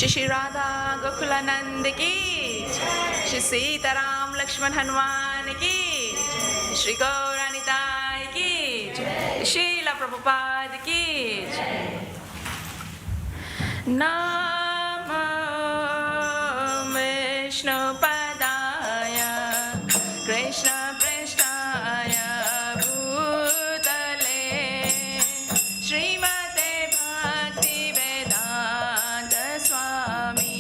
Shri Radha Gokulanand ki jai, Shri Sita Ram Lakshman Hanuman ki jai, Shri Gauranitai ki jai, Srila Prabhupada ki jai. Namo Vishnu Padaya Krishna Prasthaya Bhutale Srimate Bhaktivedanta Swami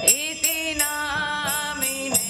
Iti Namine.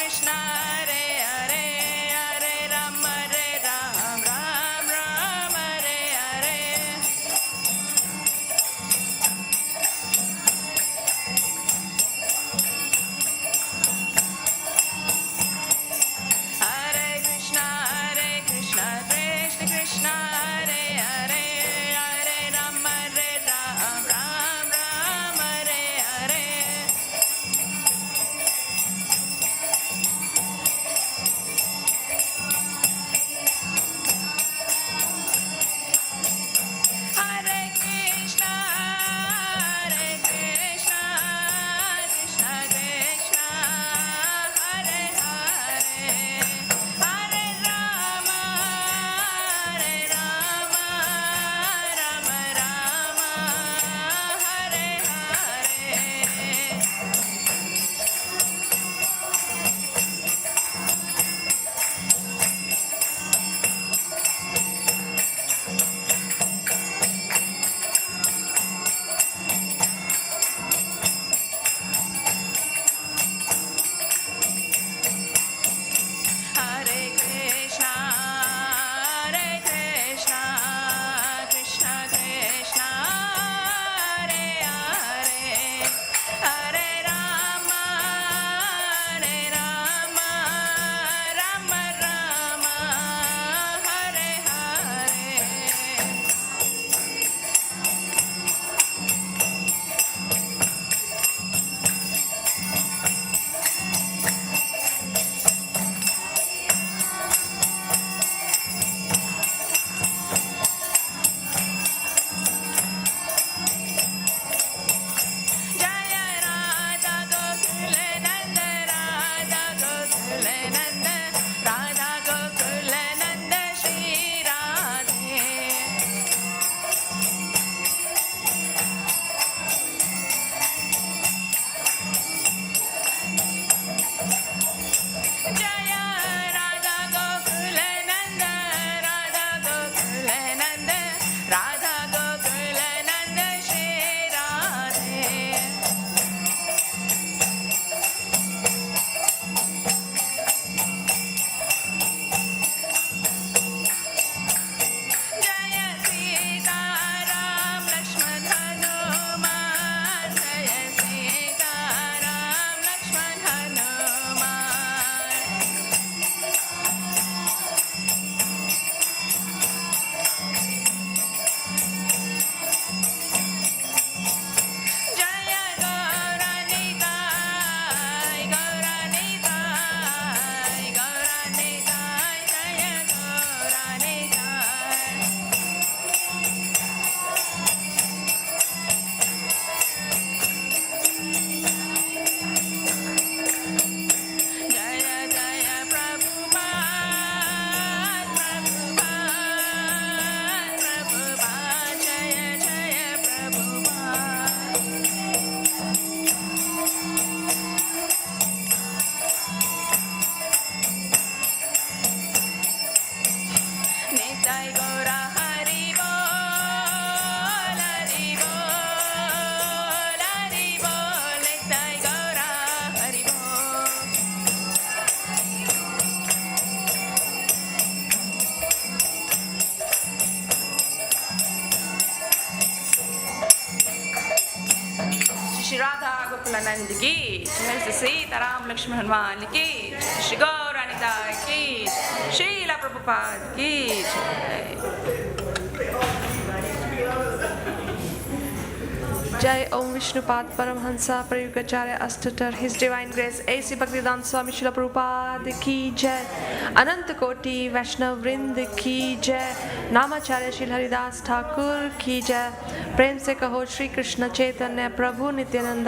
Krishna, Hare Hare, Hare Ram, Ram Ram, Hare Hare. Hare Krishna, Krishna Krishna, Hare Hare, Hare Ram, Ram Ram, Hare Hare. Hare Krishna, Krishna Krishna, Hare Hare, Hare Rama, Rama Rama, Hare Hare. Hare Krishna, Krishna Krishna, Hare Hare, Hare Rama, Rama Rama, Hare Hare. Jaya Radha Gokula Nanda, Radha Gokula Nanda, Radha Gokula Nanda, Shri Radhe. Jaya Radha Gokula Nanda, Radha Gokula Nanda, Radha Gokula Nanda, Shri Radhe. Jaya Sita Ram Lakshman Hanuman, Jaya Sita Ram Lakshman Hanuman. Jaya Gauranitai, Gauranitai, Gauranitai, Jaya Gauranitai. Jaya Jaya Prabhupada, Prabhupada, Prabhupada, Jaya Jaya Prabhupada. Nitai Gaura Hari Bol, Hari Bol, Hari Bol, Nitai Gaura Hari Bol. Shri Radha Gokulanand ki, Shri Sita Ram Lakshman Hanuman ki, Shri Gauranitai ki, Srila Prabhupada ki. Jai Om Vishnupad Paramhansa Prayukacharya Astatar His Divine Grace A.C. Bhaktivedanta Swami Srila Prabhupada ki Jai Anant Koti Vaishnav Vrind ki Jai Namacharya Shri Haridas Thakur ki Jai प्रेम से कहो श्री कृष्ण चैतन्य प्रभु नित्यानंद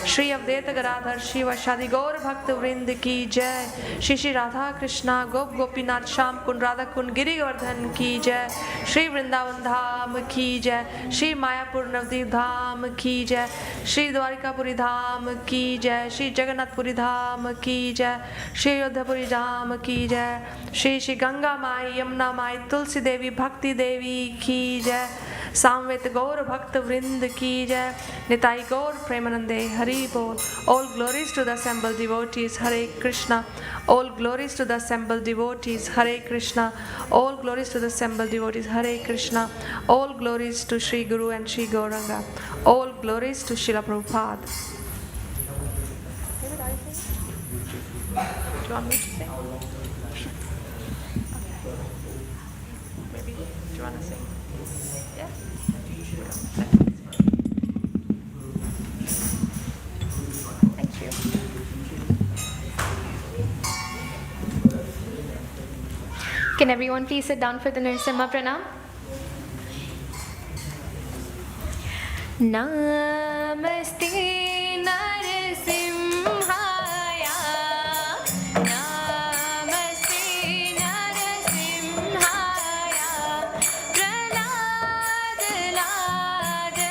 श्री अवधेत गदाधर शिव शादी गौर भक्त वृंद की जय श्री श्री राधा कृष्णा गोप गोपीनाथ श्याम कुंड राधा कुंड गिरिवर्धन की जय श्री वृंदावन धाम की जय श्री मायापुर नवदीप धाम की जय श्री द्वारिकापुरी धाम की जय श्री जगन्नाथपुरी धाम की जय श्री अयोध्यापुरी धाम की जय श्री श्री गंगा माई यमुना माई तुलसी देवी भक्ति देवी की जय Samvit Gaur Bhakta Vrind Ki Jai, Nitai Gaur Premanande Hari Bol. All glories to the assembled devotees, Hare Krishna. All glories to the assembled devotees, Hare Krishna. All glories to the assembled devotees, Hare Krishna. All glories to Sri Guru and Sri Gauranga. All glories to Srila Prabhupada. Do you want me to sing? Maybe. Do you want to sing? Yeah? Thank you. Can everyone please sit down for the Narasimha Pranam? Namaste Narasimhaya. Namaste Narasimhaya. Prahlad Ladadaine.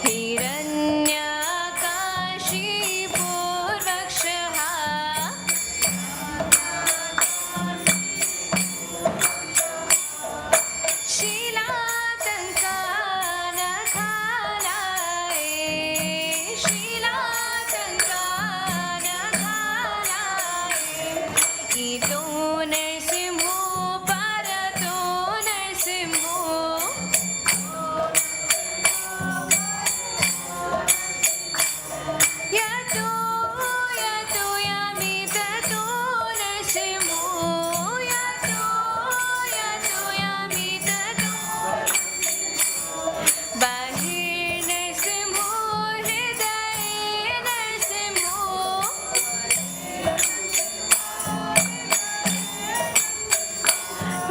Hiranyakashipurvakshaha. Shilatankanakhalaye. Shilatankanakhalaye. Ito Narasimho Parato Narasimho. Yato yato yamitato Narasimho. Yato yato yamitato. Bahir Narasimho, Hridaye Narasimho.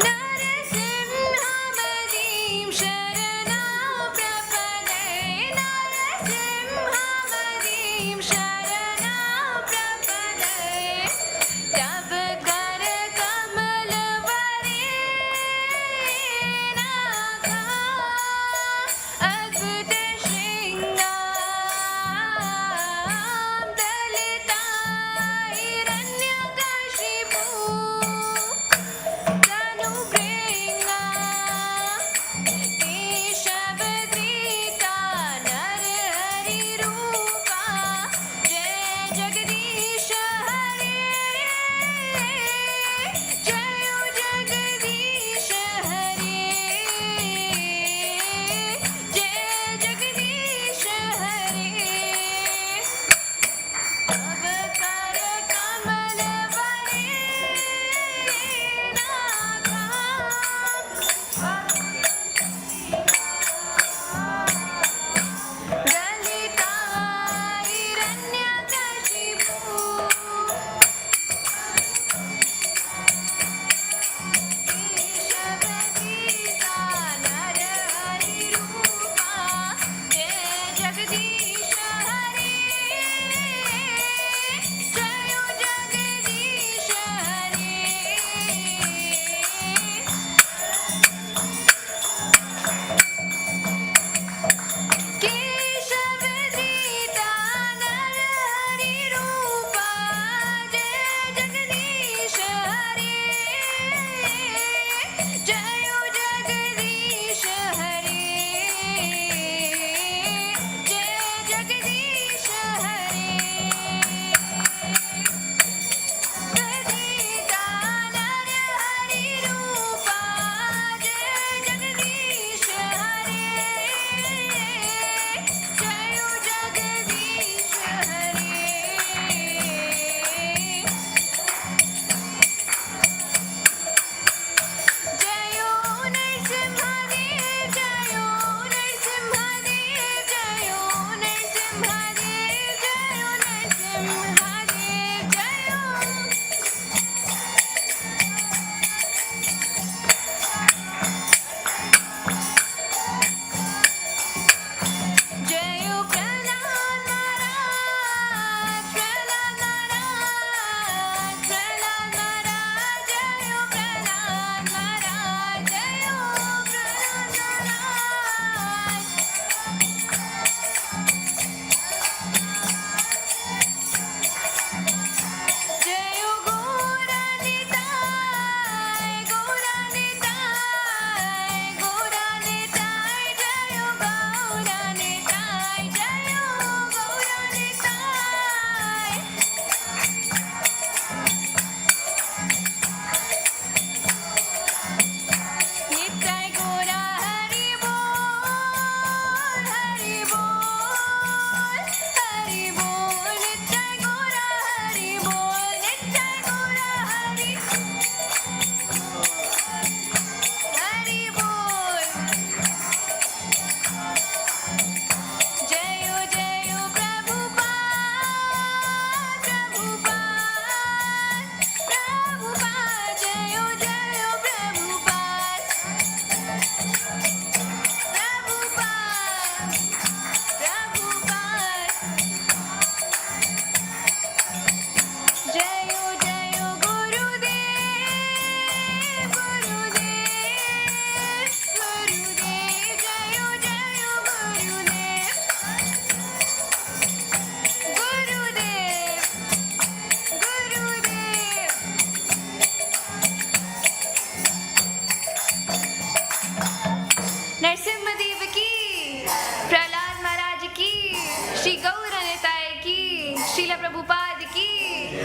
Narasimhamadim sharanam prapadaye. Narasimhamadim sharanam prapadaye. Tap kar kamal varenakha. Adbhuta shringam dalita hiranyakashipu. Tanu bringa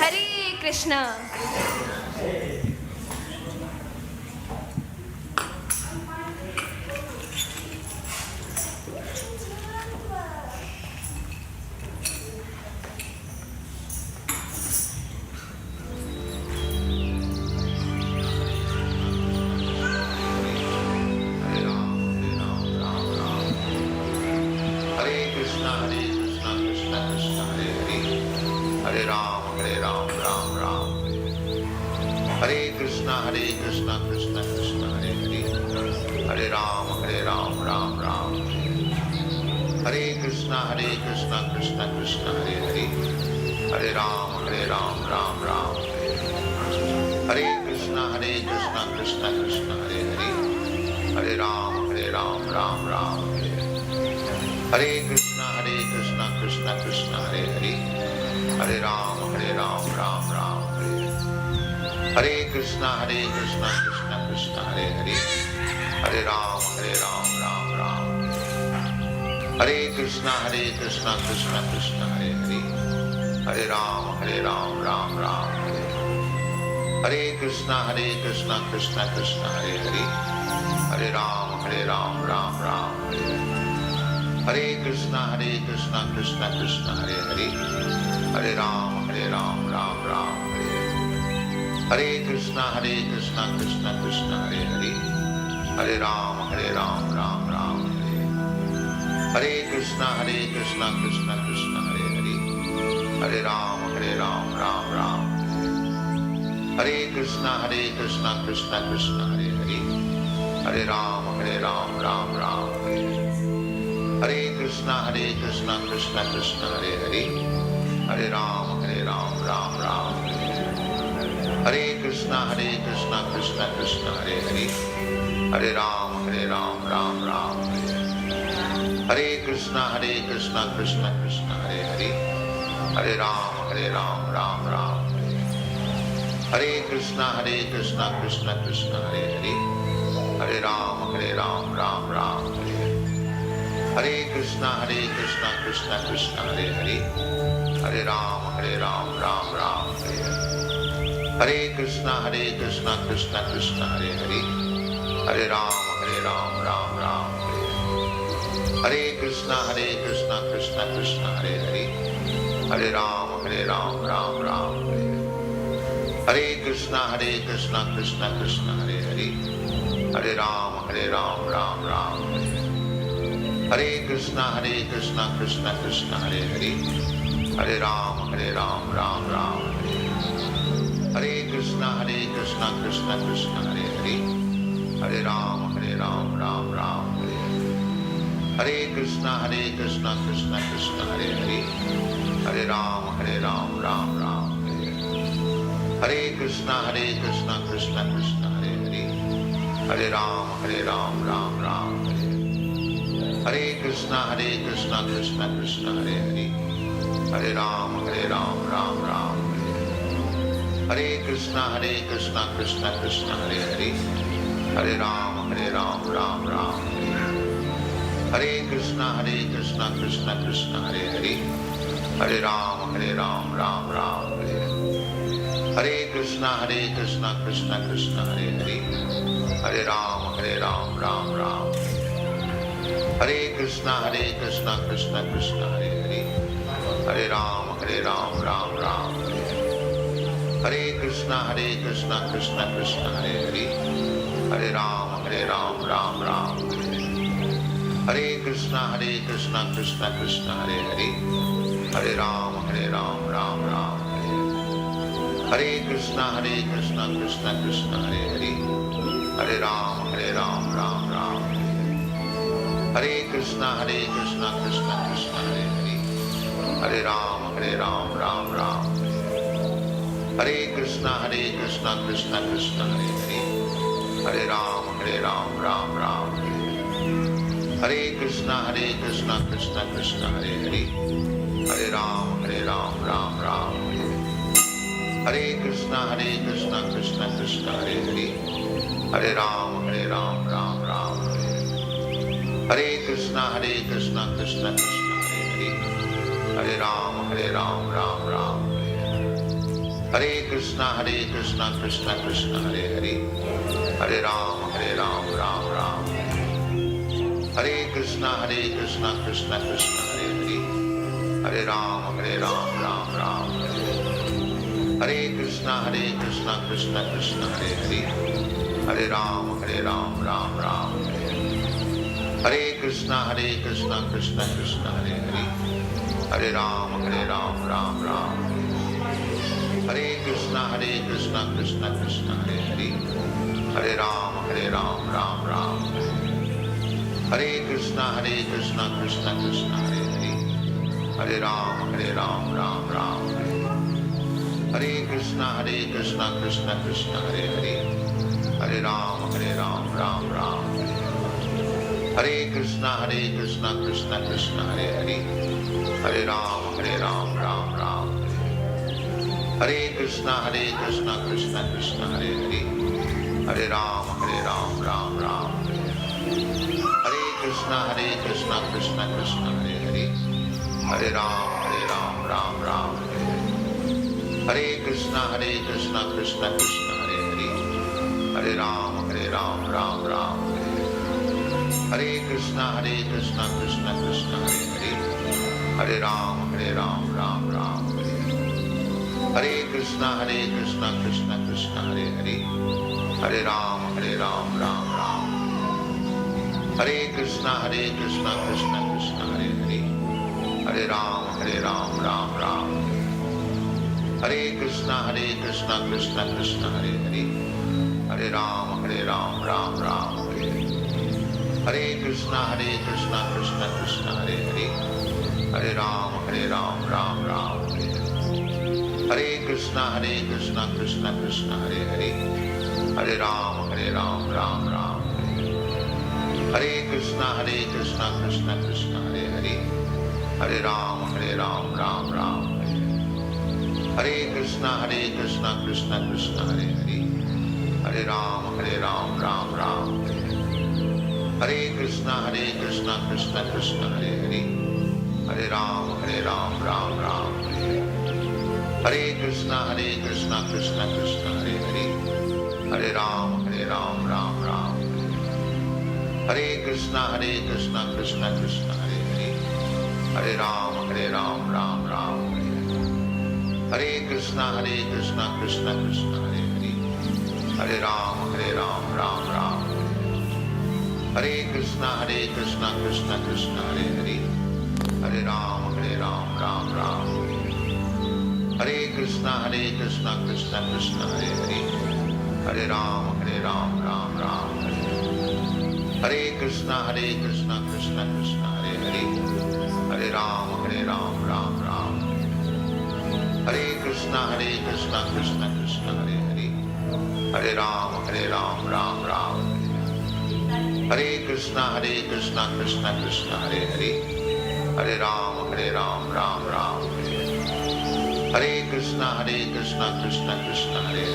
Hare Krishna. Hare Krishna Krishna Krishna Hare Hare, Hare Ram Ram Ram. Hare Krishna Krishna Krishna Hare Hare, Hare Ram Ram Ram. Hare Krishna Krishna Krishna Hare Hare, Hare Ram Ram Ram. Hare Krishna Krishna Krishna Hare Hare, Hare Ram Ram Ram. Hare Krishna Krishna Krishna Hare Hare, Hare Ram Ram Ram. Hare Krishna Krishna Krishna Hare Hare, Hare Ram Ram Ram. Hare Krishna Krishna Krishna Hare Hare, Hare Ram Ram Ram. Hare Krishna Krishna Krishna Hare Hare, Hare Ram Ram Ram. Hare Krishna Krishna Krishna Hare Hare, Hare Ram Ram Ram. Hare Krishna Krishna Krishna Hare Hare, Hare Ram Ram Ram. Hare Krishna Krishna Krishna Hare Hare, Hare Ram Ram Ram. Hare Krishna Krishna Krishna Hare Hare, Hare Ram Ram Ram. Hare Krishna Krishna Krishna Hare Hare, Hare Ram Ram Ram. Hare Krishna Krishna Krishna Hare Hare, Hare Ram Ram Ram. Hare Krishna Krishna Krishna Hare Hare, Hare Ram Ram Ram. Hare Krishna Krishna Krishna Hare Hare, Hare Ram Ram Ram. Hare Krishna Krishna Krishna Hare Hare, Hare Ram Ram Ram. Hare Krishna Krishna Krishna Hare Hare, Hare Ram Ram Ram. Hare Krishna Krishna Krishna Hare Hare, Hare Ram Ram Ram. Hare Krishna Krishna Krishna Hare Hare, Hare Ram Ram Ram. Hare Krishna Krishna Krishna Hare Hare, Hare Ram Ram Ram. Hare Krishna Krishna Krishna Hare Hare, Hare Ram Ram Ram. Hare Krishna Krishna Krishna Hare Hare, Hare Ram Ram Ram. Hare Krishna Krishna Krishna Hare Hare, Hare Ram Ram Ram. Hare Krishna Krishna Krishna Hare Hare, Hare Ram Ram Ram. Hare Krishna Krishna Krishna Hare Hare, Hare Ram Ram Ram. Hare Krishna Krishna Krishna Hare Hare, Hare Ram Ram Ram. Hare Krishna Krishna Krishna Hare Hare, Hare Ram Ram Ram. Hare Krishna Krishna Krishna Hare Hare, Hare Ram Ram Ram. Hare Krishna Krishna Krishna Hare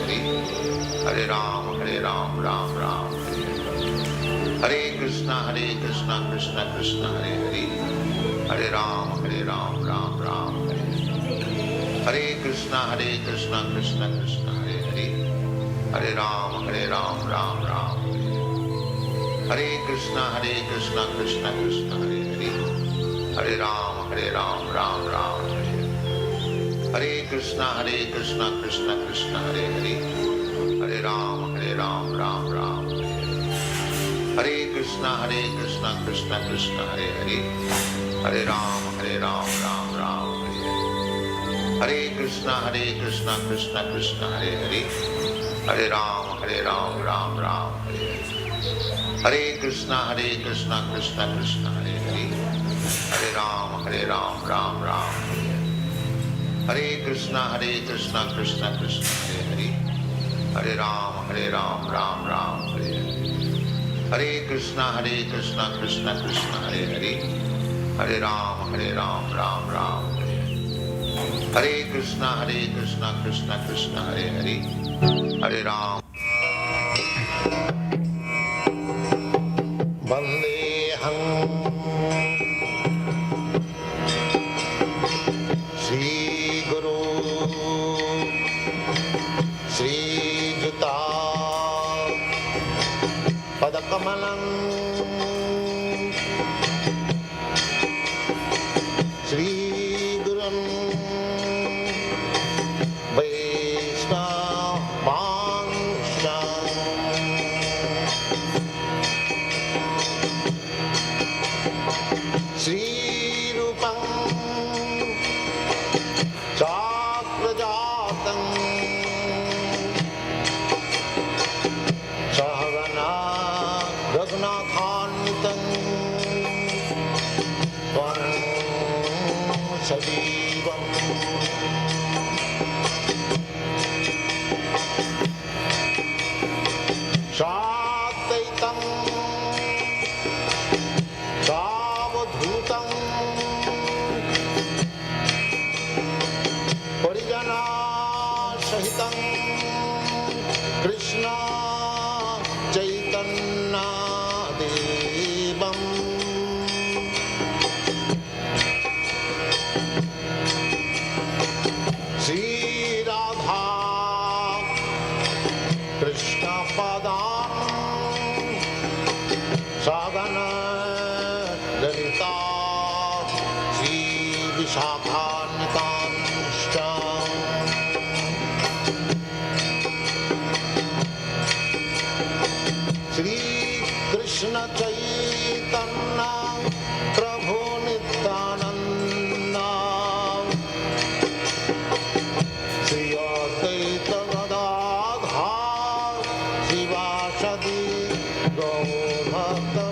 Hare, Hare Ram Ram Ram. Hare Krishna Krishna Krishna Hare Hare, Hare Ram Ram Ram. Hare Krishna Krishna Krishna Hare Hare, Hare Ram Ram Ram. Hare Krishna Krishna Krishna Hare Hare, Hare Ram Ram Ram. Hare Krishna Krishna Krishna Hare Hare, Hare Ram Ram Ram. Hare Krishna Krishna Krishna Hare Hare, Hare Ram Ram Ram. Hare Krishna Krishna Krishna Hare Hare, Hare Ram Ram Ram. Hare Krishna Krishna Krishna Hare Hare, Hare Ram Ram Ram. Hare Krishna Krishna Krishna Hare Hare, Hare Ram Ram Ram. Hare Krishna Krishna Krishna Hare Hare, Hare Ram. Vandeham Shri Guru Sri Gurun Vaishnavanscha Sri Rupam Chakrajatam Sahagana Raghunathanvitam Tvam Sajivam Sadvaitam Savadhutam Parijana Sahitam Krishna Chaitanya Devam Sri Radha Krishna Padam Sagana Lalita Sri Vishakhanitanscha Sri Krishna Chaitanya Prabhu Nityananda Sri Advaita Gadadhar Sivasadi Gaur Bhakta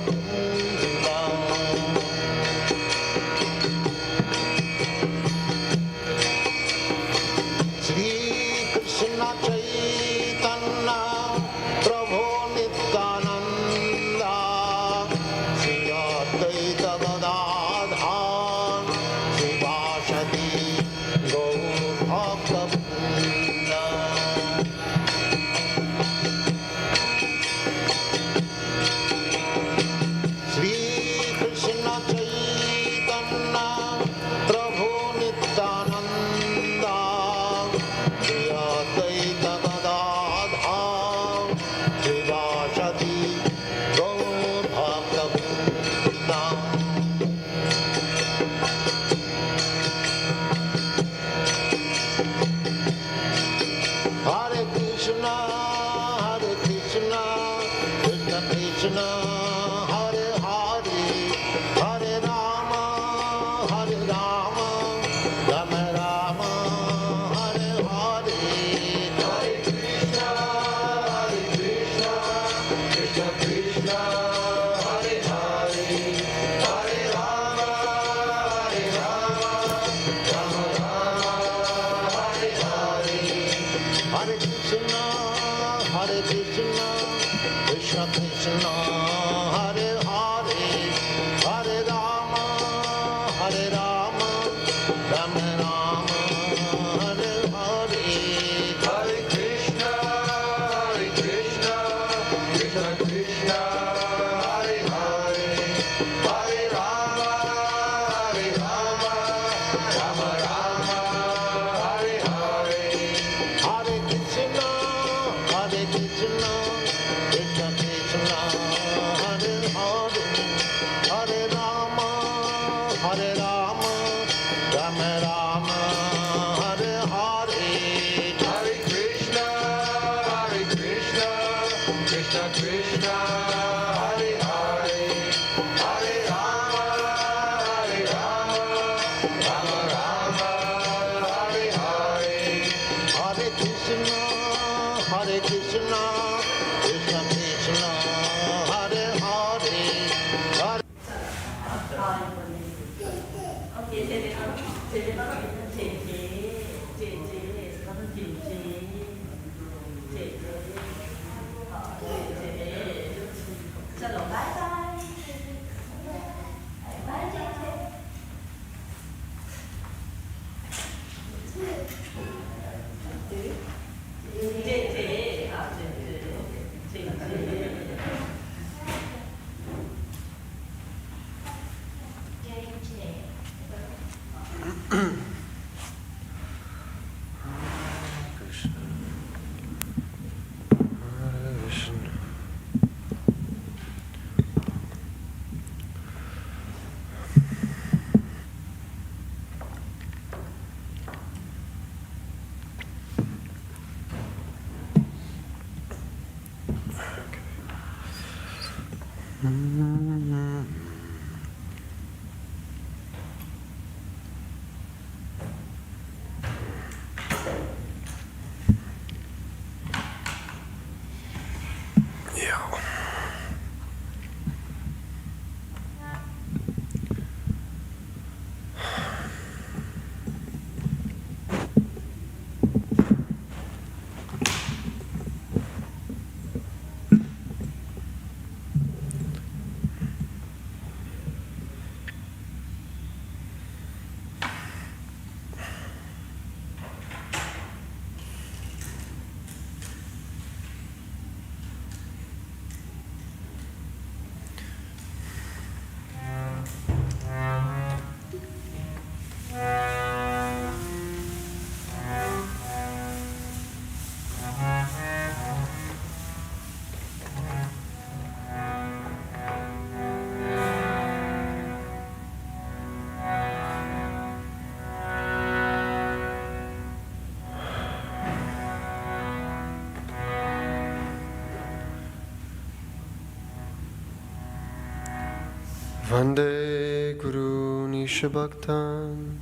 Vande Guru Nishabhaktan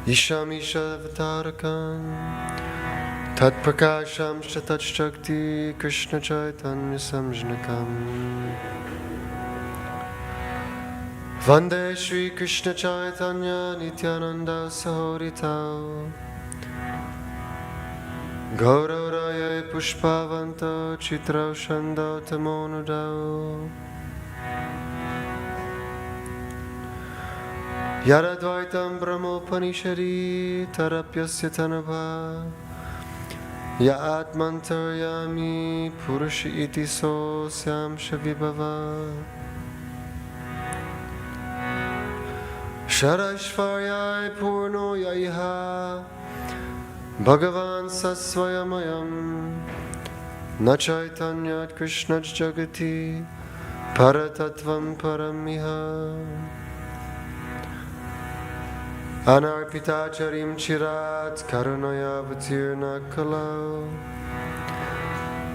Ishamisha Vatarakan Tat Prakasham Shatat Shakti Krishna Chaitanya Samjnakam Vande Shri Krishna Chaitanya Nityananda Sahoritao Gauraraya Pushpavanta Chitrao Shanda Tamonudao Yaradvaitam Brahmopanishadi Tarapyasya Tanabha Ya Atmantaryami Purushi Iti Sosyam Shavibhava Sharashvaryai Purno Yaiha Bhagavan Sasvayamayam Nachaitanyat Krishna Jagati Paratatvam Paramiha Anarpitacharim Chirat Karunaya Vatirna Kalau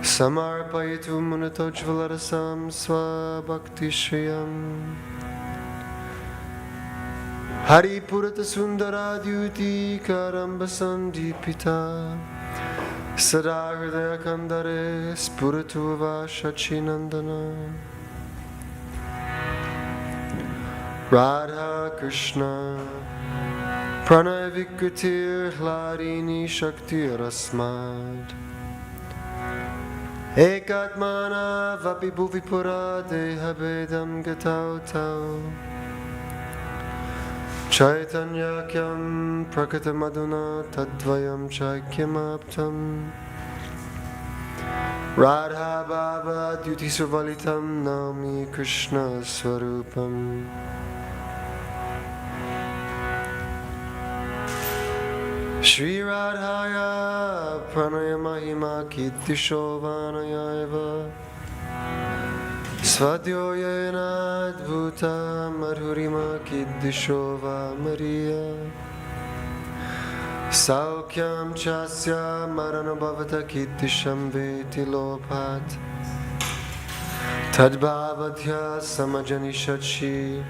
Samarpayitu Munatojvalarasam Swabhakti Shriyam Hari Purata Sundara Dyuti Karambasandipita Sada Hridaya Kandare Spuratuva Shachinandana Radha Krishna Pranay Vikritir Hladini Shakti Rasmad Ekatmana Vapi Bhuvipura Deha Bedam Gatau Tau Chaitanyakyam Prakatamaduna Tadvayam Chaikyamaptam Radha Baba Duti Survalitam Nami Krishna Swarupam Shri Radhaya Pranaya Mahima Kittisho Eva Svadyoyena Adbhuta Madhurima Kiddishova Maria Saukyam Chasya Maranabhavata Kiddisham Veti Lopat Tadbhavadhya Samajani Shachi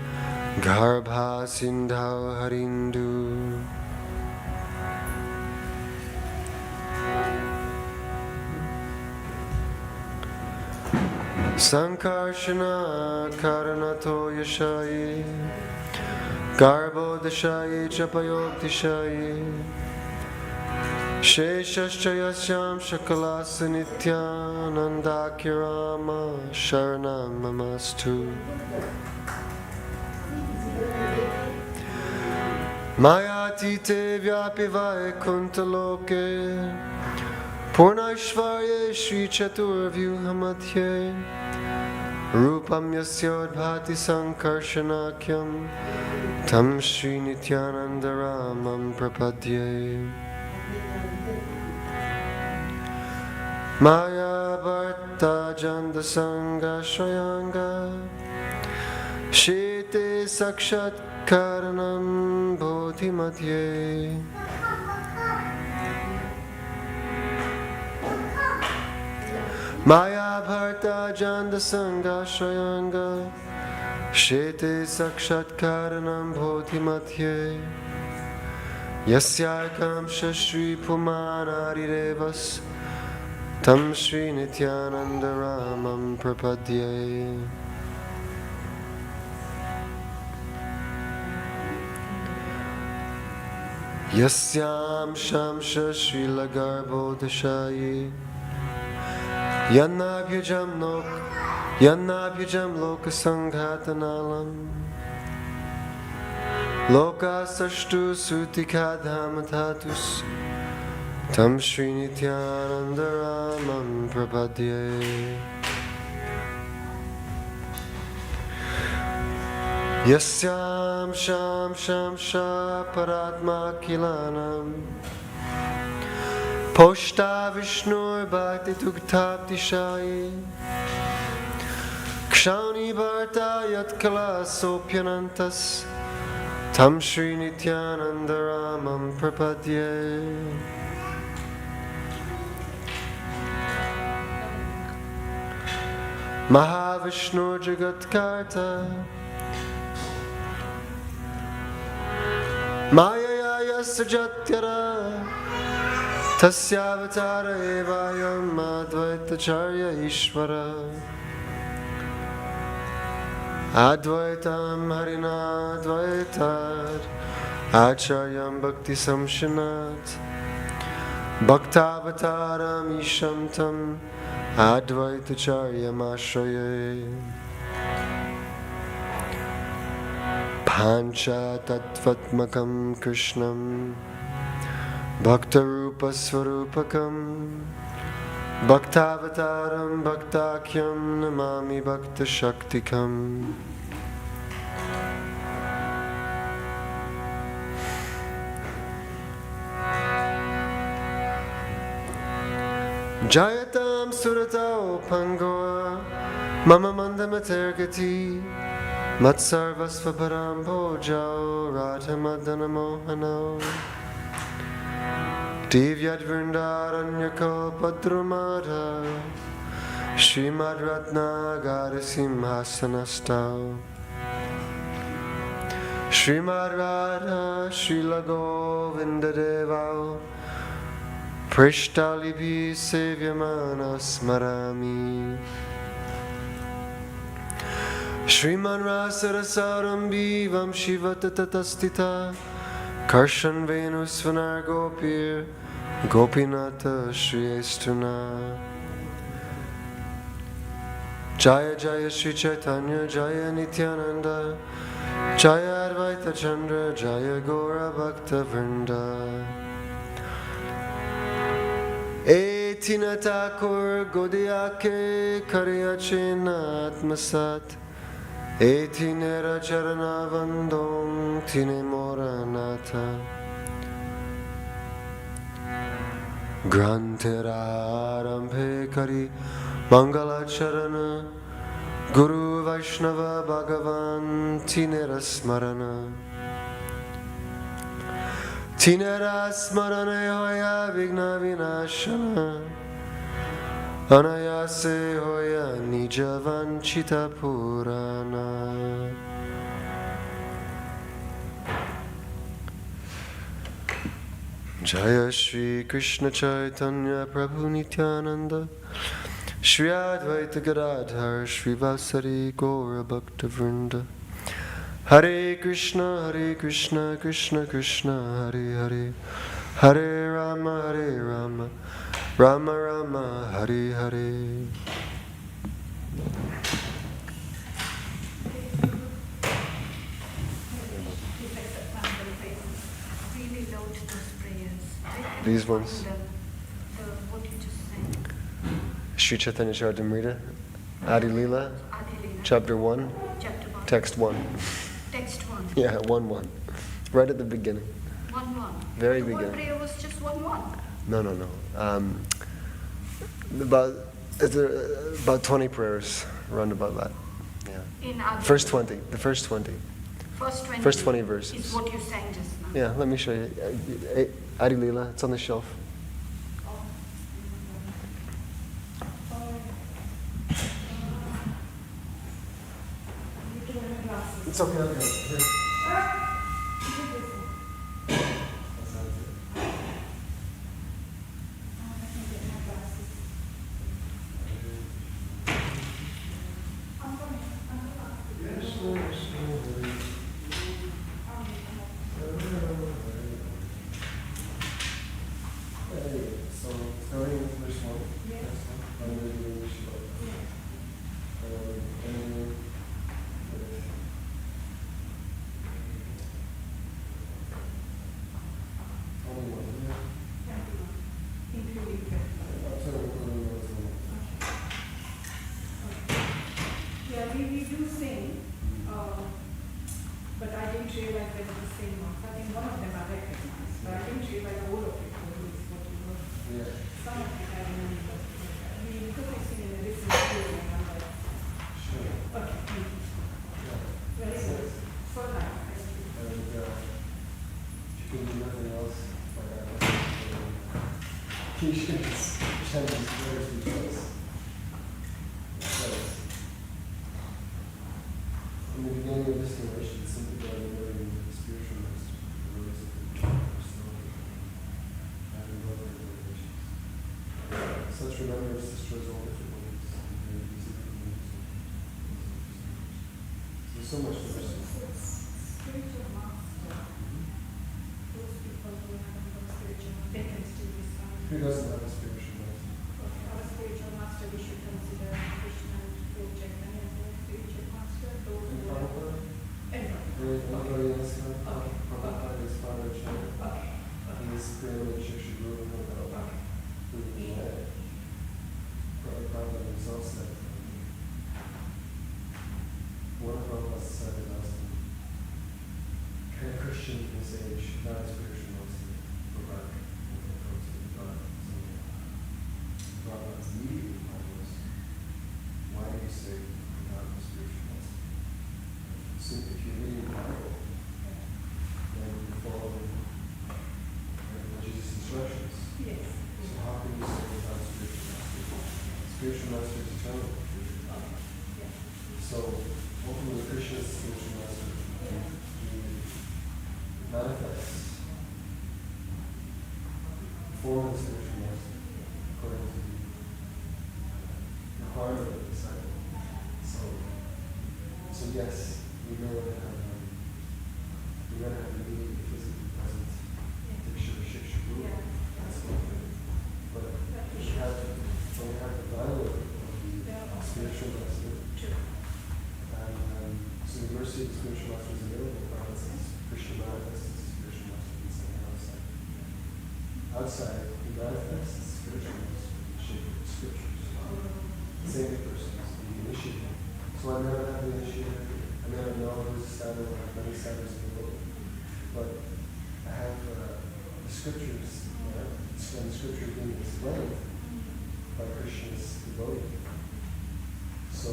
Garbha Sindhau Harindu Sankarshana Karanato Yashayi Garbo Dashayi Chapayog Dishayi Sheshaschayasyam Shakalasa Nityananda Kirama Sharanam Mamastu Mayatite Vyapivaya Kuntaloke Purnashvarye Shri Chaturvyuhamadhye Rupam Yasyodbhati Sankarshanakyam Tam Shri Nityananda Ramam Prapadye Maya Bharta Janda Sangha Shayanga Shete Sakshat Karanam Bodhi Madhye Maya Bharta Janda Sangha Shayanga Shete Sakshat Karanam Bodhi Madhye Yasyakam Shashri Pumanari Devas Tam Shri Nityananda Ramam Prapadye Yasyam Shamsha Shri Lagarbo Dashayi Yannabhyajam Loka Sanghatanalam Loka Sashtu Sutikadhamatatus Tam Shri Nityananda Ramam Prapadye Yasyam Sham Sha Paratma Kilanam Poshta Vishnur Bhakti Tugtapti Shayi Kshani Bharta Yatkala Sopyanantas Tam Shri Nityananda Ramam Prapadye Mahavishnu Jagatkarta Mayaya Sajatyara Tasyavatara Evayam Advaitacharya Ishvara Advaitam Harina Advaitat Acharyam Bhakti Samshanat Bhaktavataram Ishamtam Advaitacharya Ashraye Pancha Tattvatmakam Krishnam Bhaktarupa Swarupakam Bhaktavataram Bhaktakyam Namami Bhakta Shaktikam Jayatam Suratao Pangoa Mama Mandamatergati Matsarvasvaparam Bhojao Radhamadana Mohano Divyad Vrindaranyako Padramada Srimad Ratna Gadasimhasanastao Srimad Radha Srila Govinda Devao Prishtalibi Sevyamana Smarami Shriman Rasarasarambi Vam Shivatatastita Karshan Venusvanar Gopir Gopinata Shri Estuna Jaya Jaya Shri Chaitanya Jaya Nityananda Jaya Advaita Chandra Jaya Gora Bhakta Vrinda Etina Thakur Godiyake Kariyachena Atmasat Etinera Charana Vandong Tine Moranata Grantera Arambe Kari Mangala Charana Guru Vaishnava Bhagavan Tinera Smarana Tinera Smarana Hoya Vigna Vinashana Anayase Hoya Nijavanchita Purana Jaya Shri Krishna Chaitanya Prabhu Nityananda Shri Advaita Gadadhar Shri Vasari Gaura Bhakta Vrinda Hare Krishna Krishna Krishna Hare Hare Hare Rama Rama Rama Hare Hare These ones. Sri Chaitanya Charitamrita, Adi Leela, Chapter 1, Text 1. Text 1. Yeah, 1-1. Right at the beginning. 1-1. Very the beginning. whole prayer was just 1-1. No. About 20 prayers, around about that. Yeah. In Adi First 20. The first 20. First 20 verses. is what you sang just now. Yeah, let me show you. Adi Leela, it's on the shelf. It's okay, I'll get it. Here. So, starting with the first one. I'm going to do this one. Yeah, we do sing, but I didn't realize there was the same marks. I think one of them I recognized, but I didn't realize all of it what you were. Yeah. Some of it I remember. Because I sing in a different way, I'm like, Sure. okay, thank you. Yeah. Very good. So nice. Thank you. And if you can do nothing else, like I you should just change the prayers because of this generation is simply by remembering the spiritual master, the ways of the personality, and the love of relations. Such remembrance destroys all difficulties and very easy to lose. There's so much to listen. Spiritual master, those people who have no spiritual, they can still be silent. Who doesn't have a spiritual master? Okay, our spiritual master, we should consider Krishna and Lord Chaitanya as our spiritual master. Those And who are Prabhupada? everyone. Anybody else have Okay. Prabhupada is Father China? Okay. He is Prabhupada Shikshaguru Nobel. Who Prabhupada himself said, one of Prabhupada's disciples asked him, can a Christian in this age not a spiritual master go back and go to God? So Prabhupada's immediate reply was, why do you say not a spiritual master? So if you read the Bible, then you follow Jesus' instructions. Yes. So how can you say without spiritual master? Spiritual master is eternal. Yeah. So ultimately Krishna is the spiritual master. He manifests the form of the spiritual master according to the requirement of the disciple. So yes, we know that we're going to have to be physically present to Shiksha Guru. That's one thing. But when we have the value of the spiritual master, and so the mercy of the spiritual master is available. Prabhupada says Krishna manifests as the spiritual master inside and outside. Outside, he manifests as the spiritual master in the shape of the scriptures. Same person, the initiator. So I never have the initiator. I never know who's a standard. I have many standards in the world. But I have the scriptures, and the scripture being explained by Krishna's devotee. So,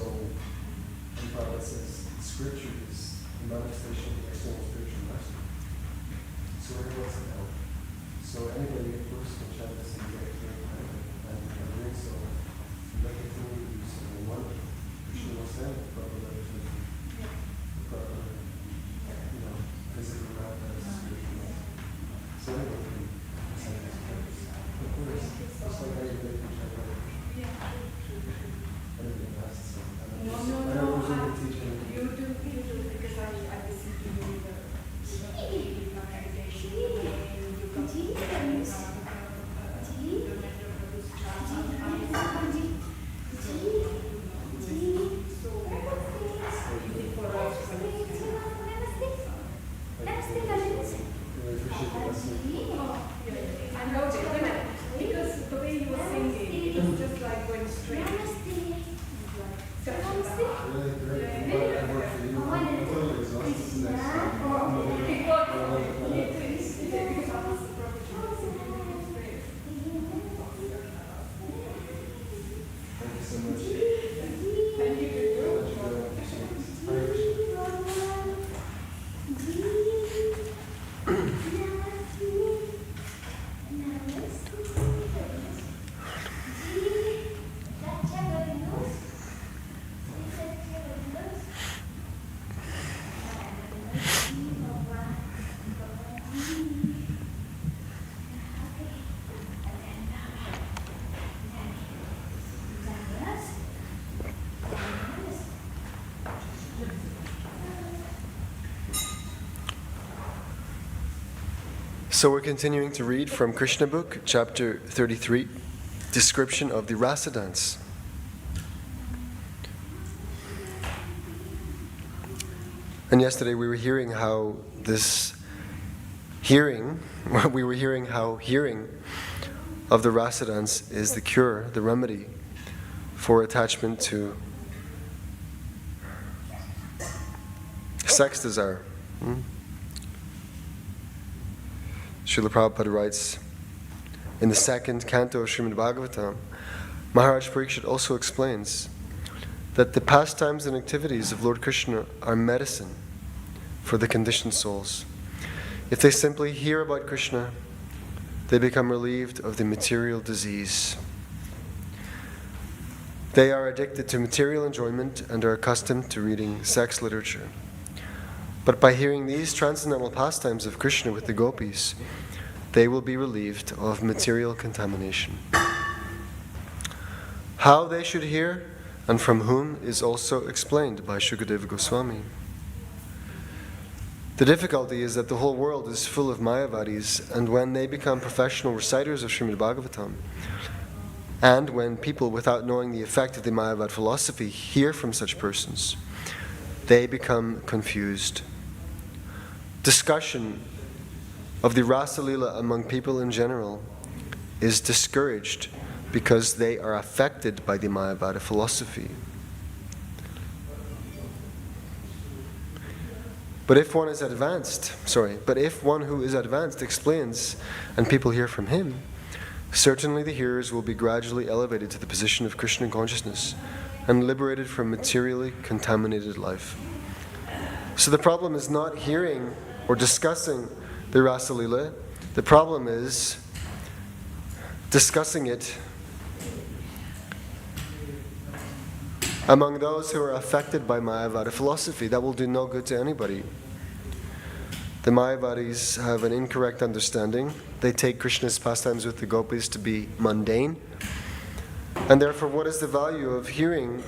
the Prabhupada says, scripture is the manifestation of the external spiritual master. So everyone wants to help. So anybody, of course, can chant this and get very benefit. And by doing so, you may continue to do something wonderful. Krishna will send Prabhupada to the proper, physical manifest spiritual master. So anyone can send this prayers. Of course, just like anybody can chant Hare Krishna. Anything else? So I don't presume to teach anything. You do, because I listen to you the meditation, and you come to Really appreciate the lesson. I know it, because the way you were singing, it was just like going straight. Really great. But I work for you. I'm totally exhausted the next time. Thank you so much. And you do. Hare Krishna. So we're continuing to read from Krishna book, chapter 33, description of the rasa dance. And yesterday we were hearing how hearing of the rasa dance is the cure, the remedy for attachment to sex desire. Srila Prabhupada writes, in the second canto of Srimad Bhagavatam, Maharaj Parikshit also explains that the pastimes and activities of Lord Krishna are medicine for the conditioned souls. If they simply hear about Krishna, they become relieved of the material disease. They are addicted to material enjoyment and are accustomed to reading sex literature. But by hearing these transcendental pastimes of Krishna with the gopis, they will be relieved of material contamination. How they should hear and from whom is also explained by Shukadeva Goswami. The difficulty is that the whole world is full of Mayavadis, and when they become professional reciters of Srimad Bhagavatam, and when people without knowing the effect of the Mayavad philosophy hear from such persons, they become confused. Discussion of the Rasa Lila among people in general is discouraged because they are affected by the Mayavada philosophy. But if one who is advanced explains and people hear from him, certainly the hearers will be gradually elevated to the position of Krishna consciousness and liberated from materially contaminated life. So the problem is not hearing or discussing the Rasa Lila. The problem is discussing it among those who are affected by Mayavada philosophy. That will do no good to anybody. The Mayavadis have an incorrect understanding. They take Krishna's pastimes with the gopis to be mundane. And therefore, what is the value of hearing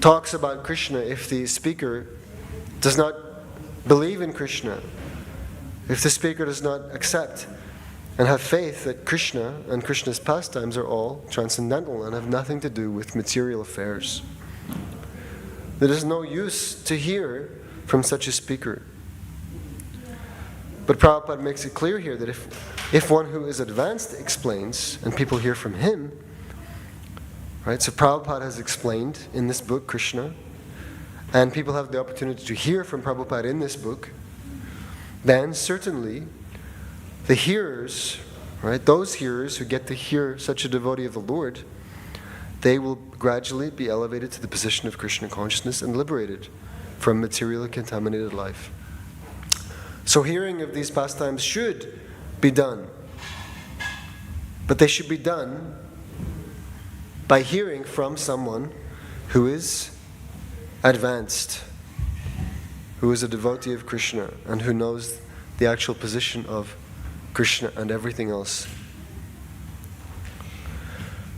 talks about Krishna if the speaker does not believe in Krishna? If the speaker does not accept and have faith that Krishna and Krishna's pastimes are all transcendental and have nothing to do with material affairs. There is no use to hear from such a speaker. But Prabhupada makes it clear here that if one who is advanced explains and people hear from him, right? So Prabhupada has explained in this book Krishna, and people have the opportunity to hear from Prabhupada in this book, then certainly the hearers, right, those hearers who get to hear such a devotee of the Lord, they will gradually be elevated to the position of Krishna consciousness and liberated from materially contaminated life. So hearing of these pastimes should be done. But they should be done by hearing from someone who is advanced, who is a devotee of Krishna, and who knows the actual position of Krishna and everything else.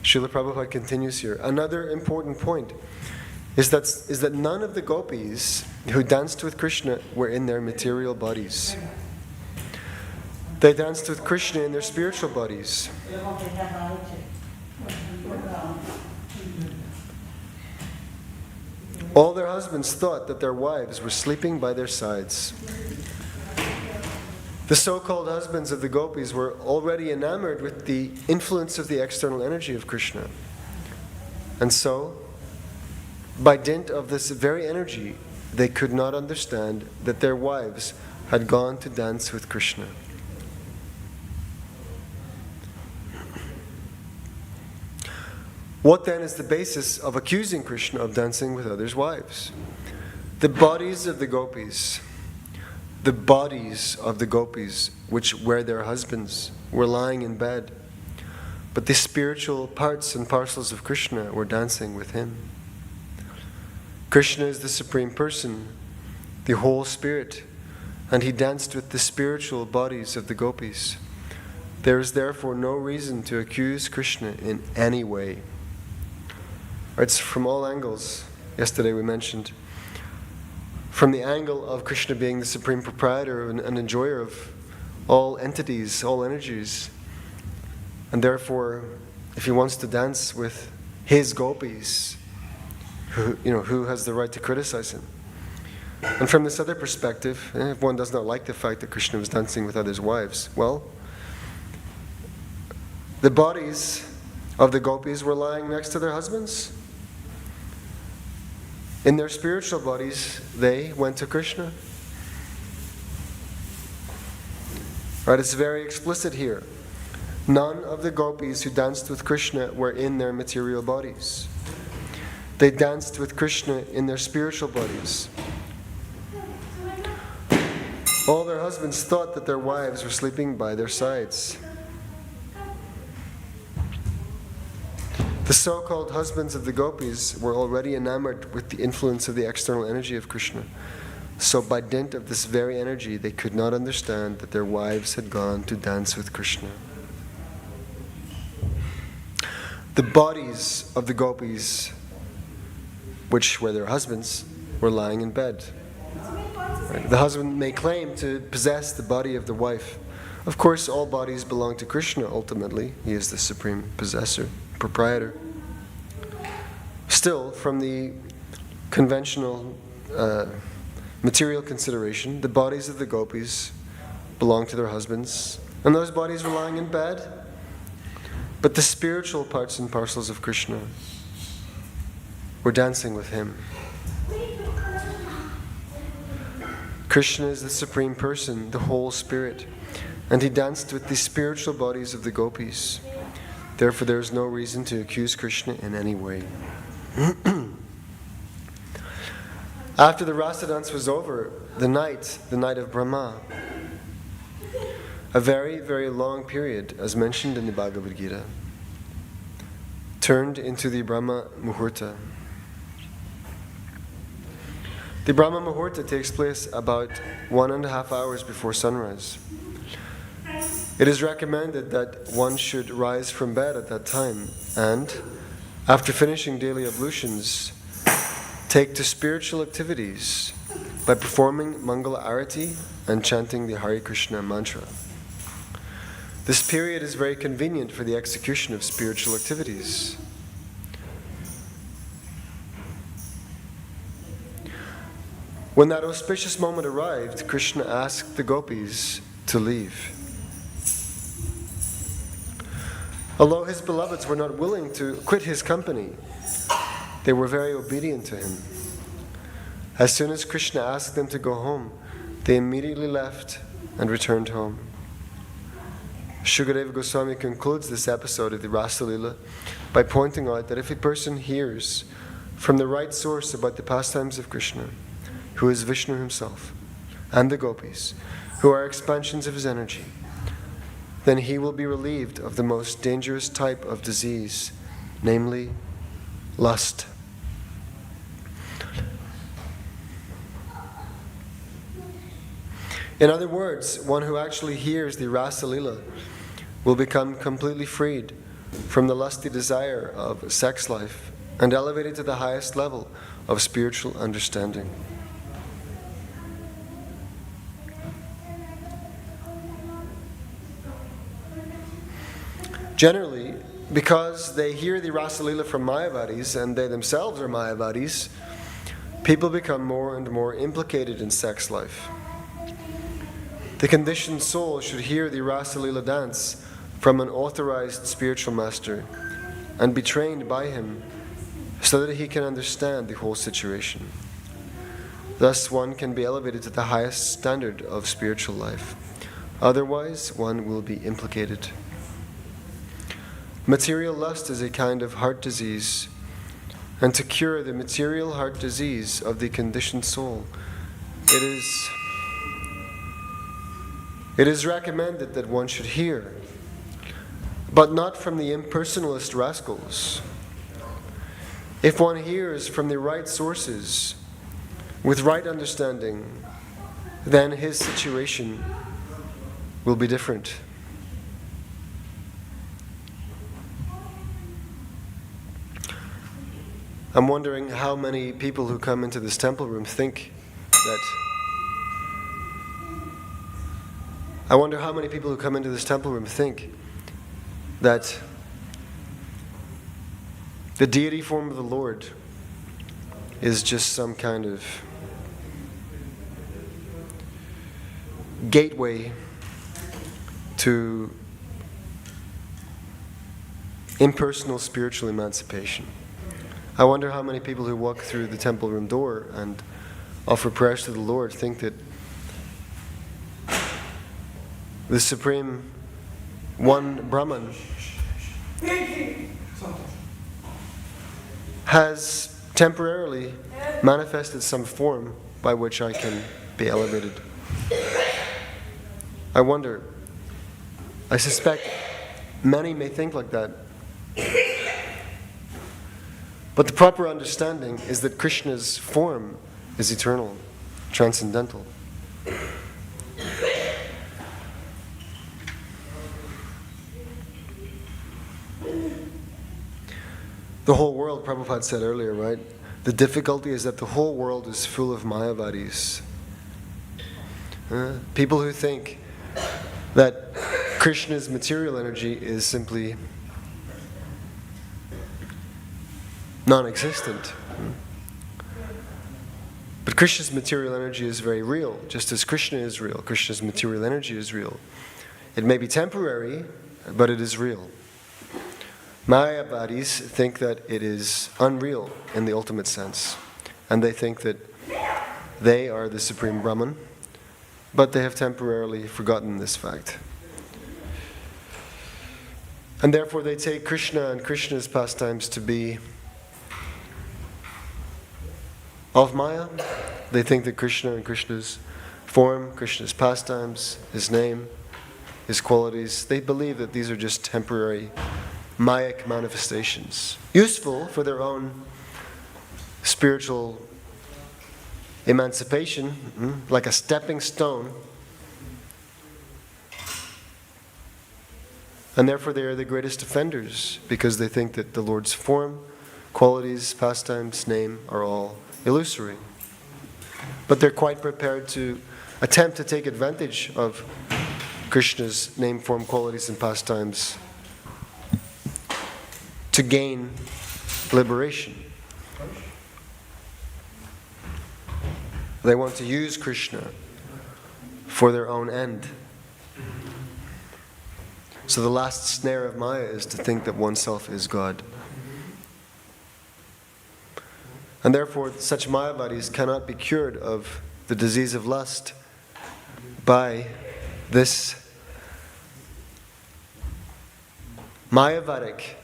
Srila Prabhupada continues here. Another important point is that none of the gopis who danced with Krishna were in their material bodies. They danced with Krishna in their spiritual bodies. All their husbands thought that their wives were sleeping by their sides. The so-called husbands of the gopis were already enamored with the influence of the external energy of Krishna. And so, by dint of this very energy, they could not understand that their wives had gone to dance with Krishna. What then is the basis of accusing Krishna of dancing with others' wives? The bodies of the gopis, where their husbands were lying in bed, but the spiritual parts and parcels of Krishna were dancing with him. Krishna is the Supreme Person, the whole Spirit, and he danced with the spiritual bodies of the gopis. There is therefore no reason to accuse Krishna in any way. It's from all angles. Yesterday we mentioned, from the angle of Krishna being the supreme proprietor and enjoyer of all entities, all energies. And therefore, if he wants to dance with his gopis, who has the right to criticize him? And from this other perspective, if one does not like the fact that Krishna was dancing with others' wives, well, the bodies of the gopis were lying next to their husbands. In their spiritual bodies, they went to Krishna. Right, it's very explicit here. None of the gopis who danced with Krishna were in their material bodies. They danced with Krishna in their spiritual bodies. All their husbands thought that their wives were sleeping by their sides. The so-called husbands of the gopis were already enamored with the influence of the external energy of Krishna. So by dint of this very energy, they could not understand that their wives had gone to dance with Krishna. The bodies of the gopis, which were their husbands, were lying in bed. Right? The husband may claim to possess the body of the wife. Of course, all bodies belong to Krishna ultimately. He is the supreme possessor, proprietor. Still, from the conventional material consideration, the bodies of the gopis belong to their husbands, and those bodies were lying in bed. But the spiritual parts and parcels of Krishna were dancing with him. Krishna is the Supreme Person, the whole Spirit, and he danced with the spiritual bodies of the gopis. Therefore, there is no reason to accuse Krishna in any way. After the rasa dance was over, the night of Brahma, a very, very long period, as mentioned in the Bhagavad Gita, turned into the Brahma Muhurta. The Brahma Muhurta takes place about 1.5 hours before sunrise. It is recommended that one should rise from bed at that time and, after finishing daily ablutions, take to spiritual activities by performing Mangala Arati and chanting the Hare Krishna mantra. This period is very convenient for the execution of spiritual activities. When that auspicious moment arrived, Krishna asked the gopis to leave. Although his beloveds were not willing to quit his company, they were very obedient to him. As soon as Krishna asked them to go home, they immediately left and returned home. Shukadeva Goswami concludes this episode of the Rasa Lila by pointing out that if a person hears from the right source about the pastimes of Krishna, who is Vishnu himself, and the gopis, who are expansions of his energy, then he will be relieved of the most dangerous type of disease, namely lust. In other words, one who actually hears the Rasa Lila will become completely freed from the lusty desire of sex life and elevated to the highest level of spiritual understanding. Generally, because they hear the Rasa Lila from Mayavadis and they themselves are Mayavadis, people become more and more implicated in sex life. The conditioned soul should hear the Rasa Lila dance from an authorized spiritual master and be trained by him so that he can understand the whole situation. Thus one can be elevated to the highest standard of spiritual life. Otherwise, one will be implicated. Material lust is a kind of heart disease, and to cure the material heart disease of the conditioned soul, it is recommended that one should hear, but not from the impersonalist rascals. If one hears from the right sources, with right understanding, then his situation will be different. I'm wondering how many people who come into this temple room think that... I wonder how many people who come into this temple room think that the deity form of the Lord is just some kind of gateway to impersonal spiritual emancipation. I wonder how many people who walk through the temple room door and offer prayers to the Lord think that the Supreme One Brahman has temporarily manifested some form by which I can be elevated. I wonder, I suspect many may think like that. But the proper understanding is that Krishna's form is eternal, transcendental. The whole world, Prabhupada said earlier, right? The difficulty is that the whole world is full of Mayavadis. People who think that Krishna's material energy is simply non-existent. But Krishna's material energy is very real, just as Krishna is real. Krishna's material energy is real. It may be temporary, but it is real. Mayavadis think that it is unreal in the ultimate sense, and they think that they are the Supreme Brahman, but they have temporarily forgotten this fact. And therefore they take Krishna and Krishna's pastimes to be of Maya. They think that Krishna and Krishna's form, Krishna's pastimes, his name, his qualities, they believe that these are just temporary Mayic manifestations, useful for their own spiritual emancipation, like a stepping stone. And therefore they are the greatest offenders, because they think that the Lord's form, qualities, pastimes, name are all illusory. But they're quite prepared to attempt to take advantage of Krishna's name, form, qualities, and pastimes to gain liberation. They want to use Krishna for their own end. So the last snare of Maya is to think that oneself is God. And therefore, such Mayavadis cannot be cured of the disease of lust by this Mayavadic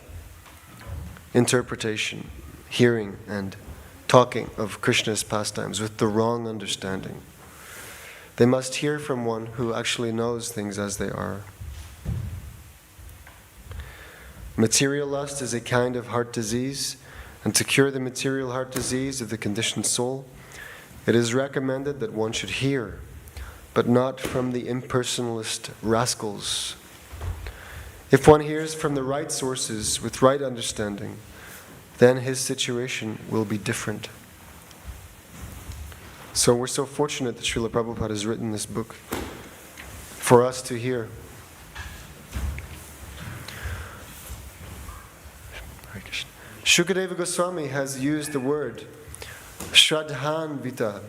interpretation, hearing and talking of Krishna's pastimes with the wrong understanding. They must hear from one who actually knows things as they are. Material lust is a kind of heart disease, and to cure the material heart disease of the conditioned soul, it is recommended that one should hear, but not from the impersonalist rascals. If one hears from the right sources with right understanding, then his situation will be different. So we're so fortunate that Srila Prabhupada has written this book for us to hear. Shukadeva Goswami has used the word Shraddhanvita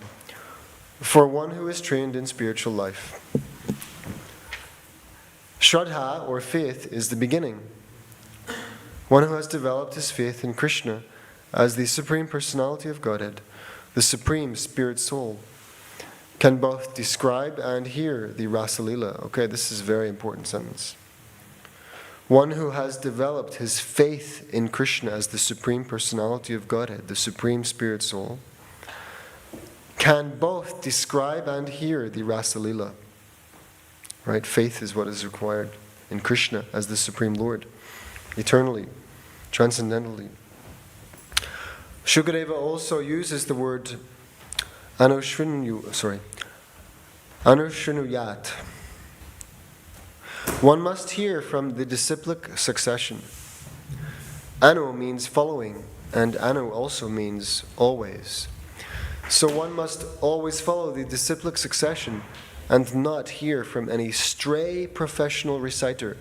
for one who is trained in spiritual life. Shraddha, or faith, is the beginning. One who has developed his faith in Krishna as the Supreme Personality of Godhead, the Supreme Spirit Soul, can both describe and hear the Rasalila. Okay, this is a very important sentence. One who has developed his faith in Krishna as the Supreme Personality of Godhead, the Supreme Spirit Soul, can both describe and hear the Rasalila. Right? Faith is what is required in Krishna as the Supreme Lord, eternally, transcendentally. Shukadeva also uses the word Anushrunuyat. One must hear from the disciplic succession. Anu means following, and Anu also means always. So one must always follow the disciplic succession and not hear from any stray professional reciter,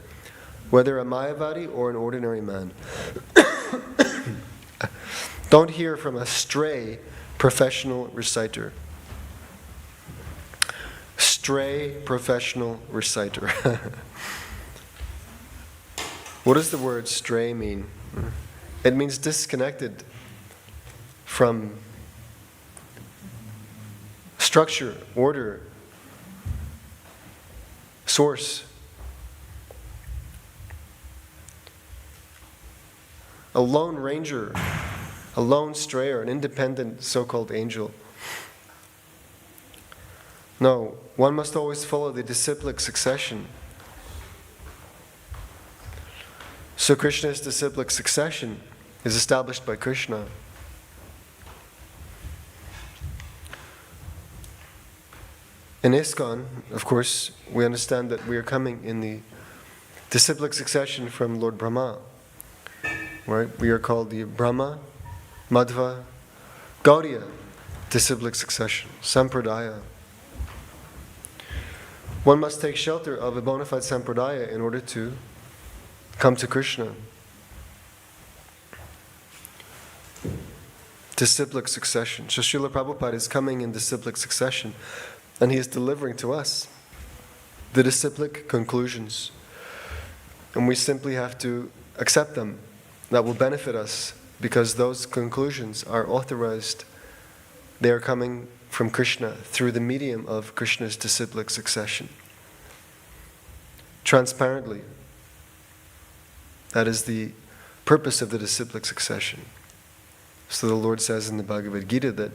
whether a Mayavadi or an ordinary man. Don't hear from a stray professional reciter. Stray professional reciter. What does the word stray mean? It means disconnected from structure, order, source. A lone ranger, a lone strayer, an independent so-called angel. No, one must always follow the disciplic succession. So Krishna's disciplic succession is established by Krishna. In ISKCON, of course, we understand that we are coming in the disciplic succession from Lord Brahma. Right? We are called the Brahma, Madhva, Gaudiya disciplic succession, Sampradaya. One must take shelter of a bona fide Sampradaya in order to come to Krishna. Disciplic succession. So Srila Prabhupada is coming in disciplic succession, and he is delivering to us the disciplic conclusions. And we simply have to accept them. That will benefit us, because those conclusions are authorized. They are coming from Krishna through the medium of Krishna's disciplic succession. Transparently. That is the purpose of the disciplic succession. So the Lord says in the Bhagavad Gita that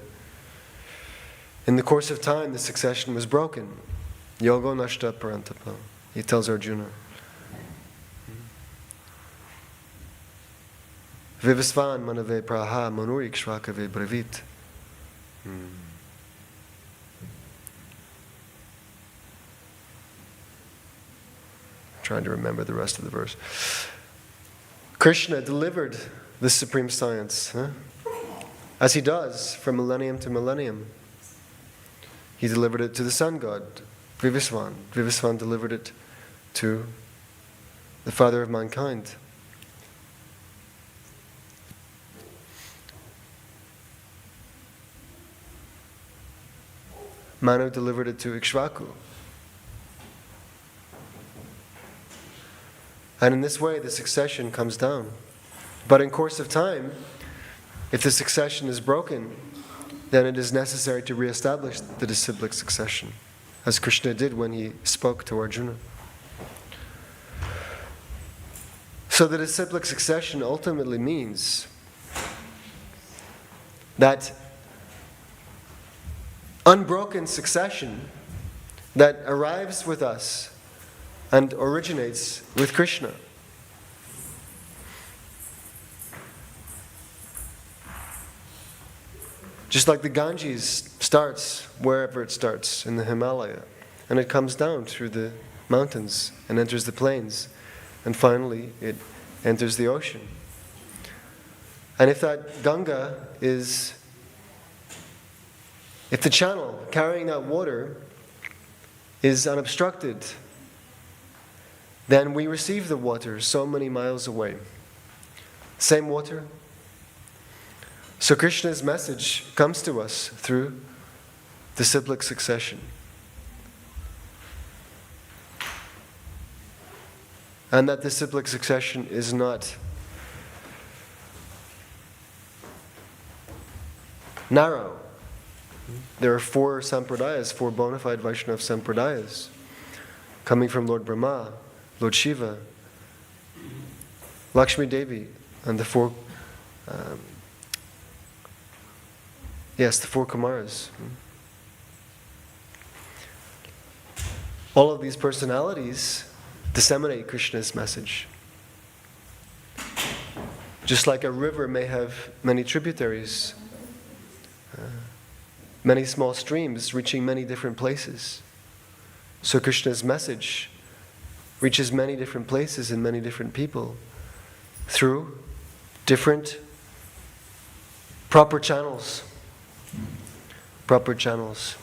in the course of time the succession was broken. Yogo nashta parantapa. He tells Arjuna. Vivasvan manave praha manuri kshvakave bravit. Trying to remember the rest of the verse. Krishna delivered the supreme science, as he does from millennium to millennium. He delivered it to the sun god, Vivasvan. Vivasvan delivered it to the father of mankind. Manu delivered it to Ikshvaku. And in this way the succession comes down. But in course of time, if the succession is broken, then it is necessary to re-establish the disciplic succession, as Krishna did when he spoke to Arjuna. So the disciplic succession ultimately means that unbroken succession that arrives with us and originates with Krishna. Just like the Ganges starts wherever it starts, in the Himalaya, and it comes down through the mountains and enters the plains, and finally it enters the ocean. And if that Ganga is, if the channel carrying that water is unobstructed, then we receive the water so many miles away. Same water. So Krishna's message comes to us through disciplic succession. And that disciplic succession is not narrow. There are 4 sampradayas, 4 bona fide Vaishnava sampradayas, coming from Lord Brahma, Lord Shiva, Lakshmi Devi, and the 4 Kumaras. All of these personalities disseminate Krishna's message. Just like a river may have many tributaries, many small streams reaching many different places. So Krishna's message reaches many different places and many different people through different proper channels. Proper channels.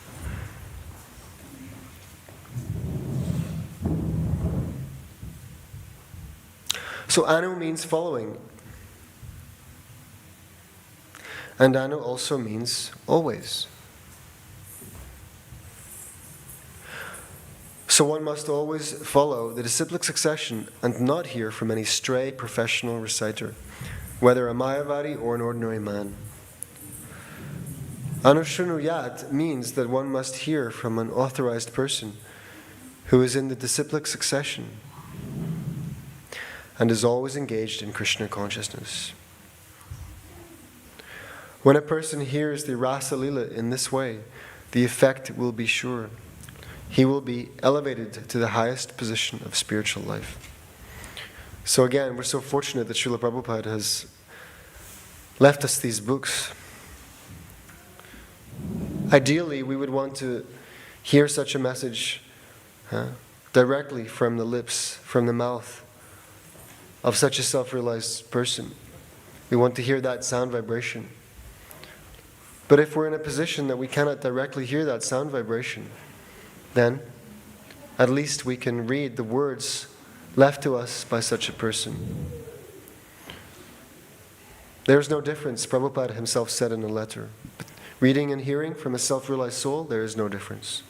So Anu means following. And Anu also means always. So one must always follow the disciplic succession and not hear from any stray professional reciter, whether a Mayavadi or an ordinary man. Anushrunuyat means that one must hear from an authorized person who is in the disciplic succession and is always engaged in Krishna consciousness. When a person hears the Rasa Lila in this way, the effect will be sure. He will be elevated to the highest position of spiritual life. So again, we're so fortunate that Srila Prabhupada has left us these books. Ideally, we would want to hear such a message directly from the lips, from the mouth of such a self-realized person. We want to hear that sound vibration. But if we're in a position that we cannot directly hear that sound vibration, then at least we can read the words left to us by such a person. There's no difference, Prabhupada himself said in a letter. Reading and hearing from a self-realized soul, there is no difference.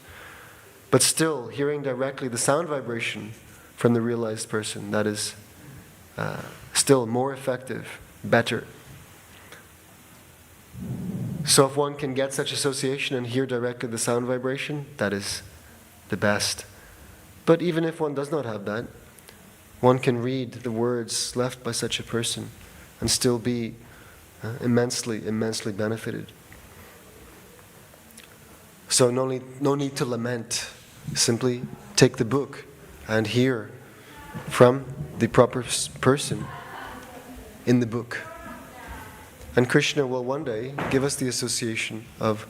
But still, hearing directly the sound vibration from the realized person, that is still more effective, better. So if one can get such association and hear directly the sound vibration, that is the best. But even if one does not have that, one can read the words left by such a person and still be immensely benefited. So no need to lament. Simply take the book and hear from the proper person in the book. And Krishna will one day give us the association of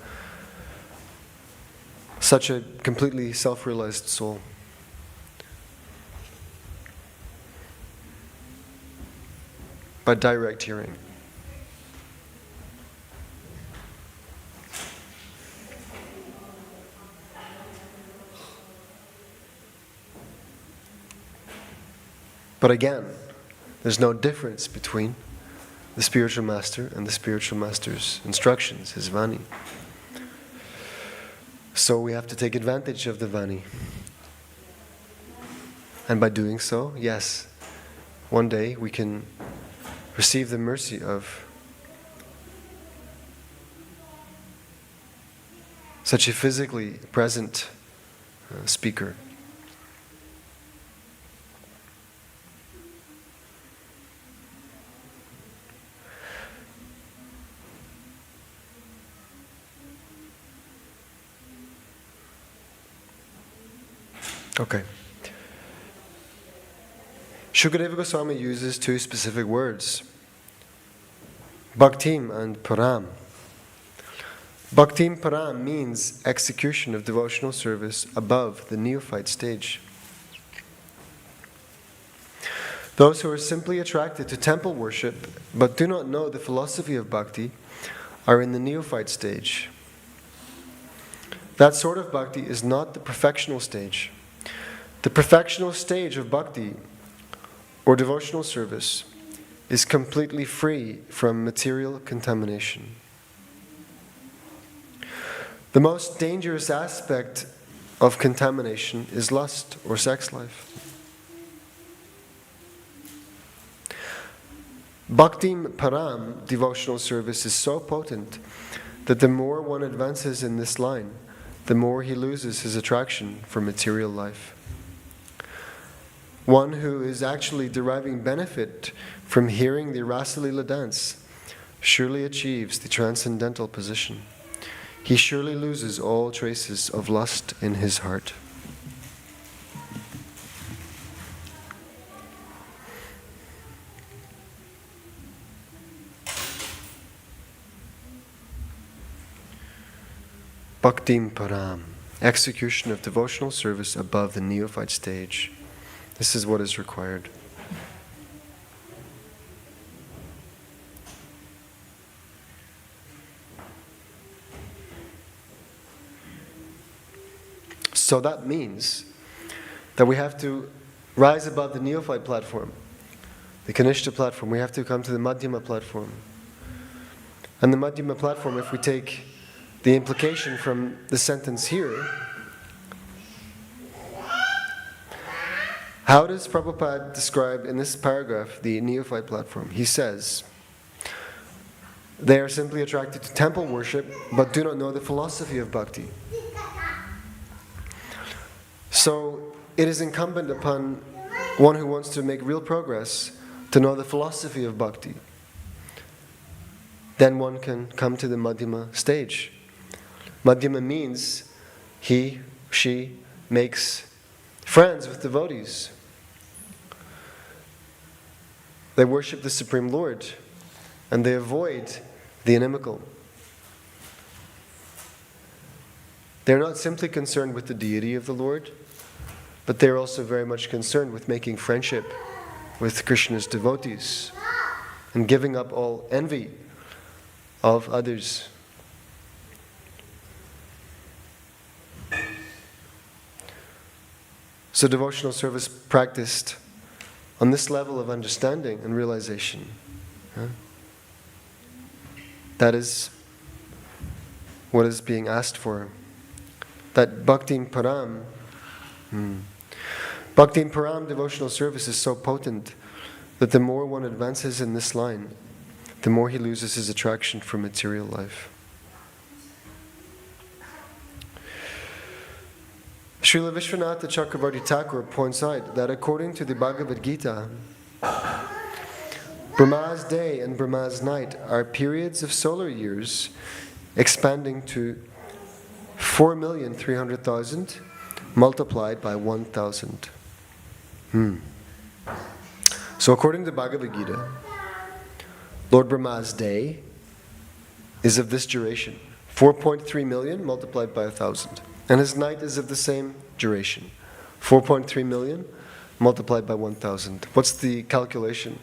such a completely self-realized soul. By direct hearing. But again, there's no difference between the spiritual master and the spiritual master's instructions, his Vani. So we have to take advantage of the Vani. And by doing so, yes, one day we can receive the mercy of such a physically present speaker. Okay. Shukadeva Goswami uses two specific words, Bhaktim and Param. Bhaktim Param means execution of devotional service above the neophyte stage. Those who are simply attracted to temple worship but do not know the philosophy of bhakti are in the neophyte stage. That sort of bhakti is not the perfectional stage. The perfectional stage of bhakti, or devotional service, is completely free from material contamination. The most dangerous aspect of contamination is lust or sex life. Bhaktim Param, devotional service, is so potent that the more one advances in this line, the more he loses his attraction for material life. One who is actually deriving benefit from hearing the Rasalila dance surely achieves the transcendental position. He surely loses all traces of lust in his heart. Bhaktim Param, execution of devotional service above the neophyte stage. This is what is required. So that means that we have to rise above the neophyte platform, the Kanishta platform. We have to come to the Madhyama platform. And the Madhyama platform, if we take the implication from the sentence here, how does Prabhupada describe in this paragraph the neophyte platform? He says, they are simply attracted to temple worship but do not know the philosophy of bhakti. So it is incumbent upon one who wants to make real progress to know the philosophy of bhakti. Then one can come to the Madhyama stage. Madhyama means he, she makes friends with devotees. They worship the Supreme Lord and they avoid the inimical. They're not simply concerned with the deity of the Lord, but they're also very much concerned with making friendship with Krishna's devotees and giving up all envy of others. So devotional service practiced on this level of understanding and realization, that is what is being asked for. That Bhakti in Param, Bhakti in Param devotional service is so potent that the more one advances in this line, the more he loses his attraction for material life. Srila Vishwanatha Chakravarti Thakur points out that according to the Bhagavad Gita, Brahma's day and Brahma's night are periods of solar years expanding to 4,300,000 multiplied by 1,000. So according to the Bhagavad Gita, Lord Brahma's day is of this duration, 4.3 million multiplied by 1,000. And his night is of the same duration, 4.3 million multiplied by 1,000. What's the calculation?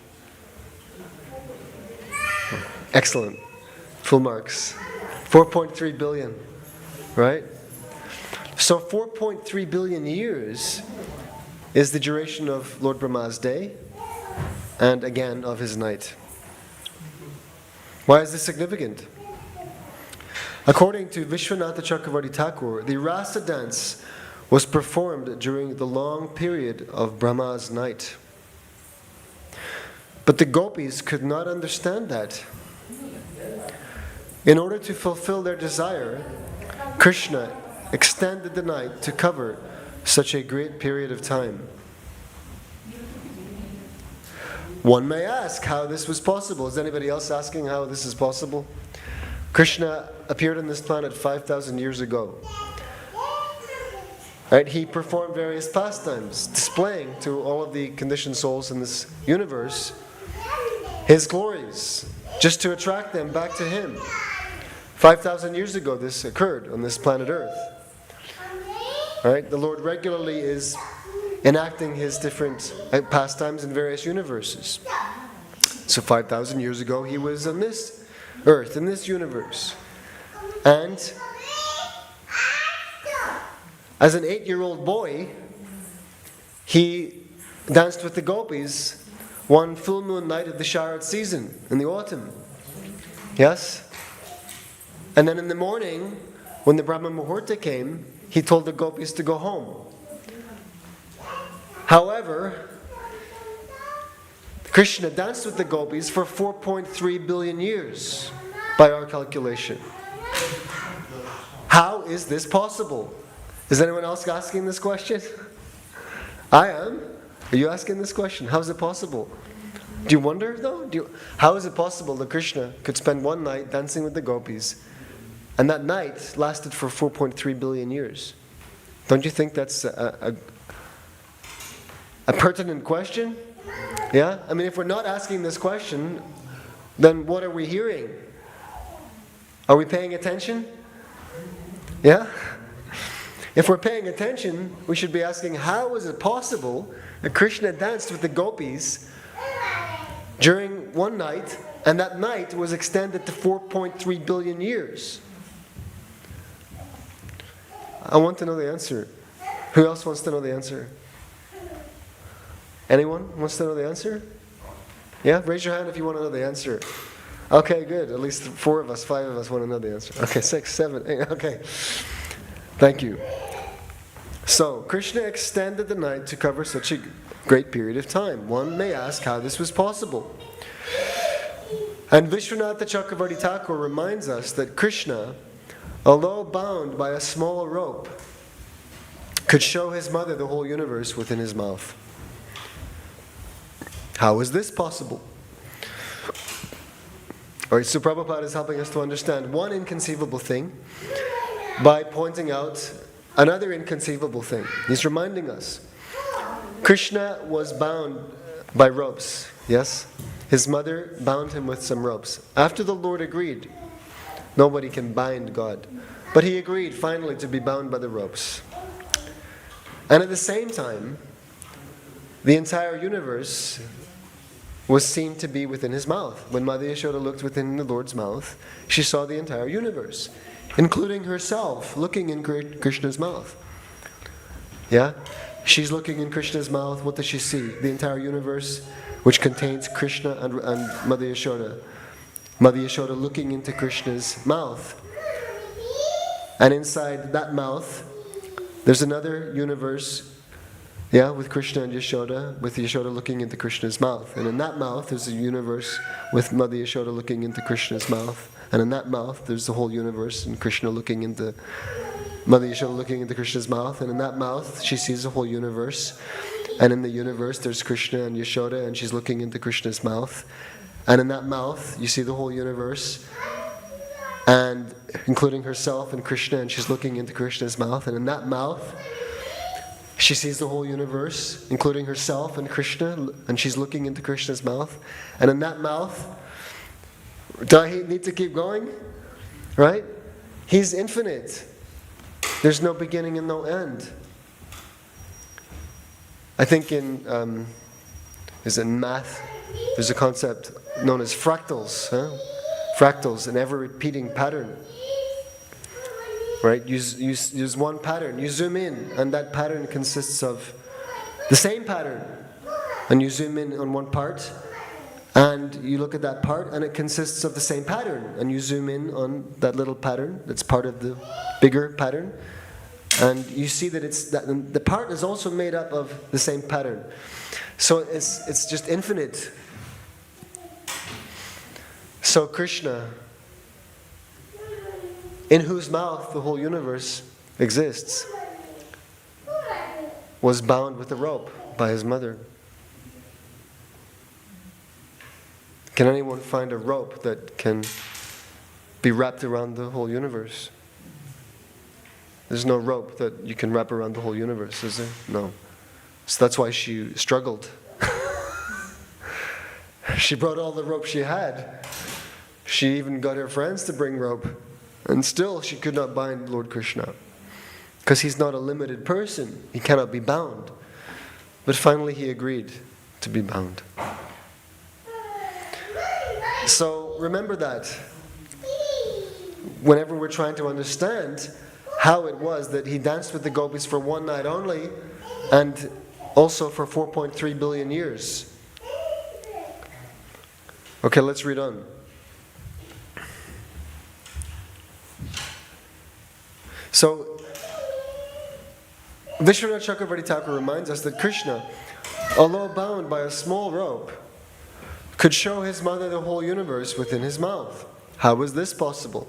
Excellent. Full marks. 4.3 billion, right? So 4.3 billion years is the duration of Lord Brahma's day and again of his night. Why is this significant? According to Vishwanatha Chakravarti Thakur, the Rasa dance was performed during the long period of Brahma's night. But the gopis could not understand that. In order to fulfill their desire, Krishna extended the night to cover such a great period of time. One may ask how this was possible. Is anybody else asking how this is possible? Krishna appeared on this planet 5,000 years ago. Right? He performed various pastimes, displaying to all of the conditioned souls in this universe his glories, just to attract them back to him. 5,000 years ago this occurred on this planet Earth. Right? The Lord regularly is enacting his different pastimes in various universes. So 5,000 years ago he was on this Earth, in this universe. And as an 8-year-old boy, he danced with the gopis one full moon night of the Sharad season in the autumn. Yes? And then in the morning, when the Brahma Muhurta came, he told the gopis to go home. However, Krishna danced with the gopis for 4.3 billion years, by our calculation. How is this possible? Is anyone else asking this question? I am. Are you asking this question? How is it possible? Do you wonder though? How is it possible that Krishna could spend one night dancing with the gopis, and that night lasted for 4.3 billion years? Don't you think that's a pertinent question? Yeah? I mean, if we're not asking this question, then what are we hearing? Are we paying attention? Yeah? If we're paying attention, we should be asking, how is it possible that Krishna danced with the gopis during one night, and that night was extended to 4.3 billion years? I want to know the answer. Who else wants to know the answer? Anyone wants to know the answer? Yeah? Raise your hand if you want to know the answer. Okay, good. At least 4 of us, 5 of us want to know the answer. Okay, 6, 7, 8. Okay. Thank you. So, Krishna extended the night to cover such a great period of time. One may ask how this was possible. And Vishwanatha Chakravarti Thakur reminds us that Krishna, although bound by a small rope, could show his mother the whole universe within his mouth. How is this possible? Alright, so Prabhupada is helping us to understand one inconceivable thing by pointing out another inconceivable thing. He's reminding us. Krishna was bound by ropes, yes? His mother bound him with some ropes. After the Lord agreed, nobody can bind God. But he agreed finally to be bound by the ropes. And at the same time, the entire universe was seen to be within his mouth. When Mother Yashoda looked within the Lord's mouth, she saw the entire universe, including herself looking in Krishna's mouth. Yeah? She's looking in Krishna's mouth. What does she see? The entire universe, which contains Krishna and Mother Yashoda. Mother Yashoda looking into Krishna's mouth. And inside that mouth, there's another universe, with Krishna and Yashoda, with Yashoda looking into Krishna's mouth. And in that mouth, there's a universe with Mother Yashoda looking into Krishna's mouth. And in that mouth, there's the whole universe, and Krishna looking into Mother Yashoda looking into Krishna's mouth. And in that mouth, she sees the whole universe. And in the universe, there's Krishna and Yashoda, and she's looking into Krishna's mouth. And in that mouth, you see the whole universe, and including herself and Krishna, and she's looking into Krishna's mouth. And in that mouth, she sees the whole universe, including herself and Krishna, and she's looking into Krishna's mouth. And in that mouth, do I need to keep going? Right? He's infinite. There's no beginning and no end. I think in math, there's a concept known as fractals. Fractals, an ever-repeating pattern. Right? You use one pattern. You zoom in, and that pattern consists of the same pattern. And you zoom in on one part, and you look at that part, and it consists of the same pattern. And you zoom in on that little pattern that's part of the bigger pattern, and you see that the part is also made up of the same pattern. So it's just infinite. So Krishna, in whose mouth the whole universe exists, was bound with a rope by his mother. Can anyone find a rope that can be wrapped around the whole universe? There's no rope that you can wrap around the whole universe, is there? No. So that's why she struggled. She brought all the rope she had. She even got her friends to bring rope. And still she could not bind Lord Krishna. Because he's not a limited person. He cannot be bound. But finally he agreed to be bound. So remember that. Whenever we're trying to understand how it was that he danced with the gopis for one night only, and also for 4.3 billion years. Okay, let's read on. So, Vishwanath Chakravarti Thakur reminds us that Krishna, although bound by a small rope, could show his mother the whole universe within his mouth. How is this possible?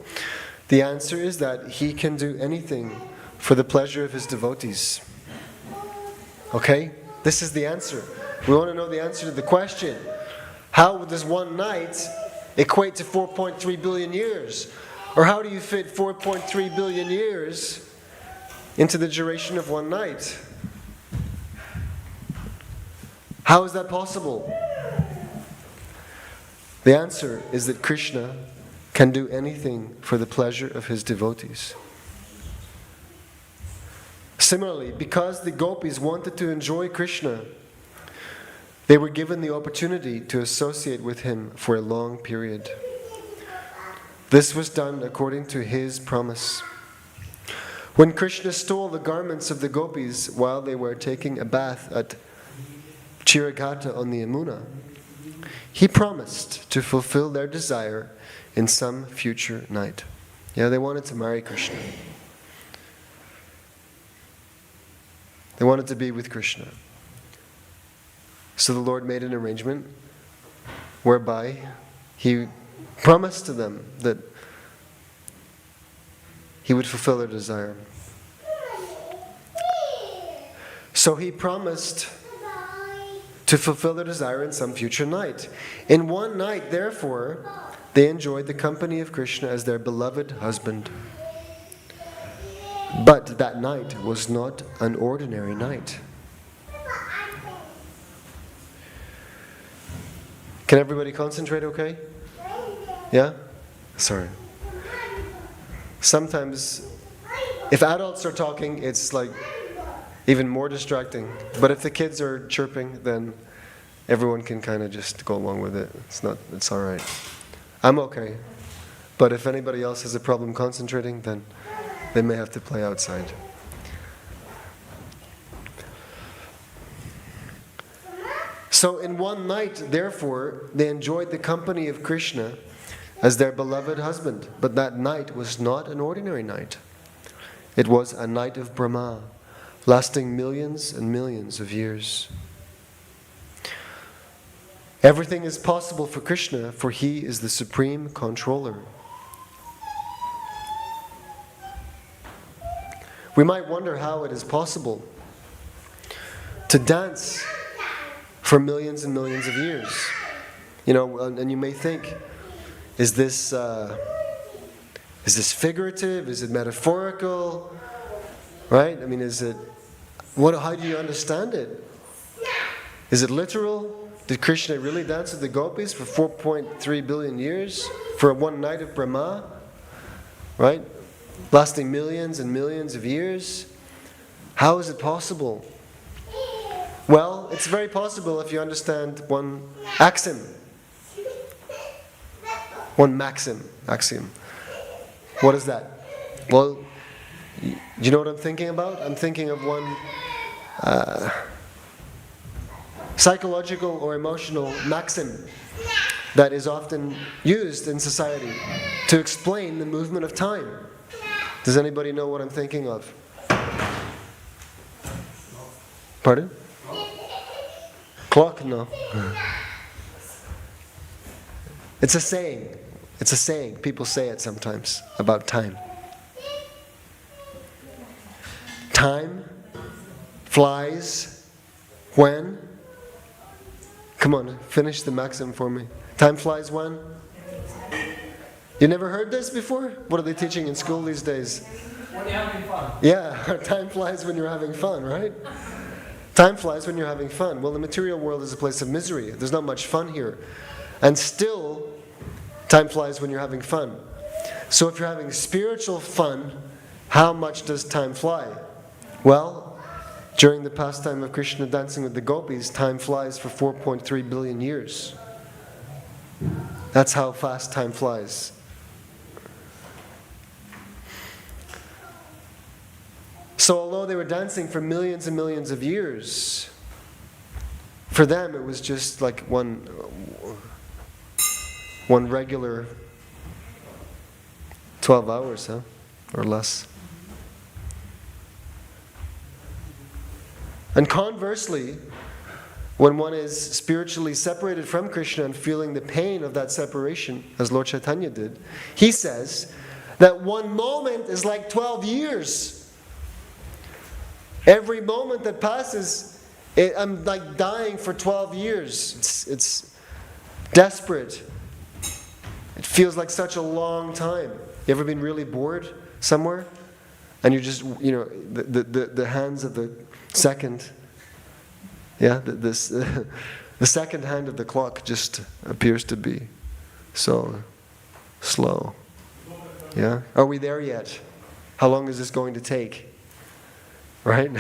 The answer is that he can do anything for the pleasure of his devotees. Okay? This is the answer. We want to know the answer to the question. How does one night equate to 4.3 billion years? Or how do you fit 4.3 billion years into the duration of one night? How is that possible? The answer is that Krishna can do anything for the pleasure of his devotees. Similarly, because the gopis wanted to enjoy Krishna, they were given the opportunity to associate with him for a long period. This was done according to his promise. When Krishna stole the garments of the gopis while they were taking a bath at Chiragata on the Yamuna, he promised to fulfill their desire in some future night. Yeah, they wanted to marry Krishna. They wanted to be with Krishna. So the Lord made an arrangement whereby he promised to them that he would fulfill their desire. So he promised to fulfill their desire in some future night. In one night, therefore, they enjoyed the company of Krishna as their beloved husband. But that night was not an ordinary night. Can everybody concentrate okay? Yeah? Sorry. sometimes if adults are talking, it's like even more distracting. But if the kids are chirping, then everyone can kind of just go along with it. It's all right. I'm okay. But if anybody else has a problem concentrating, then they may have to play outside. So in one night, therefore, they enjoyed the company of Krishna as their beloved husband. But that night was not an ordinary night. It was a night of Brahma, lasting millions and millions of years. Everything is possible for Krishna, for he is the supreme controller. We might wonder how it is possible to dance for millions and millions of years. You know, and you may think, is this figurative? Is it metaphorical? Right? I mean, how do you understand it? Is it literal? Did Krishna really dance with the gopis for 4.3 billion years? For one night of Brahma? Right? Lasting millions and millions of years? How is it possible? Well, it's very possible if you understand one axiom. One axiom. What is that? Well, do you know what I'm thinking about? I'm thinking of one psychological or emotional maxim that is often used in society to explain the movement of time. Does anybody know what I'm thinking of? Pardon? Clock? No. It's a saying. It's a saying. People say it sometimes about time. Time flies when? Come on, finish the maxim for me. Time flies when? You never heard this before? What are they teaching in school these days? When you're having fun. Yeah, time flies when you're having fun, right? Time flies when you're having fun. Well, the material world is a place of misery. There's not much fun here. And still, time flies when you're having fun. So if you're having spiritual fun, how much does time fly? Well, during the pastime of Krishna dancing with the gopis, time flies for 4.3 billion years. That's how fast time flies. So although they were dancing for millions and millions of years, for them it was just like one regular 12 hours, or less. And conversely, when one is spiritually separated from Krishna and feeling the pain of that separation, as Lord Chaitanya did, he says that one moment is like 12 years. Every moment that passes, I'm like dying for 12 years. It's desperate. It feels like such a long time. You ever been really bored somewhere? And you're just, the hands of the second, the second hand of the clock just appears to be so slow. Yeah? Are we there yet? How long is this going to take? Right?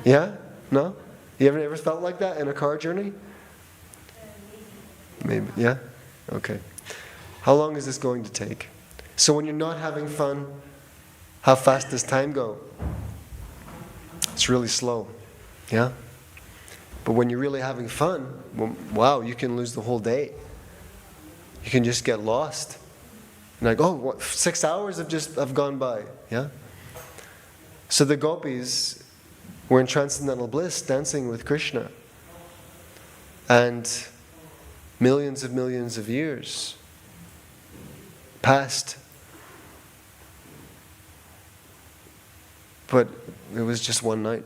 Yeah? No? You ever felt like that in a car journey? Maybe. Yeah? Okay. How long is this going to take? So when you're not having fun, how fast does time go? It's really slow. Yeah? But when you're really having fun, well, wow, you can lose the whole day. You can just get lost. And like, 6 hours have gone by. Yeah? So the gopis were in transcendental bliss, dancing with Krishna. And millions of years passed. But it was just one night.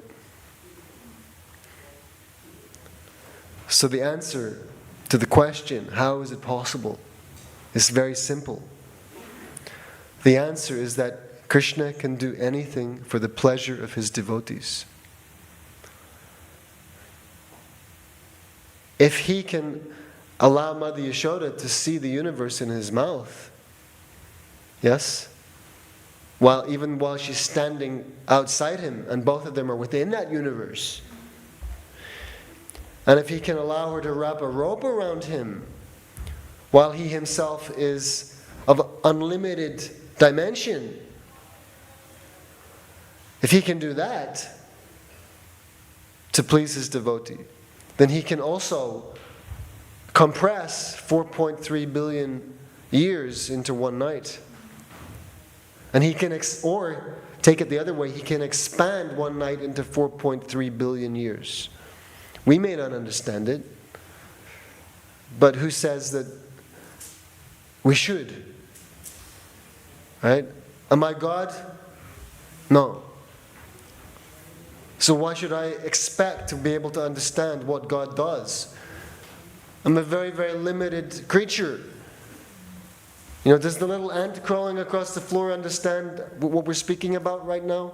So the answer to the question, how is it possible, is very simple. The answer is that Krishna can do anything for the pleasure of his devotees. If he can allow Mother Yashoda to see the universe in his mouth, yes, even while she's standing outside him, and both of them are within that universe. And if he can allow her to wrap a rope around him, while he himself is of unlimited dimension, if he can do that to please his devotee, then he can also compress 4.3 billion years into one night. And he can, or take it the other way, he can expand one night into 4.3 billion years. We may not understand it, but who says that we should? Right? Am I God? No. So why should I expect to be able to understand what God does? I'm a very, very limited creature. Does the little ant crawling across the floor understand what we're speaking about right now?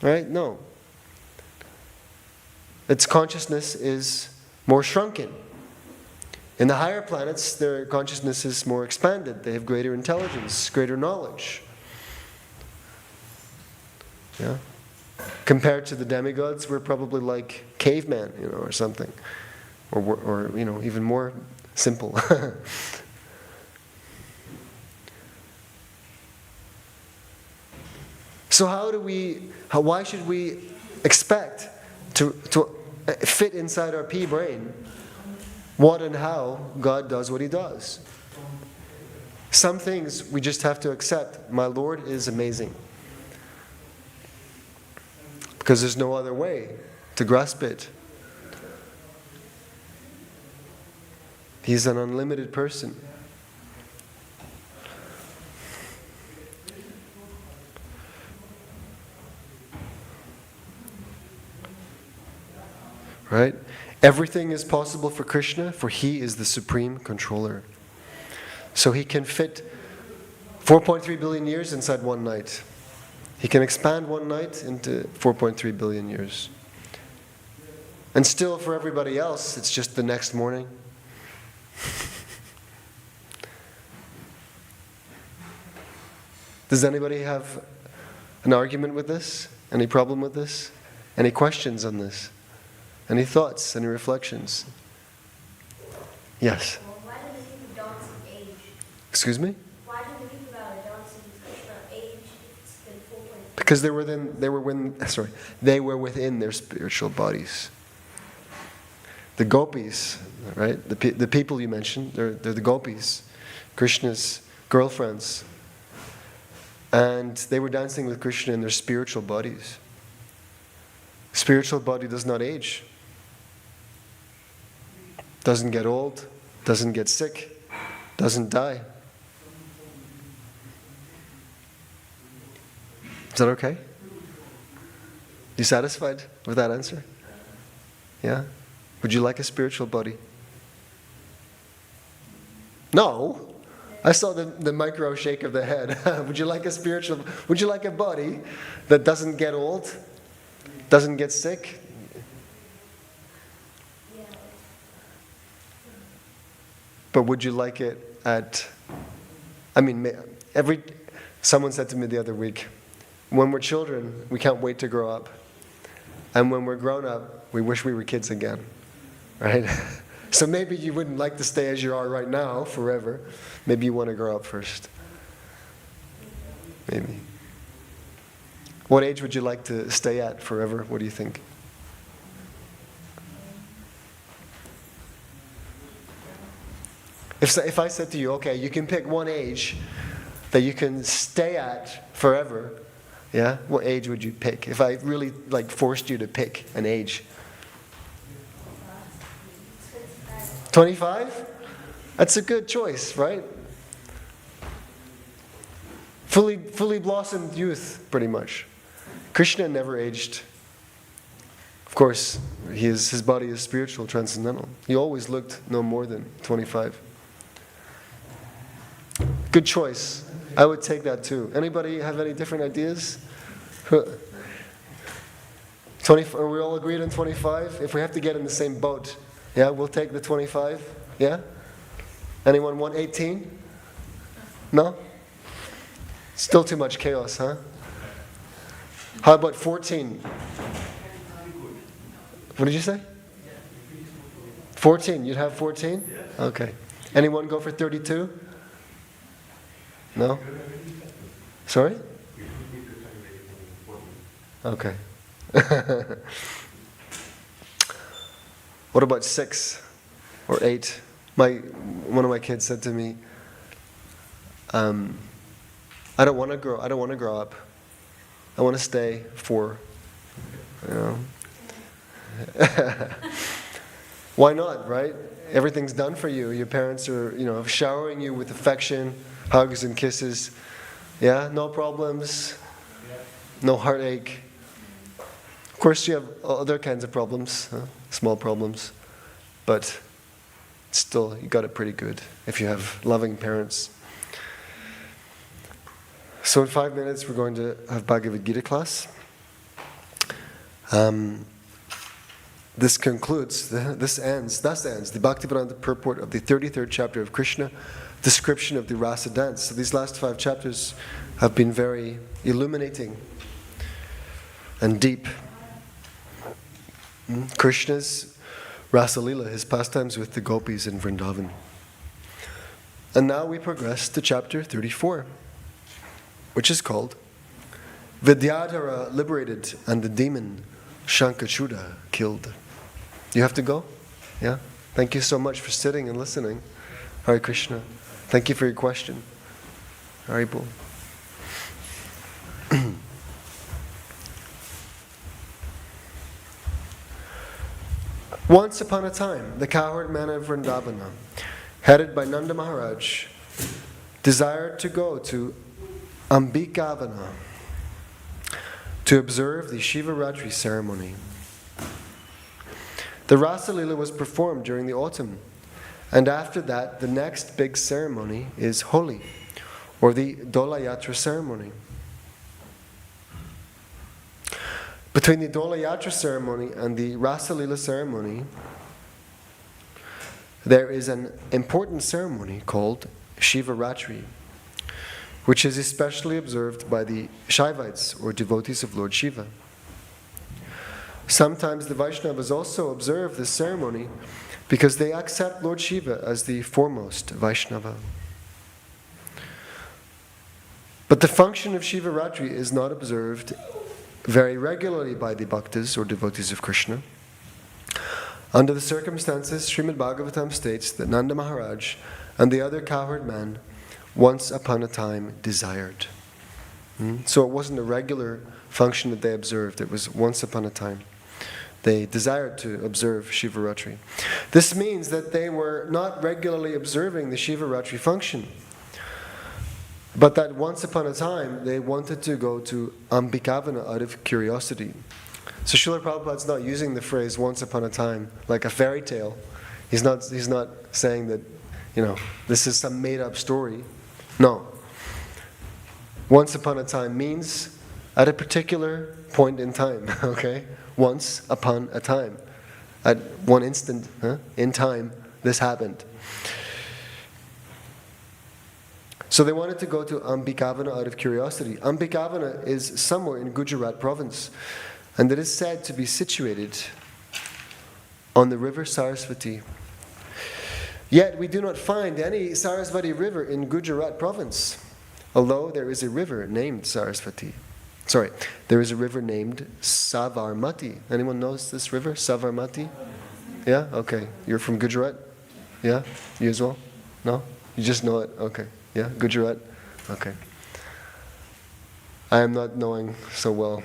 Right? No. Its consciousness is more shrunken. In the higher planets, their consciousness is more expanded. They have greater intelligence, greater knowledge. Yeah? Compared to the demigods, we're probably like cavemen, or something. Or even more simple. So why should we expect to fit inside our pea brain what and how God does what He does? Some things we just have to accept. My Lord is amazing. Because there's no other way to grasp it. He's an unlimited person. Right? Everything is possible for Krishna, for He is the supreme controller. So He can fit 4.3 billion years inside one night. He can expand one night into 4.3 billion years. And still for everybody else, it's just the next morning. Does anybody have an argument with this? Any problem with this? Any questions on this? Any thoughts? Any reflections? Yes? Well, why do the people dance in age? Excuse me? Why do the people that are dancing in Krishna age? It's been 4.3. Because they were within their spiritual bodies. The gopis, right? The people you mentioned, they're the gopis, Krishna's girlfriends. And they were dancing with Krishna in their spiritual bodies. Spiritual body does not age. Doesn't get old, doesn't get sick, doesn't die. Is that okay? You satisfied with that answer? Yeah? Would you like a spiritual body? No. I saw the micro shake of the head. Would you like a body that doesn't get old, doesn't get sick? But would you like it someone said to me the other week, when we're children, we can't wait to grow up. And when we're grown up, we wish we were kids again. Right? So maybe you wouldn't like to stay as you are right now forever. Maybe you want to grow up first. Maybe. What age would you like to stay at forever? What do you think? If I said to you, okay, you can pick one age that you can stay at forever, yeah? What age would you pick? If I really forced you to pick an age. 25? That's a good choice, right? Fully blossomed youth, pretty much. Krishna never aged. Of course, his body is spiritual, transcendental. He always looked no more than 25. Good choice. I would take that too. Anybody have any different ideas? 20, are we all agreed on 25? If we have to get in the same boat, yeah, we'll take the 25. Yeah? Anyone want 18? No? Still too much chaos, huh? How about 14? What did you say? 14, you'd have 14? Okay. Anyone go for 32? No? Sorry? Okay. What about 6 or 8? One of my kids said to me, I don't want to grow up. I want to stay 4. You know. Why not, right? Everything's done for you. Your parents are, showering you with affection, hugs and kisses. Yeah, no problems, no heartache. Of course, you have other kinds of problems, small problems, but still, you got it pretty good if you have loving parents. So in 5 minutes, we're going to have Bhagavad Gita class. This ends the Bhaktivedanta purport of the 33rd chapter of Krishna, description of the Rasa dance. So these last 5 chapters have been very illuminating and deep. Krishna's Rasa Lila, his pastimes with the gopis in Vrindavan. And now we progress to chapter 34, which is called Vidyadhara liberated and the demon Shankachuda killed. You have to go? Yeah? Thank you so much for sitting and listening. Hare Krishna. Thank you for your question. Haribol. Once upon a time, the cowherd man of Vrindavana, headed by Nanda Maharaj, desired to go to Ambikavana to observe the Shivaratri ceremony. The Rasa Lila was performed during the autumn, and after that, the next big ceremony is Holi, or the Dolayatra ceremony. Between the Dolayatra ceremony and the Rasa Lila ceremony, there is an important ceremony called Shivaratri, which is especially observed by the Shaivites, or devotees of Lord Shiva. Sometimes the Vaishnavas also observe this ceremony because they accept Lord Shiva as the foremost Vaishnava. But the function of Shivaratri is not observed very regularly by the bhaktas, or devotees of Krishna. Under the circumstances, Srimad Bhagavatam states that Nanda Maharaj and the other cowherd man once upon a time desired. So it wasn't a regular function that they observed, it was once upon a time. They desired to observe Shivaratri. This means that they were not regularly observing the Shivaratri function, but that once upon a time they wanted to go to Ambikavana out of curiosity. So Srila Prabhupada's not using the phrase once upon a time like a fairy tale. He's not saying that, this is some made up story. No. Once upon a time means at a particular point in time, okay? Once upon a time. At one instant in time, this happened. So they wanted to go to Ambikavana out of curiosity. Ambikavana is somewhere in Gujarat province, and it is said to be situated on the river Sarasvati. Yet we do not find any Sarasvati river in Gujarat province, although there is a river named Sarasvati. There is a river named Savarmati. Anyone knows this river, Savarmati? Yeah? Okay. You're from Gujarat? Yeah? You as well? No? You just know it? Okay. Yeah? Gujarat? Okay. I am not knowing so well.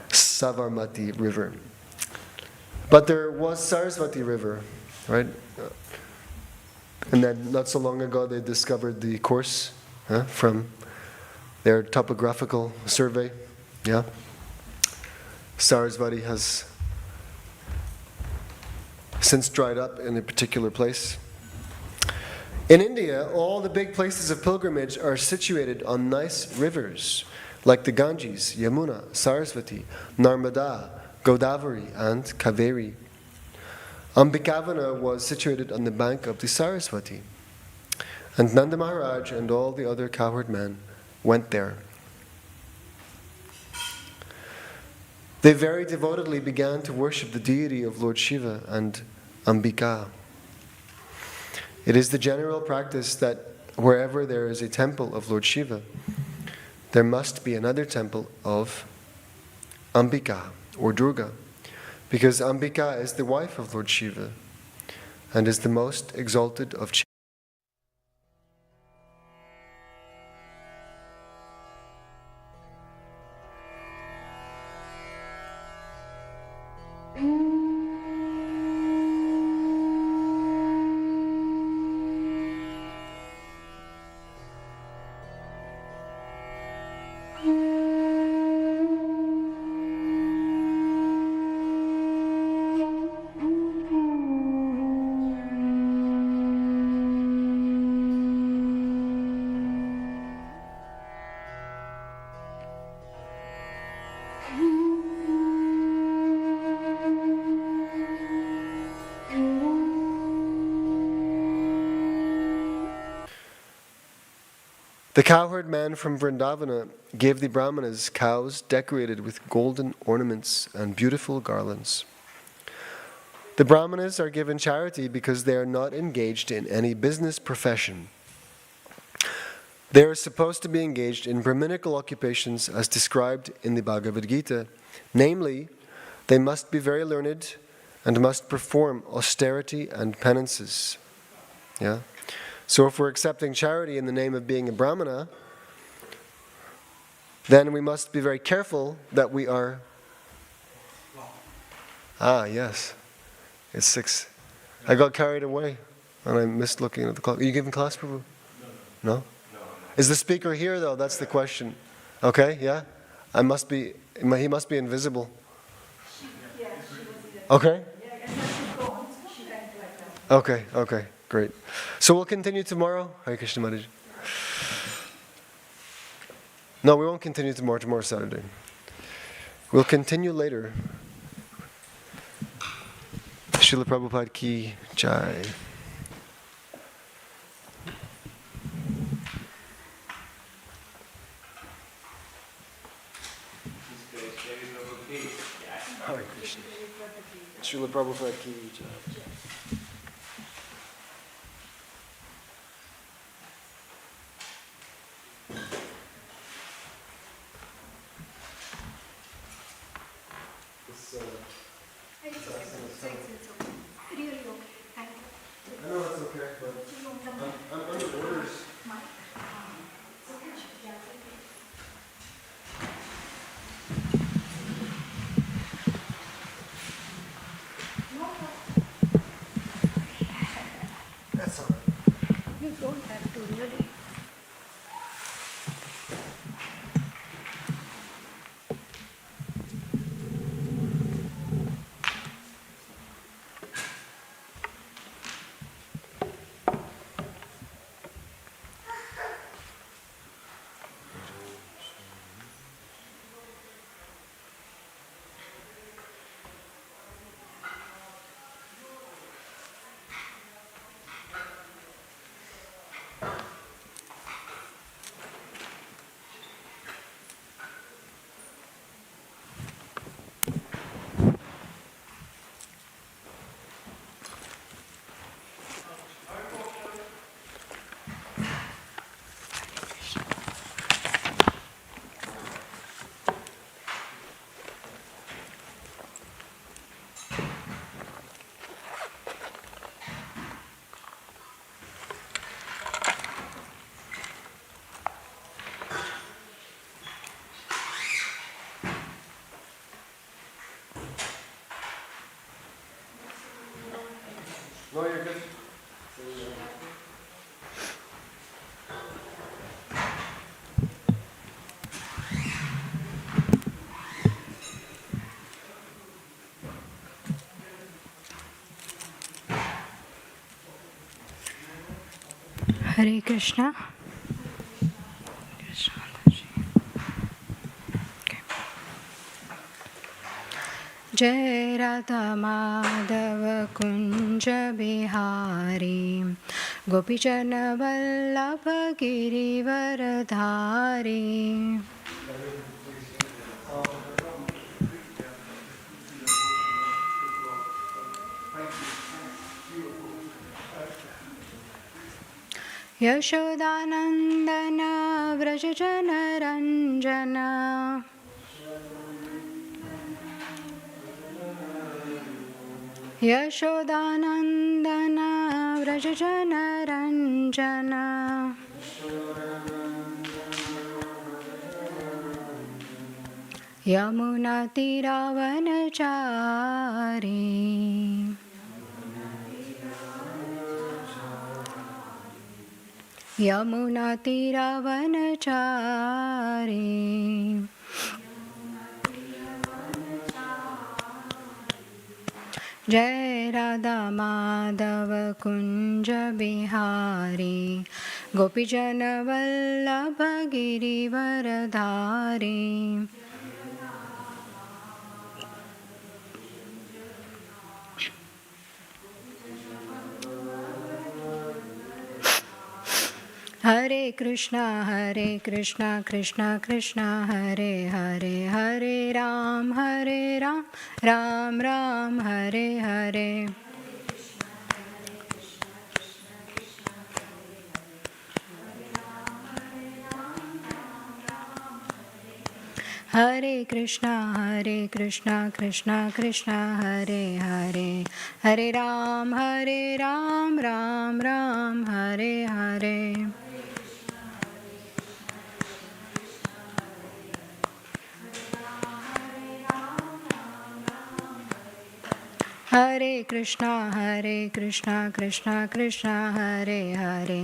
Savarmati river. But there was Sarasvati river, right? And then not so long ago they discovered the course from their topographical survey. Yeah. Sarasvati has since dried up in a particular place. In India, all the big places of pilgrimage are situated on nice rivers like the Ganges, Yamuna, Sarasvati, Narmada, Godavari, and Kaveri. Ambikavana was situated on the bank of the Sarasvati. And Nanda Maharaj and all the other cowherd men went there. They very devotedly began to worship the deity of Lord Shiva and Ambika. It is the general practice that wherever there is a temple of Lord Shiva, there must be another temple of Ambika or Durga, because Ambika is the wife of Lord Shiva and is the most exalted of children. The cowherd man from Vrindavana gave the Brahmanas cows decorated with golden ornaments and beautiful garlands. The Brahmanas are given charity because they are not engaged in any business profession. They are supposed to be engaged in Brahminical occupations as described in the Bhagavad Gita. Namely, they must be very learned and must perform austerity and penances. Yeah? So if we're accepting charity in the name of being a Brahmana, then we must be very careful that we are... Yes. It's 6. I got carried away and I missed looking at the clock. Are you giving class, Prabhu? No? Is the speaker here though? That's the question. Okay, yeah? He must be invisible. Okay? Okay, great. So we'll continue tomorrow. Hare Krishna Maharaj. No, we won't continue tomorrow. Tomorrow's Saturday. We'll continue later. Srila Prabhupada ki jai. Hare Krishna. Srila Prabhupada ki jai. Really okay. Thank you. I know it's okay, but I'm under orders. That's all right. You don't have to really. No, you're good. Hare Krishna. जय राधा माधव कुंज बिहारी गोपीजनवल्लभ गिरिवरधारी यशोदानन्दन व्रजजनरञ्जन यशोदानन्दन व्रजजनरञ्जन यमुनातिरावनचारी यमुनातिरावनचारी जय राधा माधव कुंज बिहारी गोपीजनवल्लभ गिरिवरधारी हरे कृष्णा कृष्णा कृष्णा हरे हरे हरे राम राम राम हरे हरे हरे कृष्णा कृष्णा कृष्णा हरे हरे हरे राम राम राम हरे हरे हरे कृष्णा कृष्णा कृष्णा हरे हरे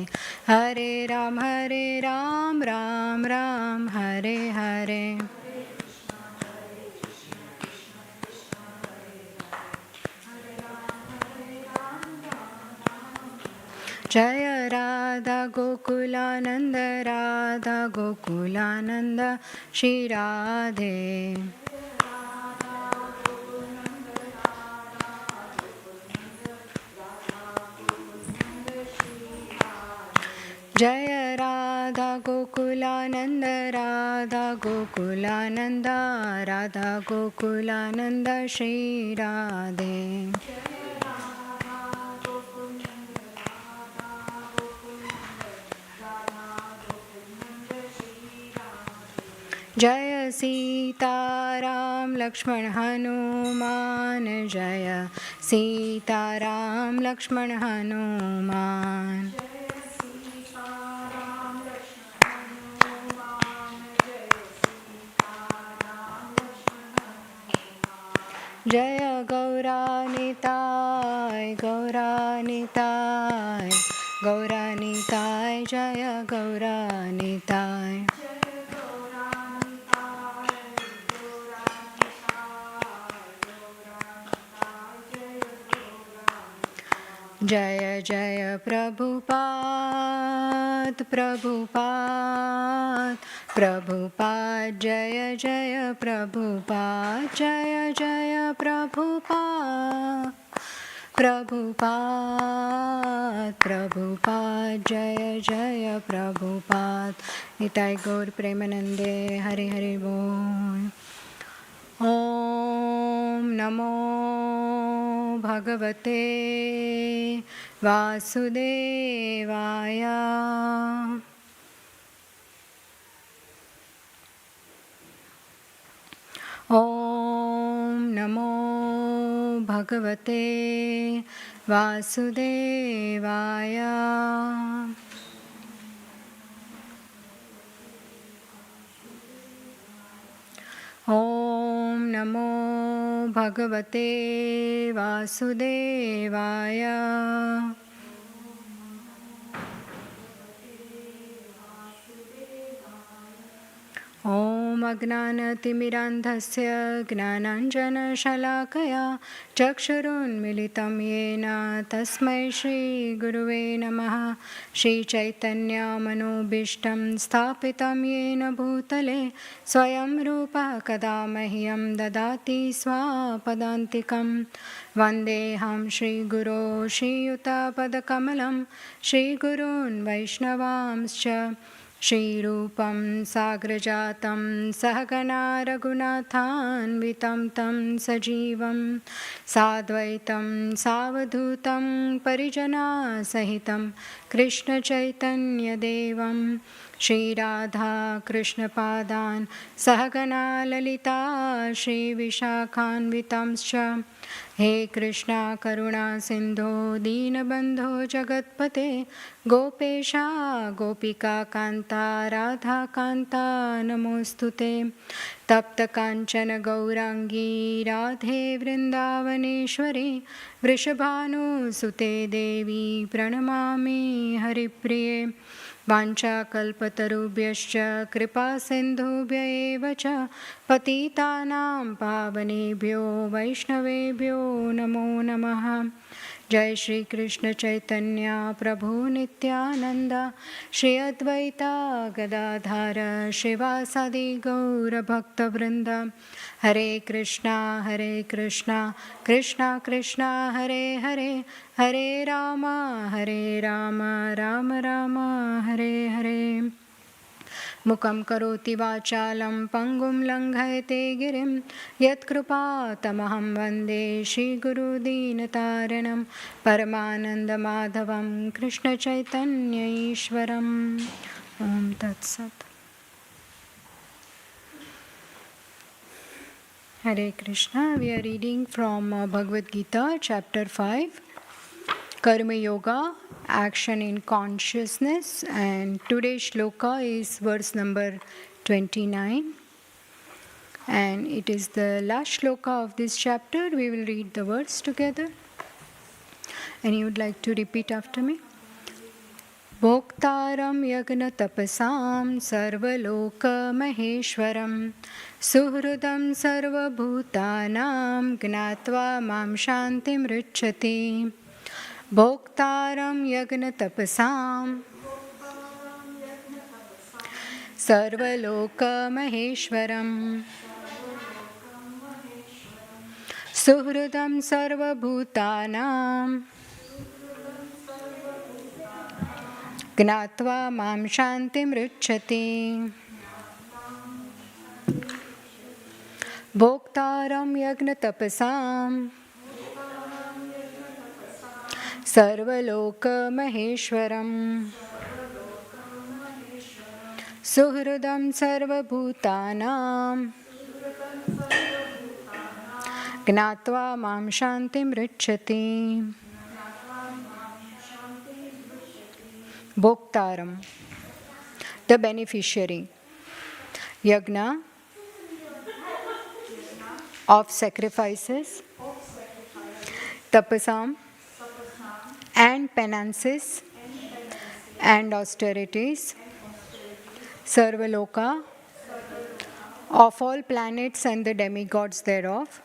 हरे राम राम राम हरे हरे जय राधा गोकुलानंद श्री राधे जय राधा गोकुलानंद राधा गोकुलानंद श्री राधे जय सीताराम लक्ष्मण हनुमान जय सीताराम लक्ष्मण हनुमान जय गौरानिताय जय गौरानिताय जय जय प्रभुपाद जय जय प्रभुपाद जय जय प्रभुपाद जय जय प्रभुपाद निताय गौर प्रेमानंदे हरि हरि बोल ओम नमो भगवते वासुदेवाय ओम नमो भगवते वासुदेवाय ओम नमो भगवते वासुदेवाय ओम ॐ अज्ञानतिमिरान्धस्य ज्ञानाञ्जनशलाकया चक्षुरुन्मिलितं येन तस्मै श्रीगुरुवे नमः। श्रीचैतन्यमनोभीष्टं स्थापितं येन भूतले स्वयं रूपः कदा मह्यं ददाति स्वापदान्तिकं। वन्देऽहं श्रीगुरो श्रीयुतपदकमलं श्रीगुरून् वैष्णवांश्च श्रीरूपं साग्रजातं सहगना रघुनाथान्वितं तं सजीवं साद्वैतं सावधूतं परिजनासहितं कृष्णचैतन्यदेवं श्रीराधा कृष्णपादान् सहगना ललिता श्रीविशाखान्वितंश्च। हे कृष्णा करुणा सिन्धो दीनबन्धो जगत्पते गोपेशा गोपिका कान्ता राधा कान्ता नमोऽस्तु ते। तप्तकाञ्चन गौराङ्गी राधे वृन्दावनेश्वरी वृषभानुसुते देवी प्रणमामि हरिप्रिये। वाञ्छाकल्पतरुभ्यश्च कृपासिन्धुभ्य एव च पतितानां पावनेभ्यो वैष्णवेभ्यो नमो नमः। जय श्री कृष्ण चैतन्य प्रभु नित्यानंद श्री अद्वैता गदाधर श्रीवासादि गौरभक्तवृंद। हरे कृष्णा कृष्णा कृष्णा हरे हरे हरे राम राम राम हरे हरे। मुखं करोति वाचालं पङ्गुं लङ्घयते गिरिं यत्कृपातमहं वन्दे श्रीगुरुदीनतारिणं परमानन्दमाधवं कृष्णचैतन्य ईश्वरम्। ॐ तत्सत्। Hare Krishna. We are reading from Bhagavad Gita, chapter 5, Karma Yoga, Action in Consciousness, and today's shloka is verse number 29, and it is the last shloka of this chapter. We will read the words together, and you would like to repeat after me. Bhoktaram yagna tapasam sarvaloka maheshwaram suhridam sarvabhutanam gnatva mam shantim richati. Bhoktaram yagna tapasam sarvaloka maheshwaram suhridam sarvabhutanam gnatva mam shantim richati. Bhoktaram yagna tapasam sarvaloka maheshwaram suhridam sarvabhutanam gnatva mam shantim richati. Bhoktaram, the beneficiary. Yagna, of sacrifices. Tapasam, and penances and austerities. Sarvaloka, of all planets and the demigods thereof.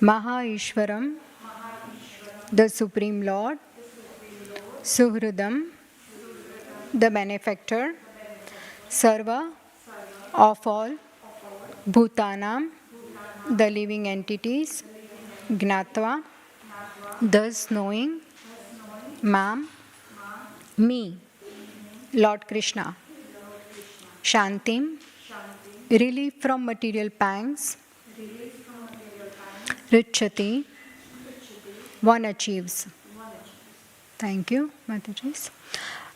Maha Ishwaram, the Supreme Lord. Suhridam, the benefactor. Sarva, of all. Bhutanam, the living entities. Gnatva, thus knowing. Mam, me, Lord Krishna. Shantim, relief from material pangs. Richati, one achieves. Thank you, Mataji.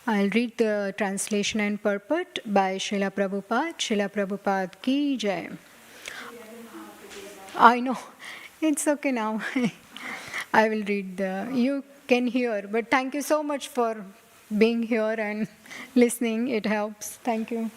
I'll read the translation and purport by Srila Prabhupada. Srila Prabhupada ki jai. I know, it's okay now. I will read you can hear, but thank you so much for being here and listening, it helps. Thank you.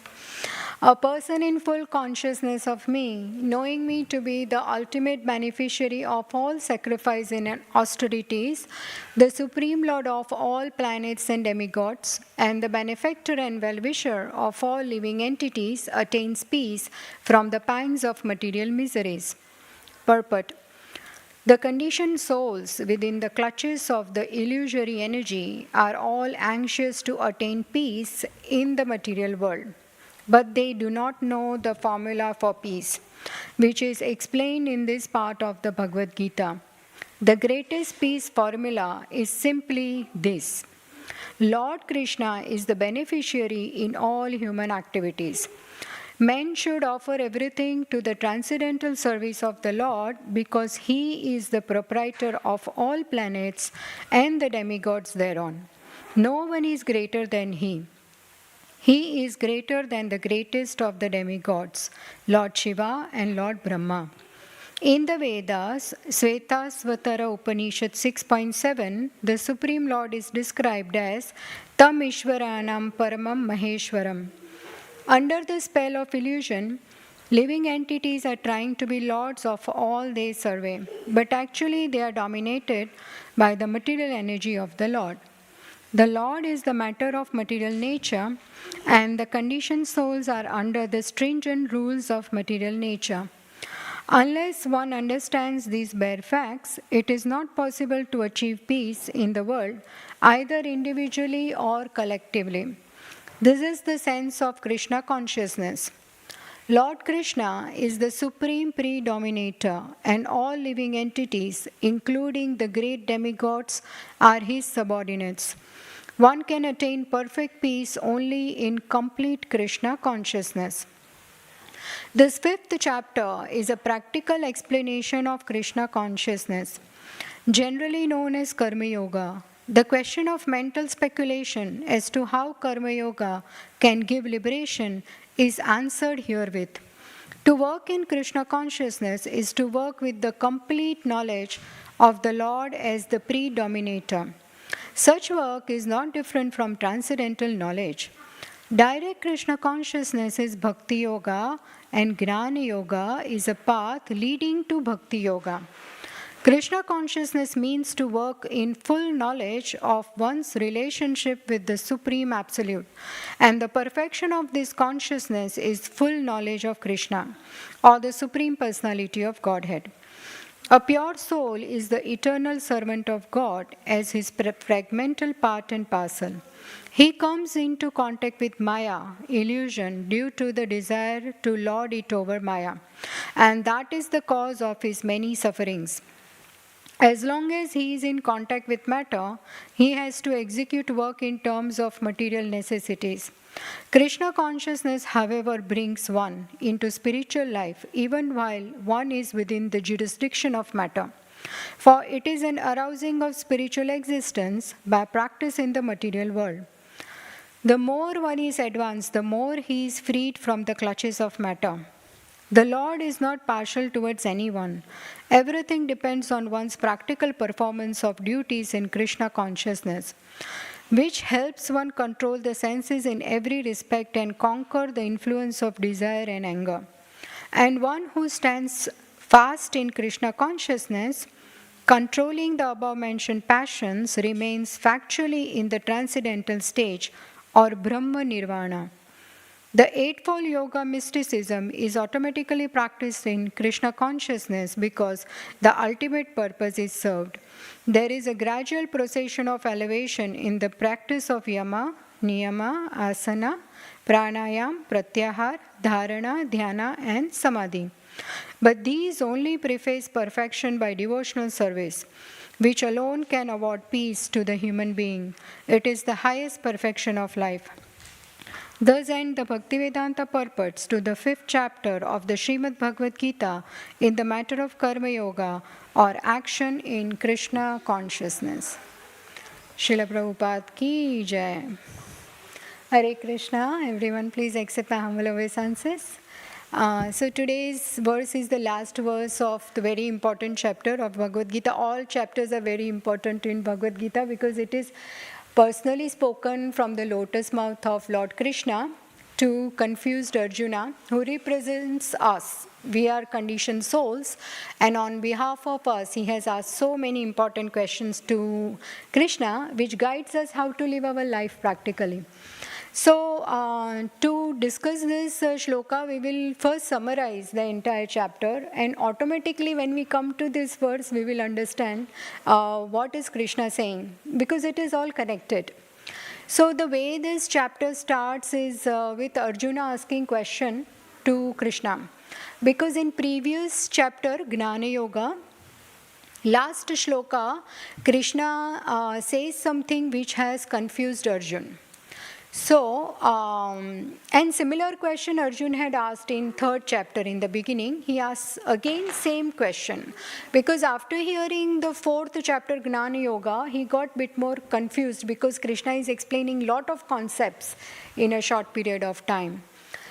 A person in full consciousness of me, knowing me to be the ultimate beneficiary of all sacrifice and austerities, the Supreme Lord of all planets and demigods, and the benefactor and well-wisher of all living entities, attains peace from the pangs of material miseries. Purport. The conditioned souls within the clutches of the illusory energy are all anxious to attain peace in the material world. But they do not know the formula for peace, which is explained in this part of the Bhagavad Gita. The greatest peace formula is simply this: Lord Krishna is the beneficiary in all human activities. Men should offer everything to the transcendental service of the Lord because He is the proprietor of all planets and the demigods thereon. No one is greater than He. He is greater than the greatest of the demigods, Lord Shiva and Lord Brahma. In the Vedas, Svetasvatara Upanishad 6.7, the Supreme Lord is described as Tam Ishwaranam Paramam Maheshwaram. Under the spell of illusion, living entities are trying to be lords of all they survey, but actually they are dominated by the material energy of the Lord. The Lord is the matter of material nature, and the conditioned souls are under the stringent rules of material nature. Unless one understands these bare facts, it is not possible to achieve peace in the world, either individually or collectively. This is the sense of Krishna consciousness. Lord Krishna is the supreme predominator, and all living entities, including the great demigods, are his subordinates. One can attain perfect peace only in complete Krishna consciousness. This fifth chapter is a practical explanation of Krishna consciousness, generally known as Karma Yoga. The question of mental speculation as to how Karma Yoga can give liberation is answered herewith. To work in Krishna consciousness is to work with the complete knowledge of the Lord as the predominator. Such work is not different from transcendental knowledge. Direct Krishna consciousness is Bhakti Yoga, and Gnana Yoga is a path leading to Bhakti Yoga. Krishna consciousness means to work in full knowledge of one's relationship with the Supreme Absolute, and the perfection of this consciousness is full knowledge of Krishna, or the Supreme Personality of Godhead. A pure soul is the eternal servant of God as his fragmental part and parcel. He comes into contact with Maya, illusion, due to the desire to lord it over Maya, and that is the cause of his many sufferings. As long as he is in contact with matter, he has to execute work in terms of material necessities. Krishna consciousness, however, brings one into spiritual life even while one is within the jurisdiction of matter. For it is an arousing of spiritual existence by practice in the material world. The more one is advanced, the more he is freed from the clutches of matter. The Lord is not partial towards anyone. Everything depends on one's practical performance of duties in Krishna consciousness, which helps one control the senses in every respect and conquer the influence of desire and anger. And one who stands fast in Krishna consciousness, controlling the above-mentioned passions, remains factually in the transcendental stage or Brahma Nirvana. The Eightfold Yoga mysticism is automatically practiced in Krishna consciousness because the ultimate purpose is served. There is a gradual procession of elevation in the practice of yama, niyama, asana, pranayam, pratyahar, dharana, dhyana, and samadhi. But these only preface perfection by devotional service, which alone can award peace to the human being. It is the highest perfection of life. Thus end the Bhaktivedanta purports to the fifth chapter of the Srimad Bhagavad Gita in the matter of Karma Yoga, or action in Krishna consciousness. Srila Prabhupada ki jai. Hare Krishna. Everyone please accept my humble obeisances. So today's verse is the last verse of the very important chapter of Bhagavad Gita. All chapters are very important in Bhagavad Gita because it is personally spoken from the lotus mouth of Lord Krishna to confused Arjuna, who represents us. We are conditioned souls, and on behalf of us, he has asked so many important questions to Krishna, which guides us how to live our life practically. So, to discuss this shloka, we will first summarize the entire chapter, and automatically, when we come to this verse, we will understand what is Krishna saying, because it is all connected. So, the way this chapter starts is with Arjuna asking question to Krishna, because in previous chapter, Gnana Yoga, last shloka, Krishna says something which has confused Arjuna. So, and similar question Arjun had asked in third chapter in the beginning. He asks again same question, because after hearing the fourth chapter Gnana Yoga, he got bit more confused, because Krishna is explaining lot of concepts in a short period of time.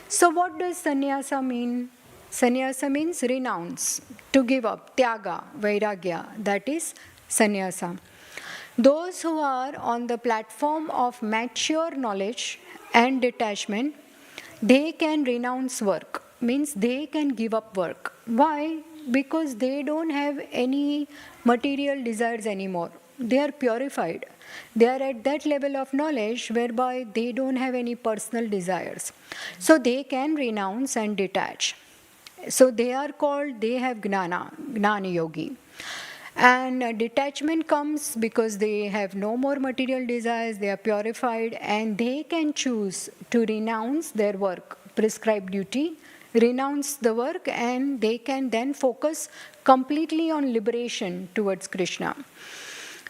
So what does sannyasa mean? Sannyasa means renounce, to give up, tyaga, vairagya, that is sannyasa. Those who are on the platform of mature knowledge and detachment, they can renounce work, means they can give up work. Why? Because they don't have any material desires anymore. They are purified. They are at that level of knowledge whereby they don't have any personal desires. So they can renounce and detach. So they are called, they have gnana yogi. And detachment comes because they have no more material desires, they are purified, and they can choose to renounce their work, prescribed duty, renounce the work, and they can then focus completely on liberation towards Krishna.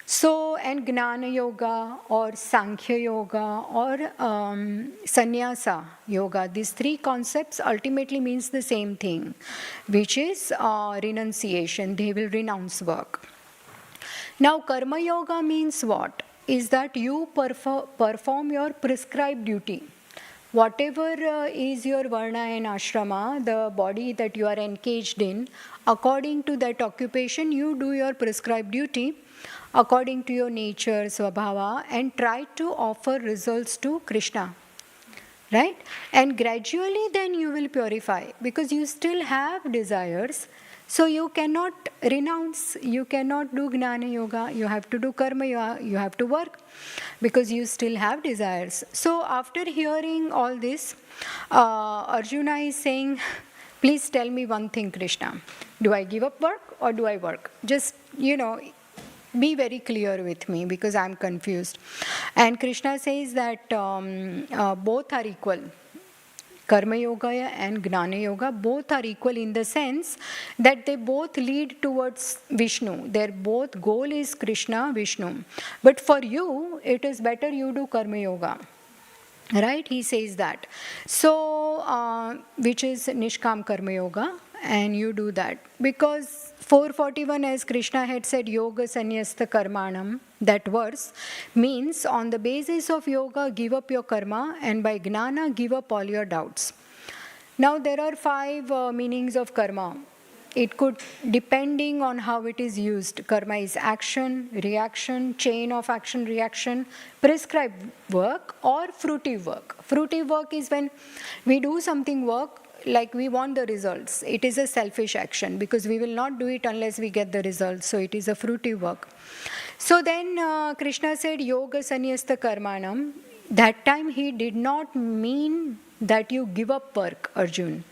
So, and Gnana Yoga or Sankhya Yoga or Sannyasa Yoga, these three concepts ultimately means the same thing, which is renunciation. They will renounce work. Now, Karma Yoga means what? Is that you perform your prescribed duty. Whatever is your varna and ashrama, the body that you are engaged in, according to that occupation, you do your prescribed duty according to your nature, svabhava, and try to offer results to Krishna. Right? And gradually then you will purify, because you still have desires. So you cannot renounce, you cannot do Gnana Yoga, you have to do Karma Yoga, you have to work, because you still have desires. So after hearing all this, Arjuna is saying, please tell me one thing, Krishna. Do I give up work or do I work? Just, be very clear with me, because I'm confused. And Krishna says that both are equal. Karma Yoga and Gnana Yoga, both are equal in the sense that they both lead towards Vishnu. Their both goal is Krishna, Vishnu. But for you, it is better you do Karma Yoga. Right? He says that. So, which is Nishkam Karma Yoga, and you do that. Because 441, as Krishna had said, Yoga Sanyasta Karmanam, that verse means on the basis of yoga, give up your karma, and by gnana, give up all your doubts. Now, there are 5 meanings of karma. It could, depending on how it is used, karma is action, reaction, chain of action, reaction, prescribed work or fruitive work. Fruitive work is when we do something work, like we want the results. It is a selfish action, because we will not do it unless we get the results. So it is a fruitive work. So then Krishna said, Yoga Sanyasta Karmanam. That time he did not mean that you give up work, Arjun.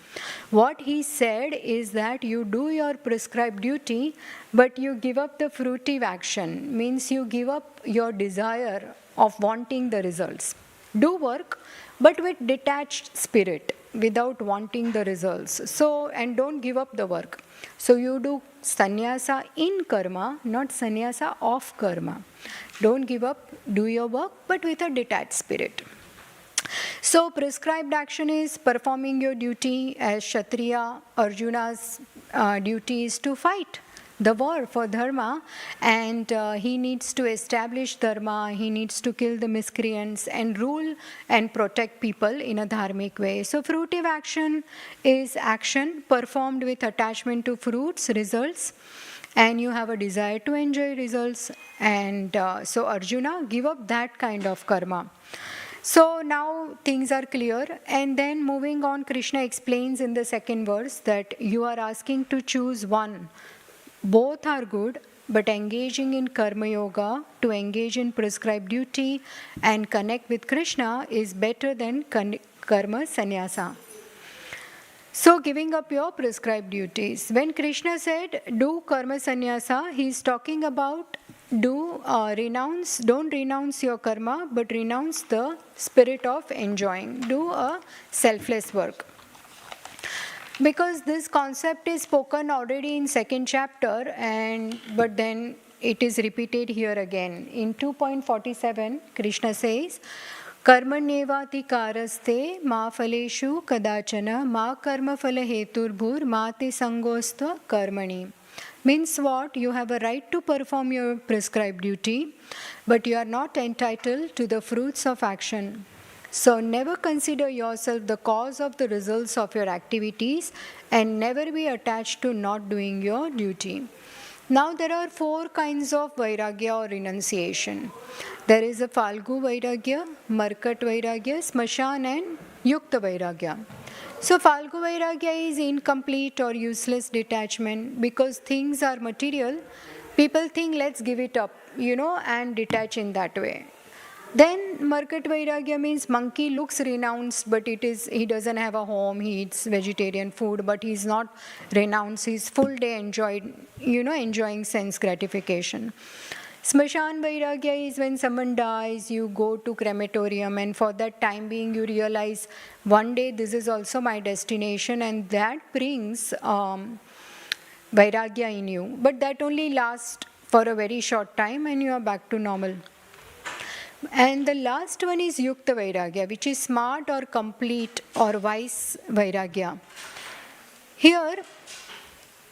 What he said is that you do your prescribed duty, but you give up the fruitive action. Means you give up your desire of wanting the results. Do work, but with detached spirit, without wanting the results. So, and don't give up the work. So you do sannyasa in karma, not sannyasa of karma. Don't give up, do your work, but with a detached spirit. So prescribed action is performing your duty as Kshatriya. Arjuna's duty is to fight the war for dharma, and he needs to establish dharma, he needs to kill the miscreants and rule and protect people in a dharmic way. So fruitive action is action performed with attachment to fruits, results, and you have a desire to enjoy results. And so Arjuna, give up that kind of karma. So now things are clear. And then moving on, Krishna explains in the second verse that you are asking to choose one. Both are good, but engaging in karma yoga, to engage in prescribed duty and connect with Krishna, is better than karma sannyasa. So, giving up your prescribed duties. When Krishna said, do karma sannyasa, he is talking about don't renounce your karma, but renounce the spirit of enjoying. Do a selfless work. Because this concept is spoken already in second chapter, but then it is repeated here again. In 2.47, Krishna says, कर्मण्येवाति कारस्ते मा फलेषु कदाचन मा कर्म फल हेतुर्भूर मा ते संगोस्त्व कर्मणि. Means what? You have a right to perform your prescribed duty, but you are not entitled to the fruits of action. So never consider yourself the cause of the results of your activities and never be attached to not doing your duty. Now there are 4 kinds of vairagya or renunciation. There is a Falgu vairagya, Markat vairagya, Smashan and Yukta vairagya. So Falgu vairagya is incomplete or useless detachment because things are material. People think let's give it up, and detach in that way. Then Markat vairagya means monkey looks renounced, but he doesn't have a home, he eats vegetarian food, but he's not renounced, he's full day enjoying sense gratification. Smashan vairagya is when someone dies, you go to crematorium, and for that time being you realize one day this is also my destination, and that brings vairagya in you. But that only lasts for a very short time and you are back to normal. And the last one is Yukta Vairagya, which is smart or complete or wise Vairagya. Here,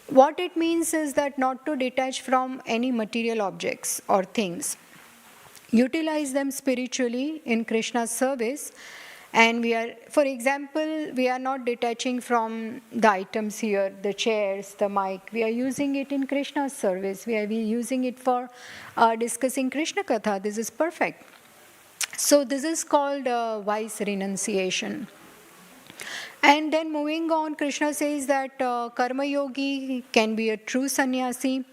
what it means is that not to detach from any material objects or things. Utilize them spiritually in Krishna's service. And for example, we are not detaching from the items here, the chairs, the mic. We are using it in Krishna's service. We are using it for discussing Krishna Katha. This is perfect. So this is called wise renunciation. And then moving on, Krishna says that karma yogi can be a true sannyasi.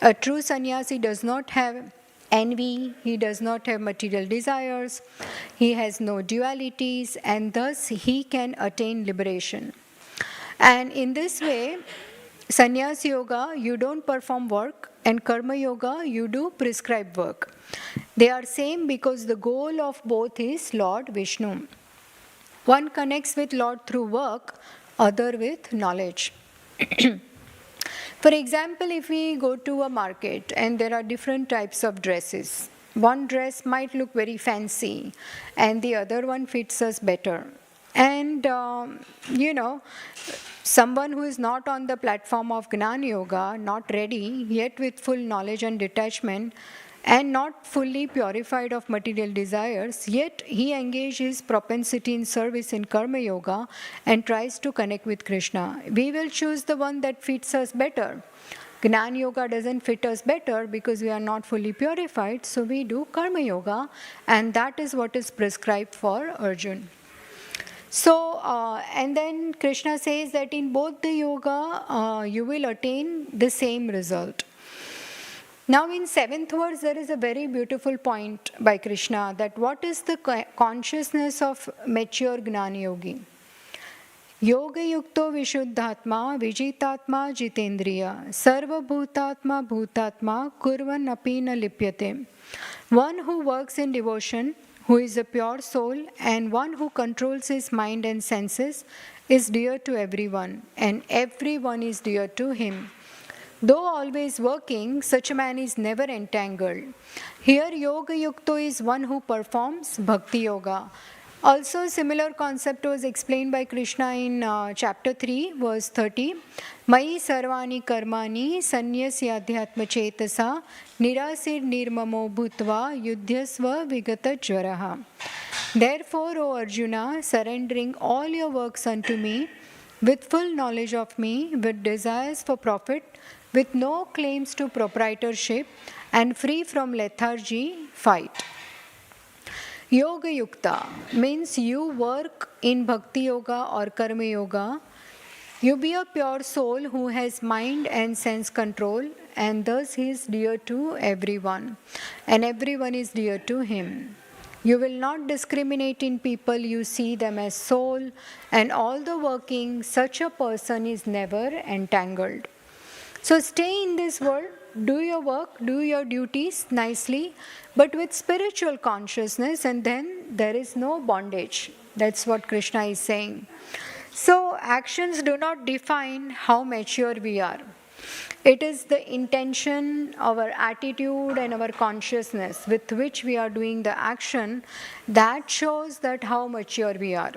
A true sannyasi does not have envy, he does not have material desires, he has no dualities, and thus he can attain liberation. And in this way, sannyas yoga, you don't perform work, and karma yoga, you do prescribed work. They are same because the goal of both is Lord Vishnu. One connects with Lord through work, other with knowledge. For example, if we go to a market and there are different types of dresses, one dress might look very fancy and the other one fits us better. And, someone who is not on the platform of Gnana Yoga, not ready, yet with full knowledge and detachment, and not fully purified of material desires, yet he engages propensity in service in Karma Yoga and tries to connect with Krishna. We will choose the one that fits us better. Gnana Yoga doesn't fit us better because we are not fully purified, so we do Karma Yoga, and that is what is prescribed for Arjuna. So, and then Krishna says that in both the yoga, you will attain the same result. Now in 7th verse, there is a very beautiful point by Krishna that what is the consciousness of mature Gnana Yogi? Yoga yukto vishuddhatma vijitatma jitendriya sarva bhutatma bhutatma kurvan apina lipyate. One who works in devotion, who is a pure soul, and one who controls his mind and senses is dear to everyone, and everyone is dear to him. Though always working, such a man is never entangled. Here, Yoga Yukto is one who performs Bhakti Yoga. Also, similar concept was explained by Krishna in chapter 3, verse 30. Mai sarvani karmani sanyasyadhyatma chetasa nirasir nirmamo bhutva yudhyasva vigata jvaraha. Therefore, O Arjuna, surrendering all your works unto me, with full knowledge of me, with desires for profit, with no claims to proprietorship and free from lethargy, fight. Yoga Yukta means you work in Bhakti Yoga or Karma Yoga. You be a pure soul who has mind and sense control, and thus he is dear to everyone, and everyone is dear to him. You will not discriminate in people, you see them as soul, and all the working, such a person is never entangled. So stay in this world, do your work, do your duties nicely, but with spiritual consciousness, and then there is no bondage. That's what Krishna is saying. So actions do not define how mature we are. It is the intention, our attitude, and our consciousness with which we are doing the action that shows that how mature we are.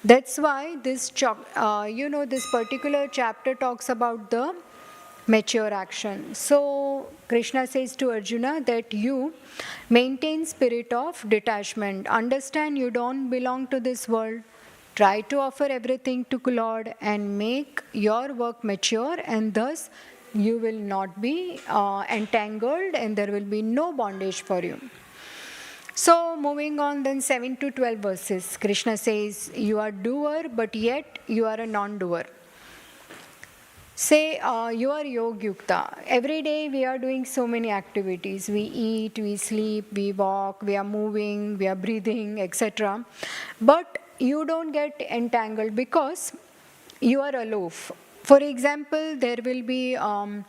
That's why this particular chapter talks about the mature action. So Krishna says to Arjuna that you maintain spirit of detachment. Understand you don't belong to this world. Try to offer everything to Lord and make your work mature, and thus you will not be entangled and there will be no bondage for you. So moving on then 7 to 12 verses, Krishna says, you are doer but yet you are a non-doer. Say you are Yoga Yukta. Every day we are doing so many activities. We eat, we sleep, we walk, we are moving, we are breathing, etc. But you don't get entangled because you are aloof. For example, there will be, the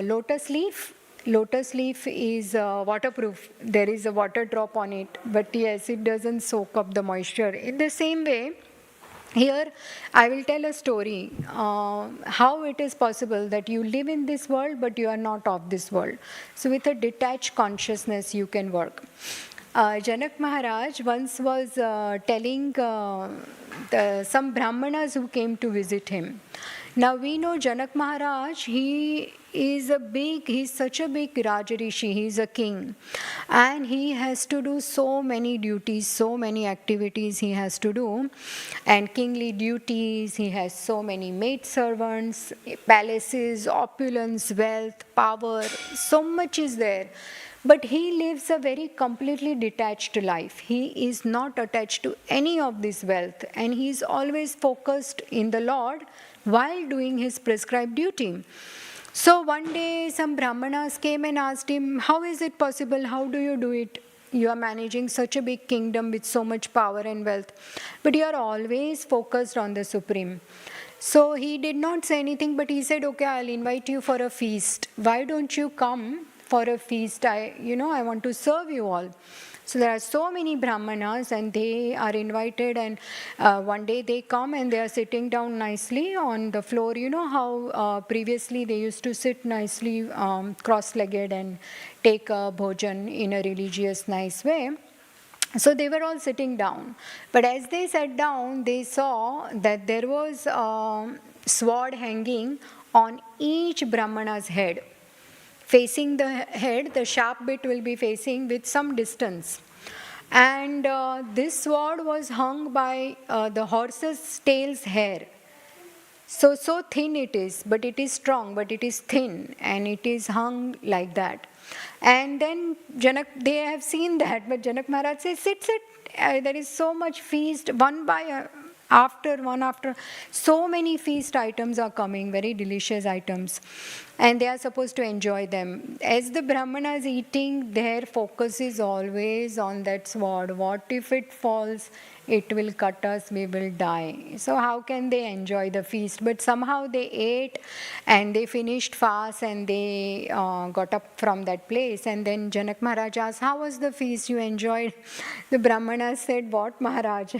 lotus leaf. Lotus leaf is waterproof. There is a water drop on it. But yes, it doesn't soak up the moisture. In the same way, here I will tell a story how it is possible that you live in this world but you are not of this world. So with a detached consciousness you can work. Janak Maharaj once was telling some Brahmanas who came to visit him. Now we know Janak Maharaj, he's such a big Rajarishi, he's a king. And he has to do so many duties, so many activities he has to do. And kingly duties, he has so many maidservants, palaces, opulence, wealth, power, so much is there. But he lives a very completely detached life. He is not attached to any of this wealth, and he is always focused in the Lord while doing his prescribed duty. So one day some Brahmanas came and asked him, how is it possible? How do you do it? You are managing such a big kingdom with so much power and wealth, but you are always focused on the Supreme. So he did not say anything, but he said, okay, I'll invite you for a feast. Why don't you come for a feast? I want to serve you all. So there are so many Brahmanas and they are invited, and one day they come and they are sitting down nicely on the floor. You know how previously they used to sit nicely cross-legged and take a bhojan in a religious nice way. So they were all sitting down. But as they sat down, they saw that there was a sword hanging on each Brahmana's head. Facing the head, the sharp bit will be facing with some distance. And this sword was hung by the horse's tail's hair. So thin it is, but it is strong, but it is thin, and it is hung like that. And then they have seen that, but Janak Maharaj says, sit. There is so much feast, one after. So many feast items are coming, very delicious items. And they are supposed to enjoy them. As the Brahmana is eating, their focus is always on that sword. What if it falls? It will cut us, we will die. So how can they enjoy the feast? But somehow they ate and they finished fast and they got up from that place. And then Janak Maharaj asked, how was the feast you enjoyed? The Brahmana said, what Maharaj?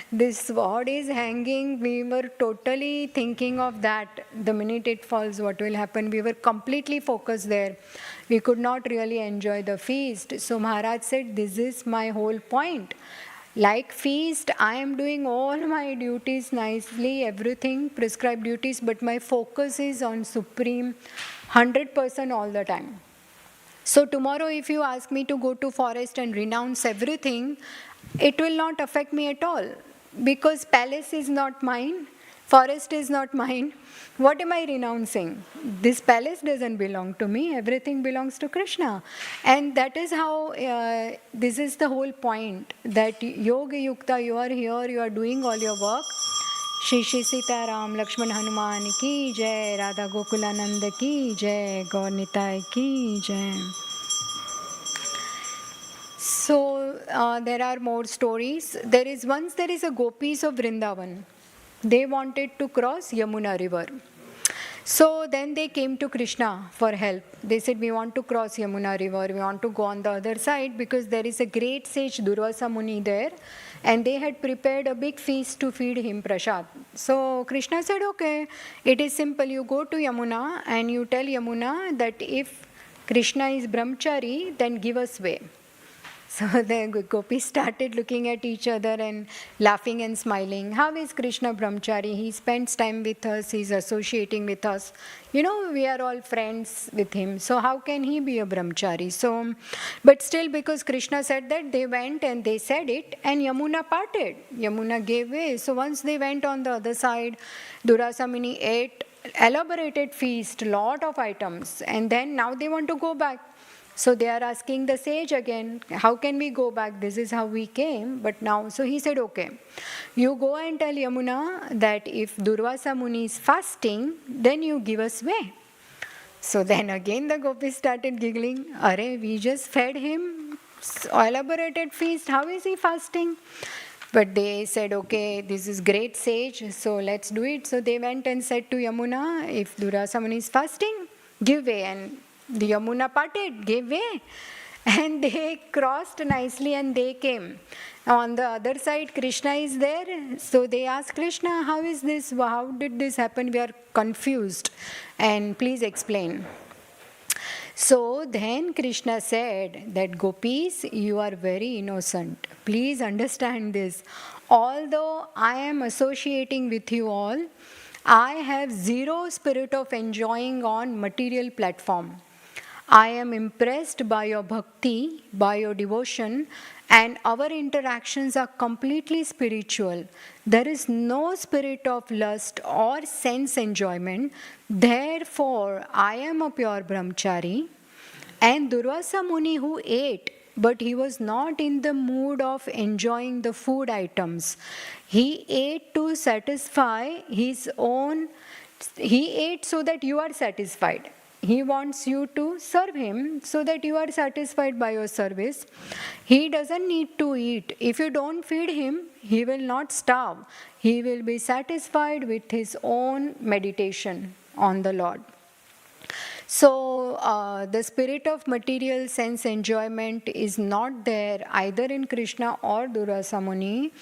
This sword is hanging. We were totally thinking of that. The minute it falls, what will happen? We were completely focused there. We could not really enjoy the feast. So Maharaj said, this is my whole point. Like feast, I am doing all my duties nicely, everything, prescribed duties, but my focus is on Supreme 100% all the time. So tomorrow if you ask me to go to forest and renounce everything, it will not affect me at all. Because palace is not mine, forest is not mine. What am I renouncing? This palace doesn't belong to me. Everything belongs to Krishna. And that is how, this is the whole point, that Yoga Yukta, you are here, you are doing all your work. Shri Shri Sita Ram Lakshman Hanuman ki jai, Radha Gokulananda ki jai, Gaur Nitai ki jai. So there are more stories. There is a gopis of Vrindavan. They wanted to cross Yamuna river. So then they came to Krishna for help. They said, we want to cross Yamuna river. We want to go on the other side because there is a great sage Durvasa Muni there. And they had prepared a big feast to feed him prasad. So Krishna said, okay, it is simple. You go to Yamuna and you tell Yamuna that if Krishna is brahmachari, then give us way. So the gopis started looking at each other and laughing and smiling. How is Krishna brahmachari? He spends time with us, he's associating with us. You know, we are all friends with him. So how can he be a brahmachari? So, but still, because Krishna said that, they went and they said it, and Yamuna parted. Yamuna gave way. So once they went on the other side, Durvasa Muni ate elaborated feast, lot of items, and then now they want to go back. So they are asking the sage again, how can we go back? This is how we came, but now, so he said, okay, you go and tell Yamuna that if Durvasa Muni is fasting, then you give us way. So then again the gopis started giggling, Are, we just fed him elaborated feast, how is he fasting? But they said, okay, this is great sage, so let's do it. So they went and said to Yamuna, if Durvasa Muni is fasting, give way. And the Yamuna parted, gave way, and they crossed nicely and they came. On the other side, Krishna is there. So they asked Krishna, how is this? How did this happen? We are confused. And please explain. So then Krishna said that gopis, you are very innocent. Please understand this. Although I am associating with you all, I have zero spirit of enjoying on material platform. I am impressed by your bhakti, by your devotion, and our interactions are completely spiritual. There is no spirit of lust or sense enjoyment. Therefore, I am a pure brahmachari. And Durvasa Muni who ate, but he was not in the mood of enjoying the food items. He ate to satisfy his own, he ate so that you are satisfied. He wants you to serve him so that you are satisfied by your service. He doesn't need to eat. If you don't feed him, he will not starve. He will be satisfied with his own meditation on the Lord. So the spirit of material sense enjoyment is not there either in Krishna or Durvasa Muni,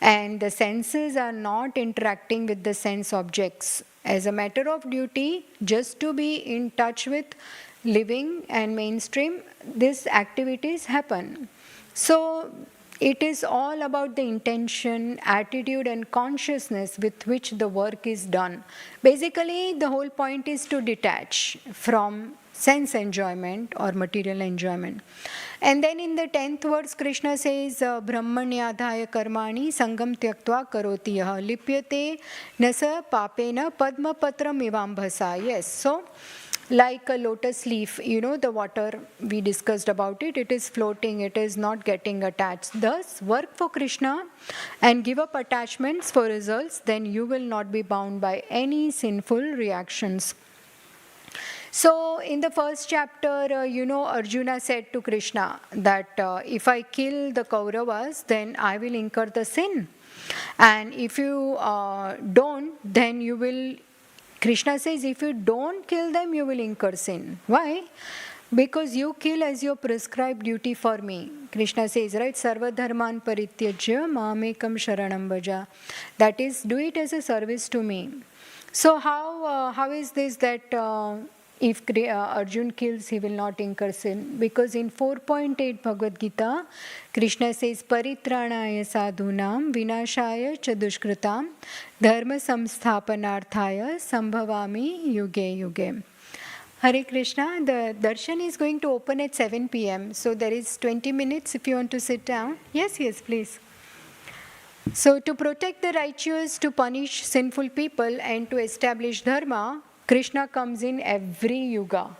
and the senses are not interacting with the sense objects. As a matter of duty, just to be in touch with living and mainstream, these activities happen. So it is all about the intention, attitude and consciousness with which the work is done. Basically, the whole point is to detach from sense enjoyment or material enjoyment. And then in the 10th verse, Krishna says, Brahmanyadhaya karmani sangam tyaktva karoti yaha lipyate nasa papena padma patram ivambhasa. Yes, so like a lotus leaf, you know, the water, we discussed about it, it is floating, it is not getting attached. Thus, work for Krishna and give up attachments for results, then you will not be bound by any sinful reactions. So, in the first chapter, Arjuna said to Krishna that if I kill the Kauravas, then I will incur the sin. And if you don't, then you will. Krishna says, if you don't kill them, you will incur sin. Why? Because you kill as your prescribed duty for me. Krishna says, right, Sarva Dharman Parityajya Mamekam Sharanam Bhaja. That is, do it as a service to me. So how is this that if Arjun kills, he will not incur sin? Because in 4.8 Bhagavad Gita, Krishna says, Paritranaya sadhunam vinashaya cha dushkritam dharma samsthapanarthaya sambhavami yuge yuge. Hare Krishna, the darshan is going to open at 7 p.m. So there is 20 minutes if you want to sit down. Yes, please. So, to protect the righteous, to punish sinful people, and to establish dharma, Krishna comes in every yuga.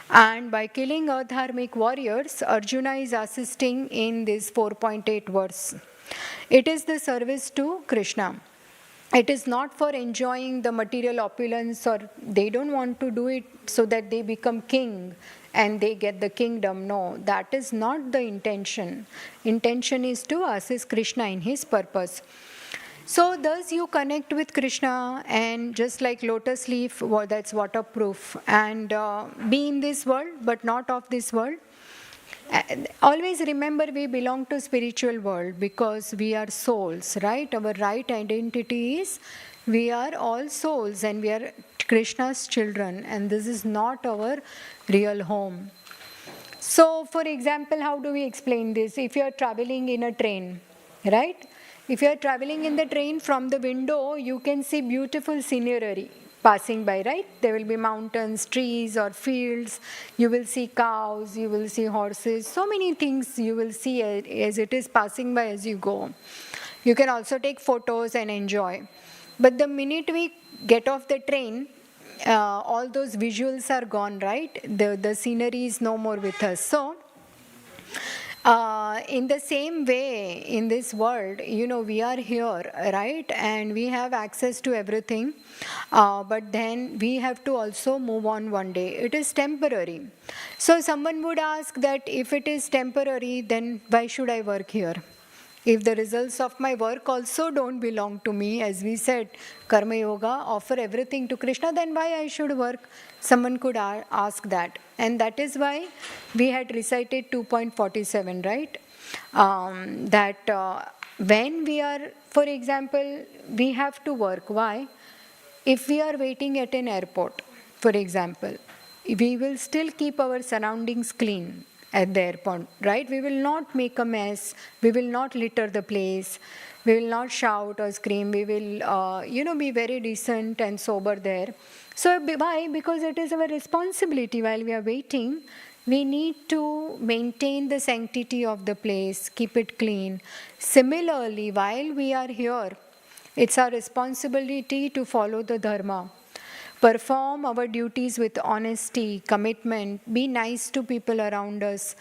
And by killing adharmic warriors, Arjuna is assisting in this 4.8 verse. It is the service to Krishna. It is not for enjoying the material opulence, or they don't want to do it so that they become king and they get the kingdom. No, that is not the intention. Intention is to assist Krishna in his purpose. So thus you connect with Krishna, and just like lotus leaf, that's waterproof, and be in this world but not of this world. Always remember, we belong to spiritual world because we are souls, right? Our right identity is we are all souls and we are Krishna's children, and this is not our real home. So for example, how do we explain this? If you are traveling in a train, right? If you are traveling in the train, from the window you can see beautiful scenery passing by, right? There will be mountains, trees or fields. You will see cows, you will see horses, so many things you will see as it is passing by as you go. You can also take photos and enjoy. But the minute we get off the train, all those visuals are gone, right? The scenery is no more with us. So in the same way, in this world, we are here, right? And we have access to everything. But then we have to also move on one day. It is temporary. So someone would ask that if it is temporary, then why should I work here? If the results of my work also don't belong to me, as we said, Karma Yoga, offer everything to Krishna, then why I should work? Someone could ask that. And that is why we had recited 2.47, right? That when we are, for example, we have to work. Why? If we are waiting at an airport, for example, we will still keep our surroundings clean at the airport, right? We will not make a mess. We will not litter the place. We will not shout or scream. We will, be very decent and sober there. So why? Because it is our responsibility while we are waiting. We need to maintain the sanctity of the place, keep it clean. Similarly, while we are here, it's our responsibility to follow the dharma. Perform our duties with honesty, commitment, be nice to people around us,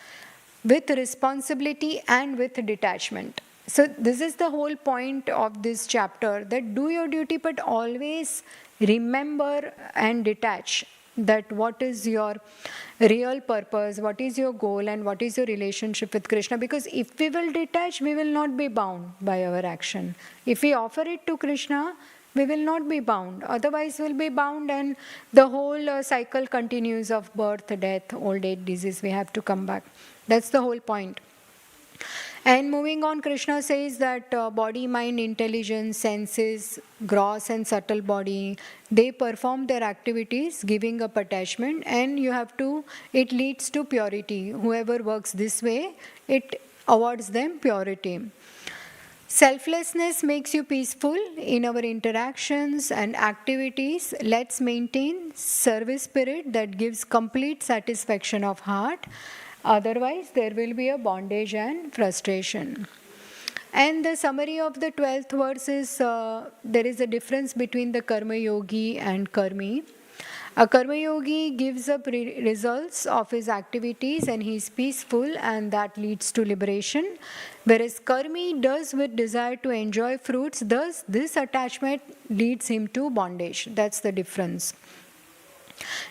with responsibility and with detachment. So this is the whole point of this chapter, that do your duty but always remember and detach that what is your real purpose, what is your goal, and what is your relationship with Krishna. Because if we will detach, we will not be bound by our action. If we offer it to Krishna, we will not be bound. Otherwise, we'll be bound, and the whole cycle continues of birth, death, old age, disease. We have to come back. That's the whole point. And moving on, Krishna says that body, mind, intelligence, senses, gross and subtle body, they perform their activities giving up attachment, and it leads to purity. Whoever works this way, it awards them purity. Selflessness makes you peaceful in our interactions and activities. Let's maintain service spirit that gives complete satisfaction of heart. Otherwise, there will be a bondage and frustration. And the summary of the 12th verse is there is a difference between the Karma Yogi and Karmi. A Karma Yogi gives up results of his activities and he is peaceful, and that leads to liberation. Whereas Karmi does with desire to enjoy fruits, thus this attachment leads him to bondage. That's the difference.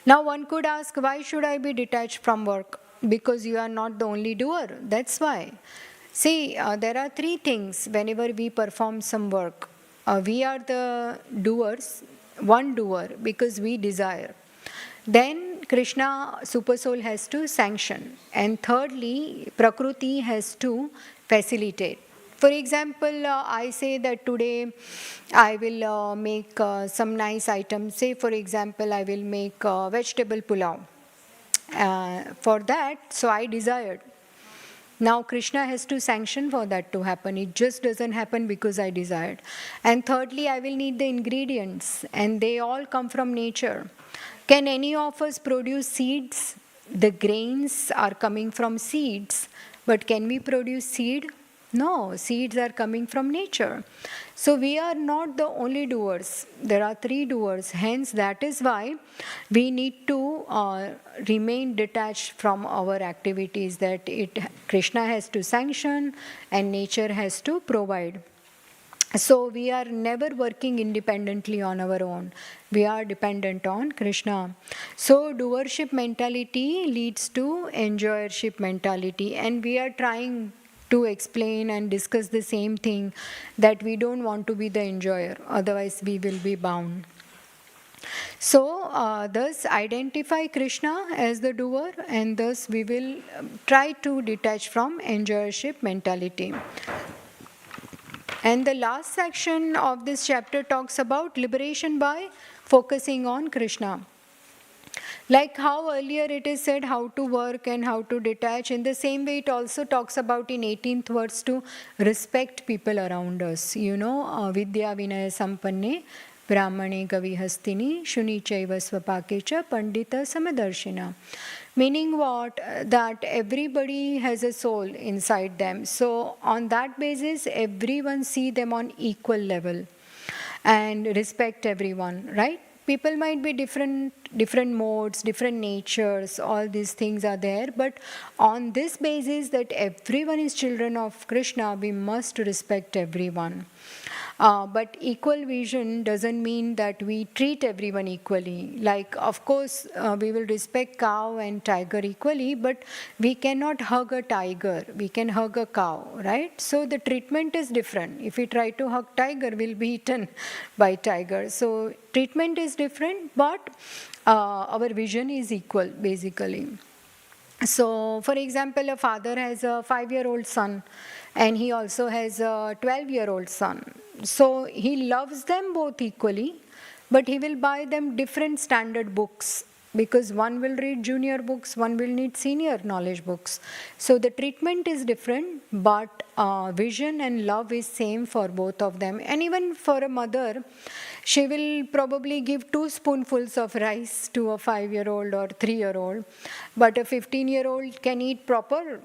Now one could ask, why should I be detached from work? Because you are not the only doer. That's why. See, there are three things whenever we perform some work. We are the doers, one doer, because we desire. Then Krishna, Super Soul, has to sanction. And thirdly, Prakriti has to facilitate. For example, I say that today I will make some nice items. Say, for example, I will make vegetable pulao. For that, so I desired. Now Krishna has to sanction for that to happen. It just doesn't happen because I desired. And thirdly, I will need the ingredients, and they all come from nature. Can any of us produce seeds? The grains are coming from seeds, but can we produce seed? No, seeds are coming from nature. So we are not the only doers. There are three doers. Hence, that is why we need to remain detached from our activities that Krishna has to sanction and nature has to provide. So we are never working independently on our own. We are dependent on Krishna. So doership mentality leads to enjoyership mentality. And we are trying to explain and discuss the same thing, that we don't want to be the enjoyer. Otherwise we will be bound. So thus identify Krishna as the doer, and thus we will try to detach from enjoyership mentality. And the last section of this chapter talks about liberation by focusing on Krishna. Like how earlier it is said how to work and how to detach, in the same way it also talks about in 18th verse to respect people around us. You know, Vidya Vinaya Sampanne, Brahmane Gavi Hastini, Shuni Chaiva Swapakecha, Pandita Samadarshina. Meaning what? That everybody has a soul inside them. So on that basis, everyone see them on equal level and respect everyone, right? People might be different modes, different natures, all these things are there. But on this basis that everyone is children of Krishna, we must respect everyone. But equal vision doesn't mean that we treat everyone equally. Like, of course, we will respect cow and tiger equally, but we cannot hug a tiger. We can hug a cow, right? So the treatment is different. If we try to hug tiger, we'll be eaten by tiger. So treatment is different, but our vision is equal, basically. So, for example, a father has a 5-year-old son, and he also has a 12-year-old son. So he loves them both equally, but he will buy them different standard books, because one will read junior books, one will need senior knowledge books. So the treatment is different, but vision and love is same for both of them. And even for a mother, she will probably give 2 spoonfuls of rice to a 5-year-old or 3-year-old, but a 15-year-old can eat proper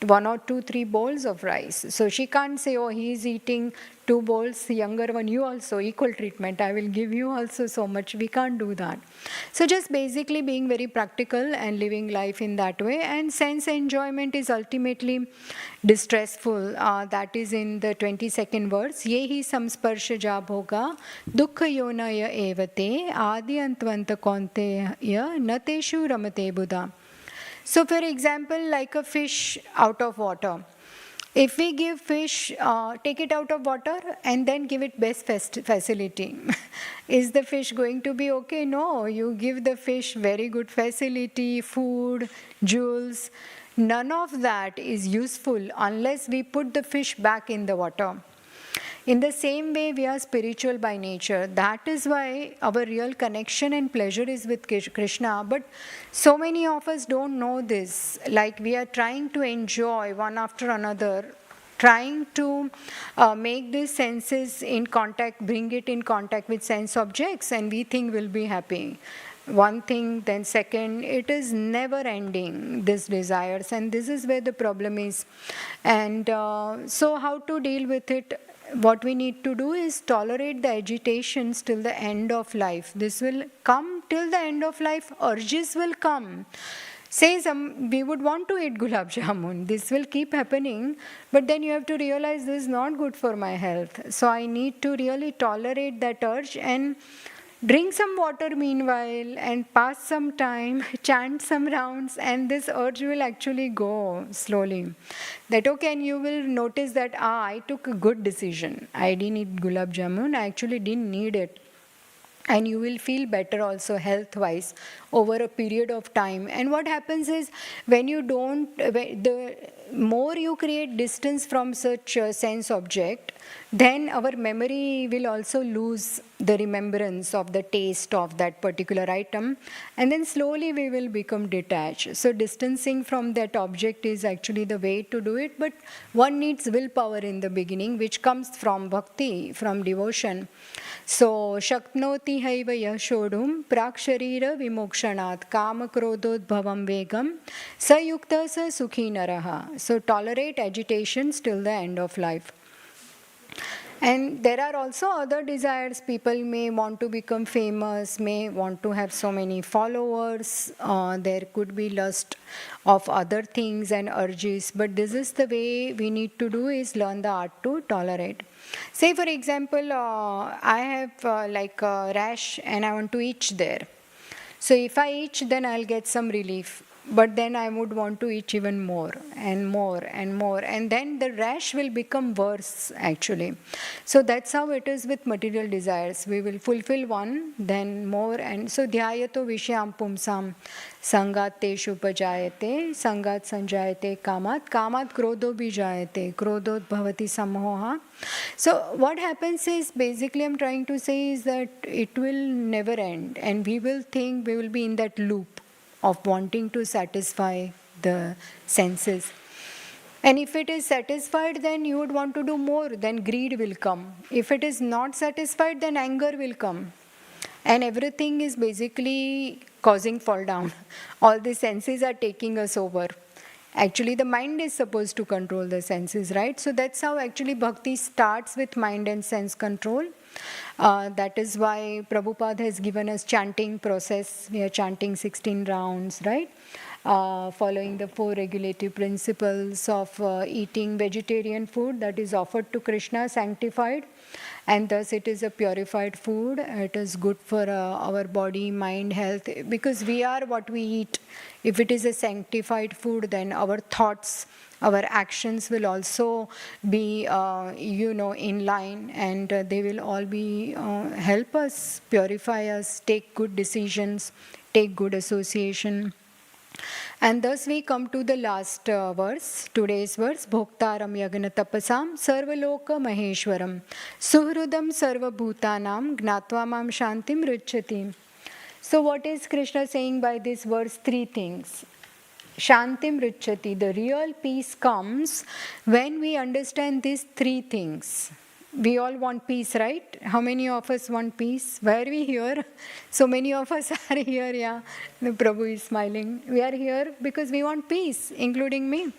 1 or 2, 3 bowls of rice. So she can't say, oh, he is eating 2 bowls, younger one, you also, equal treatment, I will give you also so much. We can't do that. So just basically being very practical and living life in that way. And sense enjoyment is ultimately distressful. That is in the 22nd verse. Yehi samsparsha jabhoga dukkha yonaya evate adi antvanta konteya nateshu ramate buddha. So for example, like a fish out of water. If we give fish, take it out of water and then give it best facility, is the fish going to be okay? No, you give the fish very good facility, food, jewels. None of that is useful unless we put the fish back in the water. In the same way, we are spiritual by nature. That is why our real connection and pleasure is with Krishna. But so many of us don't know this. Like we are trying to enjoy one after another, trying to make these senses in contact, bring it in contact with sense objects, and we think we'll be happy. One thing, then second, it is never ending, these desires, and this is where the problem is. And so how to deal with it? What we need to do is tolerate the agitations till the end of life. This will come till the end of life. Urges will come. Say we would want to eat gulab jamun. This will keep happening, but then you have to realize this is not good for my health. So I need to really tolerate that urge and drink some water meanwhile and pass some time, chant some rounds, and this urge will actually go slowly. That okay, and you will notice that I took a good decision. I didn't eat gulab jamun, I actually didn't need it. And you will feel better also health-wise over a period of time. And what happens is when you don't, the more you create distance from such a sense object, then our memory will also lose the remembrance of the taste of that particular item, and then slowly we will become detached. So distancing from that object is actually the way to do it, but one needs willpower in the beginning, which comes from bhakti, from devotion. So shaknoti haiva yashodum praksharira vimokshanat kama krododbhavam vegam sayukta sa sukhi naraha So tolerate agitations till the end of life. And there are also other desires. People may want to become famous, may want to have so many followers. There could be lust of other things and urges. But this is the way we need to do, is learn the art to tolerate. Say for example, I have like a rash and I want to itch there. So if I itch, then I'll get some relief. But then I would want to itch even more and more and more. And then the rash will become worse actually. So that's how it is with material desires. We will fulfill one, then more. And so dhyayato vishyam pumsam sangat teshu pajayate sangat sanjayate kamat kamat krodho bijayate krodho bhavati samoha. So what happens is, basically I'm trying to say is that it will never end. And we will think we will be in that loop of wanting to satisfy the senses. And if it is satisfied, then you would want to do more, then greed will come. If it is not satisfied, then anger will come. And everything is basically causing fall down. All the senses are taking us over. Actually, the mind is supposed to control the senses, right? So that's how actually bhakti starts with mind and sense control. That is why Prabhupada has given us chanting process. We are chanting 16 rounds, right? Following the 4 regulative principles of eating vegetarian food that is offered to Krishna, sanctified, and thus it is a purified food. It is good for our body, mind, health, because we are what we eat. If it is a sanctified food, then our thoughts, our actions will also be, in line, and they will all be help us, purify us, take good decisions, take good association. And thus we come to the last verse, today's verse, Bhoktaram Yagna Tapasam Sarvaloka Maheshwaram Suhrudam Sarva Bhutanam Gnatva Mam Shantim Ruchati. So what is Krishna saying by this verse? 3 things. Shantim Ruchati, the real peace comes when we understand these 3 things. We all want peace, right? How many of us want peace? Why are we here? So many of us are here, yeah. The Prabhu is smiling. We are here because we want peace, including me.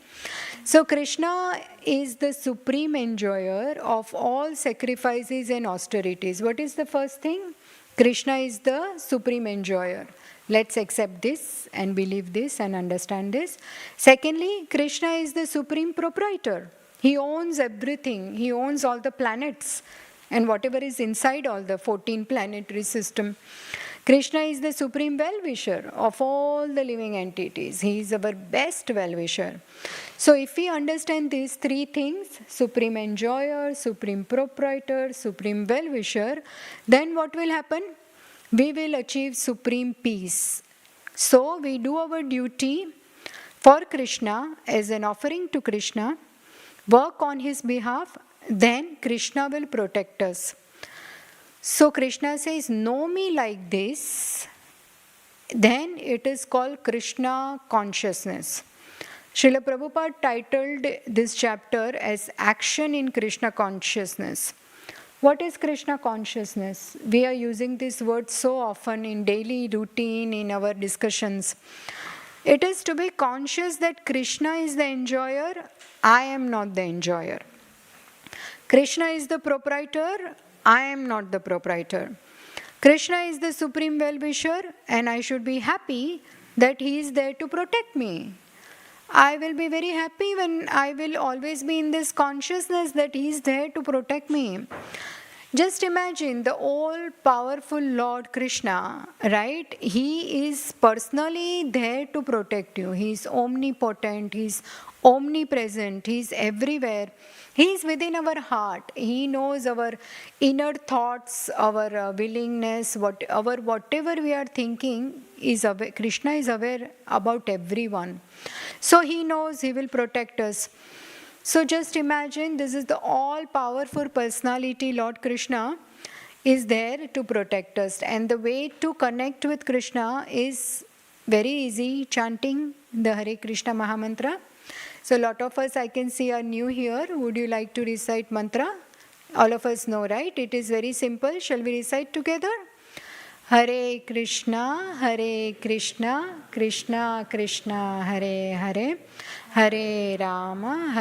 So Krishna is the supreme enjoyer of all sacrifices and austerities. What is the first thing? Krishna is the supreme enjoyer. Let's accept this and believe this and understand this. Secondly, Krishna is the supreme proprietor. He owns everything. He owns all the planets and whatever is inside all the 14 planetary system. Krishna is the supreme well-wisher of all the living entities. He is our best well-wisher. So if we understand these 3 things, supreme enjoyer, supreme proprietor, supreme well-wisher, then what will happen? We will achieve supreme peace. So we do our duty for Krishna as an offering to Krishna, work on his behalf, then Krishna will protect us. So Krishna says, know me like this, then it is called Krishna consciousness. Srila Prabhupada titled this chapter as Action in Krishna Consciousness. What is Krishna consciousness? We are using this word so often in daily routine, in our discussions. It is to be conscious that Krishna is the enjoyer, I am not the enjoyer. Krishna is the proprietor, I am not the proprietor. Krishna is the supreme well-wisher, and I should be happy that he is there to protect me. I will be very happy when I will always be in this consciousness that he is there to protect me. Just imagine the all-powerful Lord Krishna, right? He is personally there to protect you. He is omnipotent, he is omnipresent, he is everywhere. He is within our heart. He knows our inner thoughts, our willingness, whatever we are thinking, Krishna is aware about everyone. So he knows, he will protect us. So just imagine, this is the all-powerful personality, Lord Krishna, is there to protect us. And the way to connect with Krishna is very easy, chanting the Hare Krishna Mahamantra. So a lot of us, I can see, are new here. Would you like to recite mantra? All of us know, right? It is very simple. Shall we recite together? Hare Krishna, Krishna Krishna, Hare Hare, Hare Rama,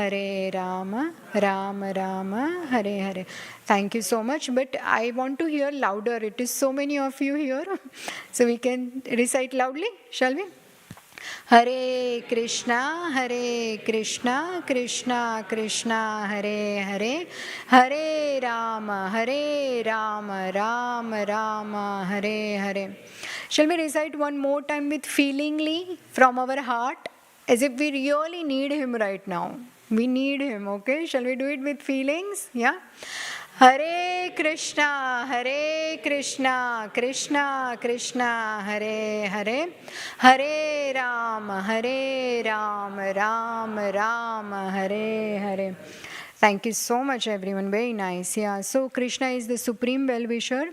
Rama Rama, Hare Hare. Thank you so much, but I want to hear louder. It is so many of you here. So we can recite loudly, shall we? Hare Krishna, Krishna Krishna, Hare Hare, Hare Rama, Rama Rama, Hare Hare. Shall we recite one more time with feelingly from our heart, as if we really need him right now? We need him, okay? Shall we do it with feelings? Yeah? Hare Krishna, Krishna Krishna, Hare Hare, Hare Rama, Rama, Hare Hare. Thank you so much, everyone. Very nice. Yeah. So Krishna is the supreme well-wisher,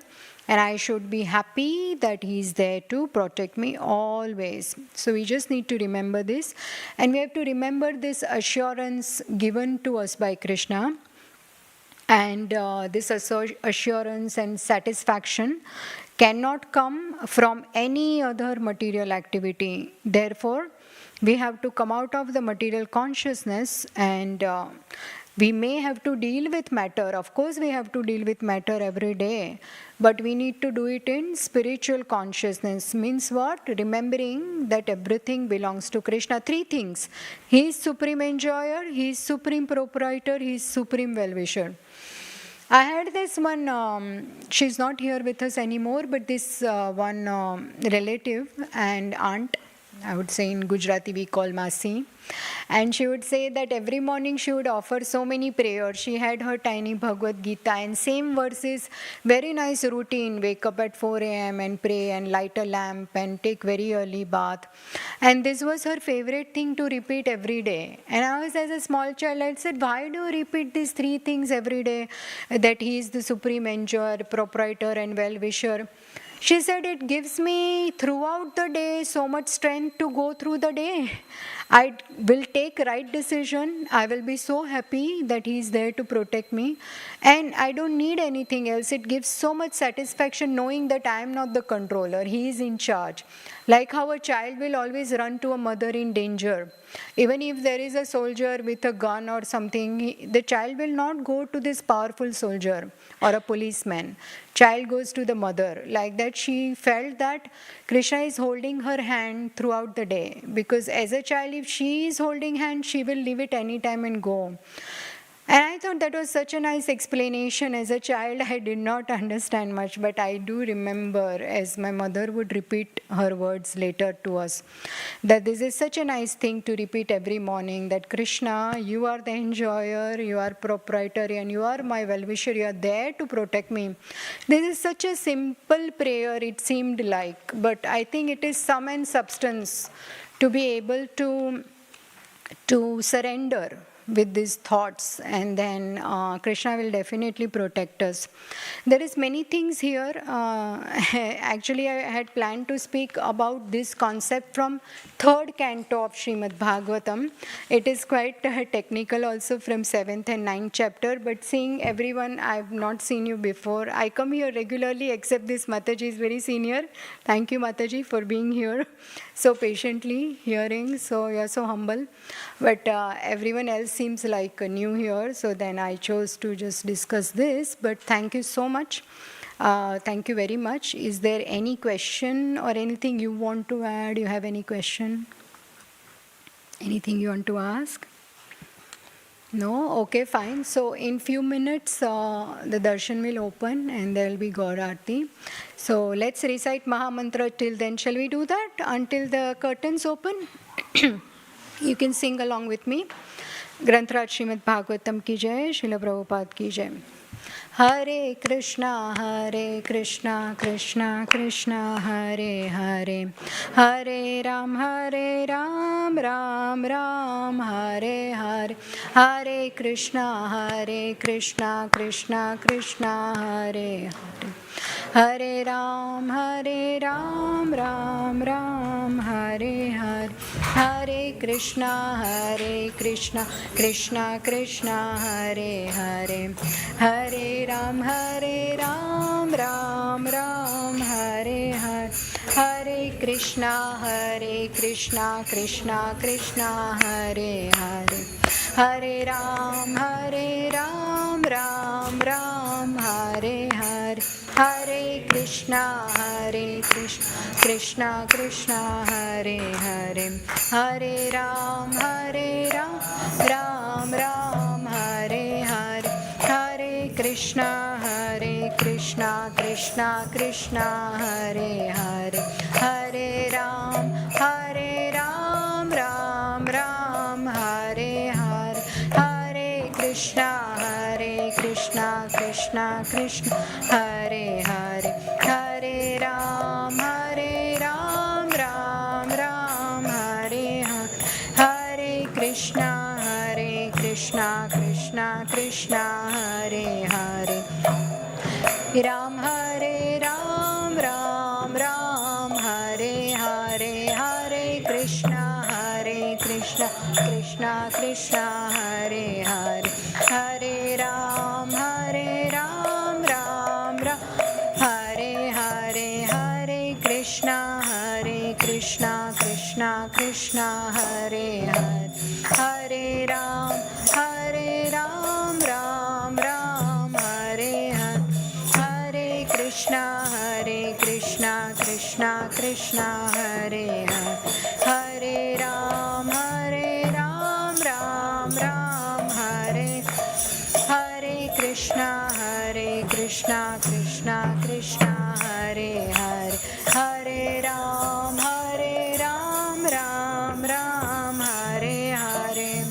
and I should be happy that he is there to protect me always. So we just need to remember this, and we have to remember this assurance given to us by Krishna. And this assurance and satisfaction cannot come from any other material activity. Therefore, we have to come out of the material consciousness, and we may have to deal with matter. Of course, we have to deal with matter every day, but we need to do it in spiritual consciousness. Means what? Remembering that everything belongs to Krishna. Three things. He is supreme enjoyer, he is supreme proprietor, he is supreme well-wisher. I had this one, she's not here with us anymore, but this one relative and aunt, I would say in Gujarati we call Masi. And she would say that every morning she would offer so many prayers. She had her tiny Bhagavad Gita and same verses, very nice routine. Wake up at 4 a.m. and pray and light a lamp and take very early bath. And this was her favorite thing to repeat every day. And I was, as a small child, I said, why do you repeat these three things every day? That he is the supreme enjoyer, proprietor and well-wisher. She said, it gives me throughout the day so much strength to go through the day. I will take right decision. I will be so happy that he is there to protect me. And I don't need anything else. It gives so much satisfaction knowing that I am not the controller. He is in charge. Like how a child will always run to a mother in danger. Even if there is a soldier with a gun or something, the child will not go to this powerful soldier or a policeman. Child goes to the mother. Like that, she felt that Krishna is holding her hand throughout the day. Because as a child, if she is holding hand, she will leave it anytime and go. And I thought that was such a nice explanation. As a child, I did not understand much, but I do remember, as my mother would repeat her words later to us, that this is such a nice thing to repeat every morning, that Krishna, you are the enjoyer, you are proprietary, and you are my well-wisher, you are there to protect me. This is such a simple prayer, it seemed like, but I think it is sum and substance to be able to surrender with these thoughts, and then Krishna will definitely protect us. There is many things here. Actually, I had planned to speak about this concept from 3rd canto of Srimad Bhagavatam. It is quite technical also from 7th and 9th chapter, but seeing everyone, I have not seen you before. I come here regularly, except this Mataji is very senior. Thank you, Mataji, for being here so patiently hearing. So you are so humble. But everyone else seems like new here, so then I chose to just discuss this. But thank you so much. Thank you very much. Is there any question or anything you want to add? You have any question? Anything you want to ask? No? Okay, fine. So in few minutes, the darshan will open and there will be Gaur Aarti. So let's recite Mahamantra till then. Shall we do that until the curtains open? You can sing along with me. Grantraj Srimad Bhagavatam ki jai, Srila Prabhupada ki jai. Hare Krishna, Krishna Krishna, Hare Hare, Hare Ram, Ram Ram, Hare Hare, Hare Krishna, Krishna Krishna, Hare Hare, Hare Ram, Ram Ram, Hare Hare, Hare Krishna, Krishna Krishna, Hare Hare, Hare Ram, Ram Ram, Hare Krishna Krishna Krishna Hare Hare Hare Ram Ram Ram Hare Hare Hare Krishna Krishna Krishna Hare Hare Hare Ram Ram Ram Hare Hare Hare Krishna Krishna Krishna Hare Hare Hare Ram Ram Ram Hare Hare Hare Krishna Krishna Krishna Hare Hare Hare Ram Ram Ram Hare Hare Hare Krishna Krishna Krishna Hare Hare Ram Ram Hare Hare Hare Krishna Krishna Krishna Hare Hare Hare Ram Ram Hare Hare Hare Krishna Krishna Krishna Hare Hare Hare Ram Ram Hare Hare Hare Krishna Krishna Krishna Hare Hare Hare Ram Ram Hare Hare Krishna Krishna Krishna Hare Hare Hare Ram Ram Hare Hare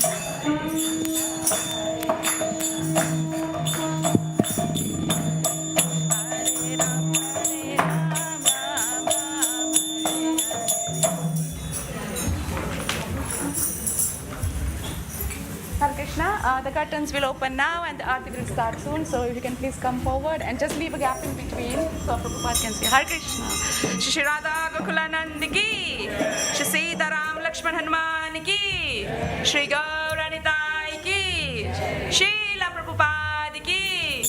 Hare Krishna, the curtains will open now and the Aarti will start soon. So if you can please come forward and just leave a gap in between so Prabhupada can see. Hare Krishna. Shri Shri Radha Gokulanand ki, Shri Sita Ram Lakshman Hanuman ki, Shri Gauranitai ki, Srila Prabhupada ki.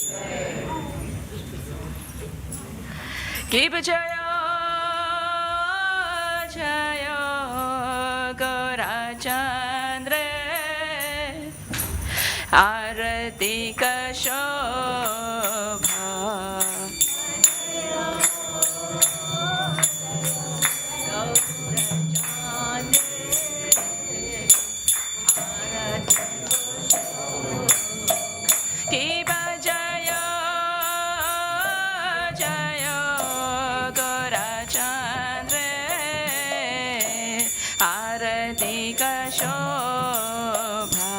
Ki Jaya Jaya Gaurachandra Arati ka shobha Ki Jaya Jaya Gaurachandra Arati ka shobha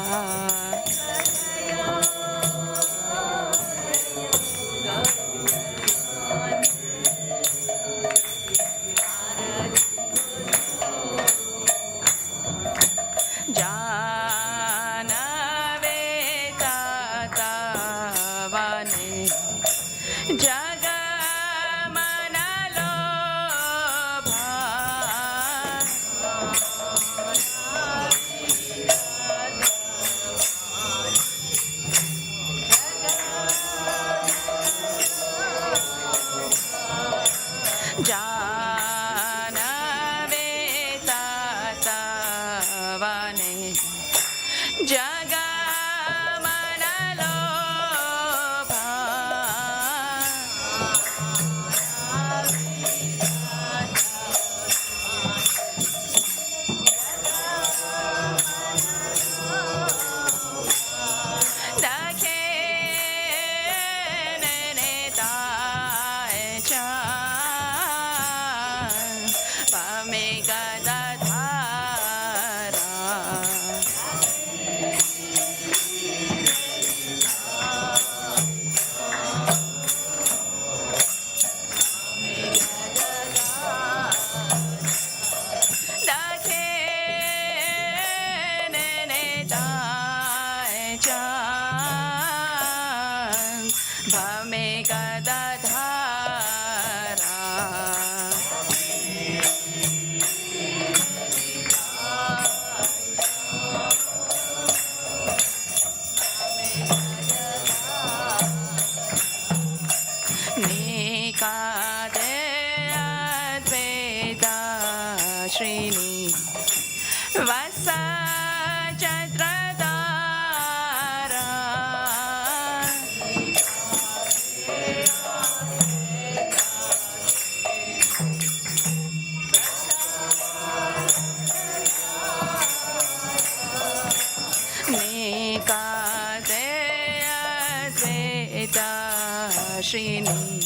Varshini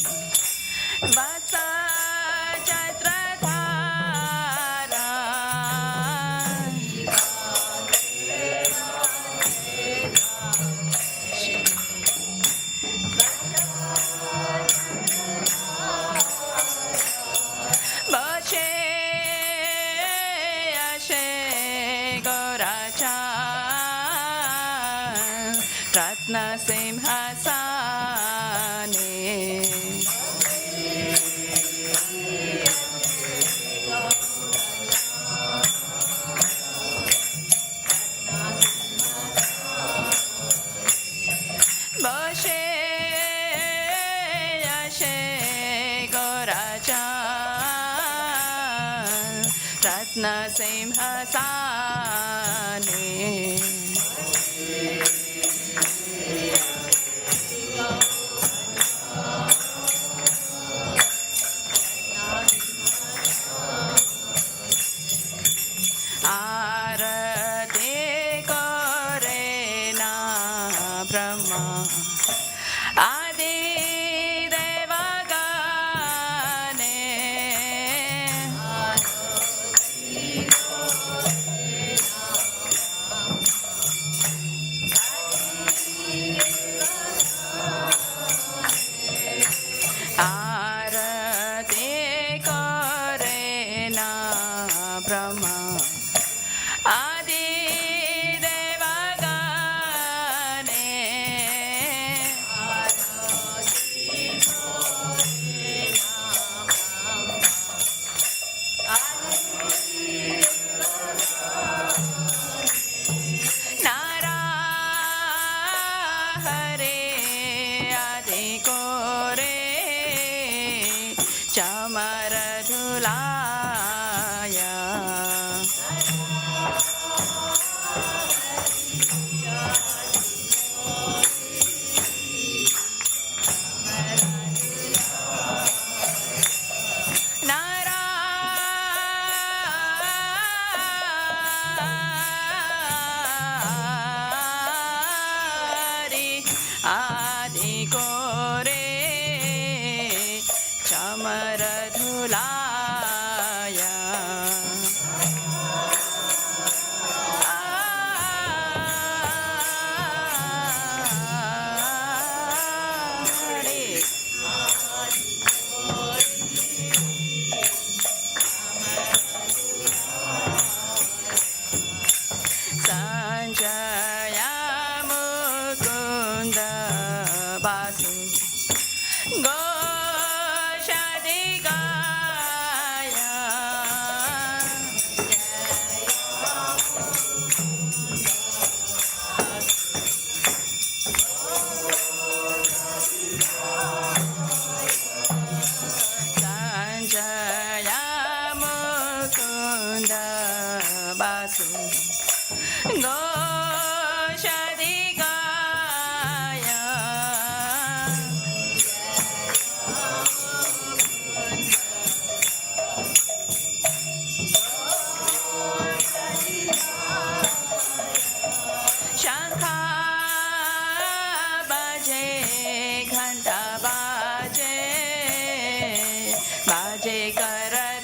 वत्स चैत्रधारा बशे अशे गौराचा रत्न सिंहासने बशे अशे गौराचा रत्न सिंहासने आरती करे ना ब्रह्मा आदि देवगणे आरती करे ना ब्रह्मा आदि देवगणे नाराहरे आदि कोरे चमर धुलाया आदि कोरे चमर धुलाया संजय मुकुंद बासु घोषाधिगाया संजय मुकुंद बासु घोषाधिगाया शंखा बजे घंटा बाजे बाजे करताला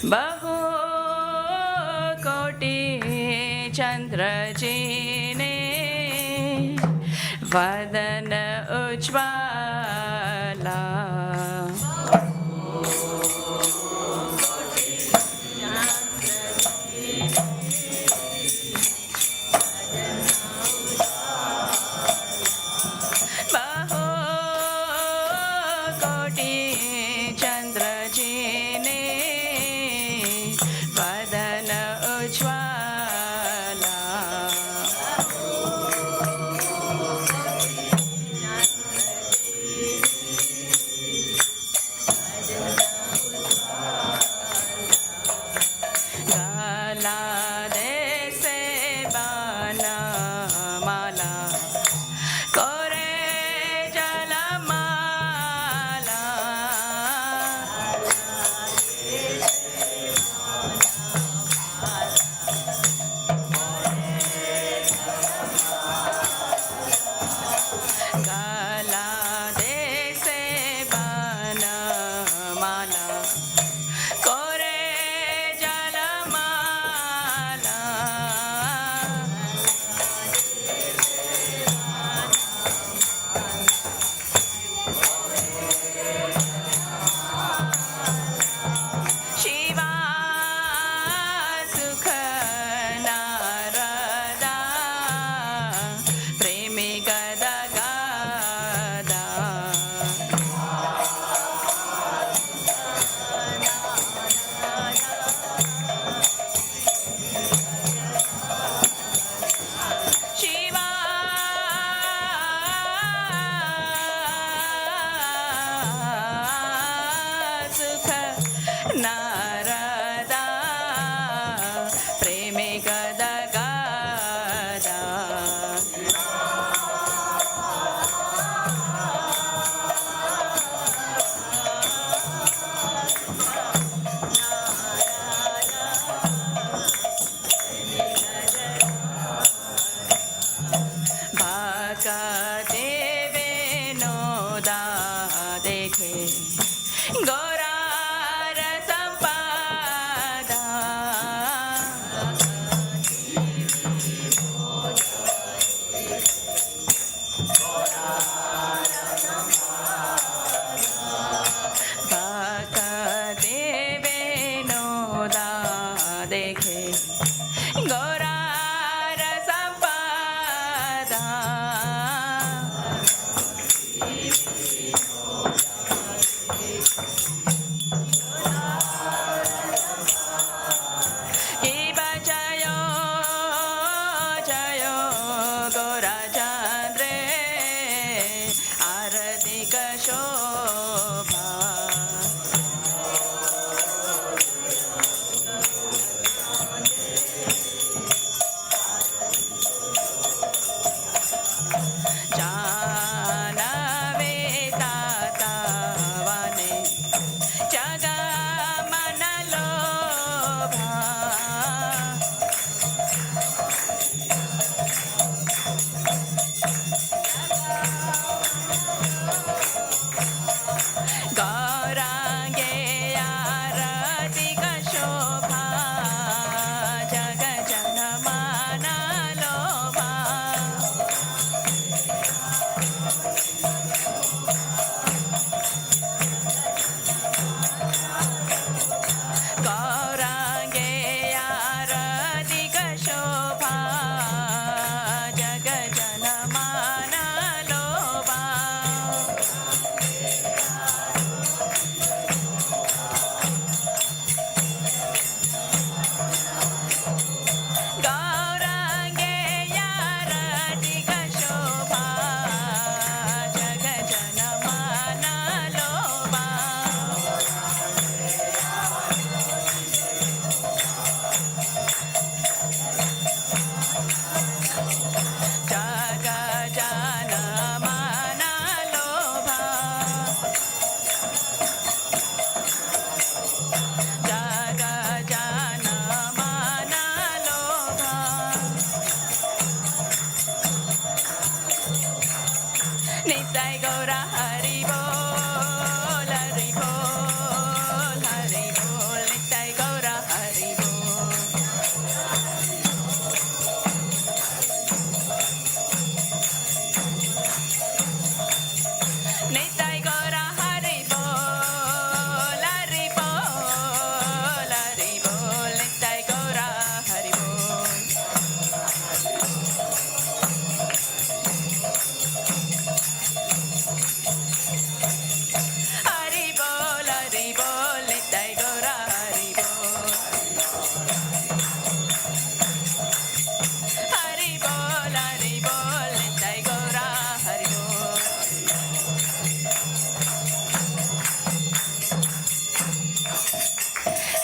बहु कोटि चंद्र जीने वदन Ujjwala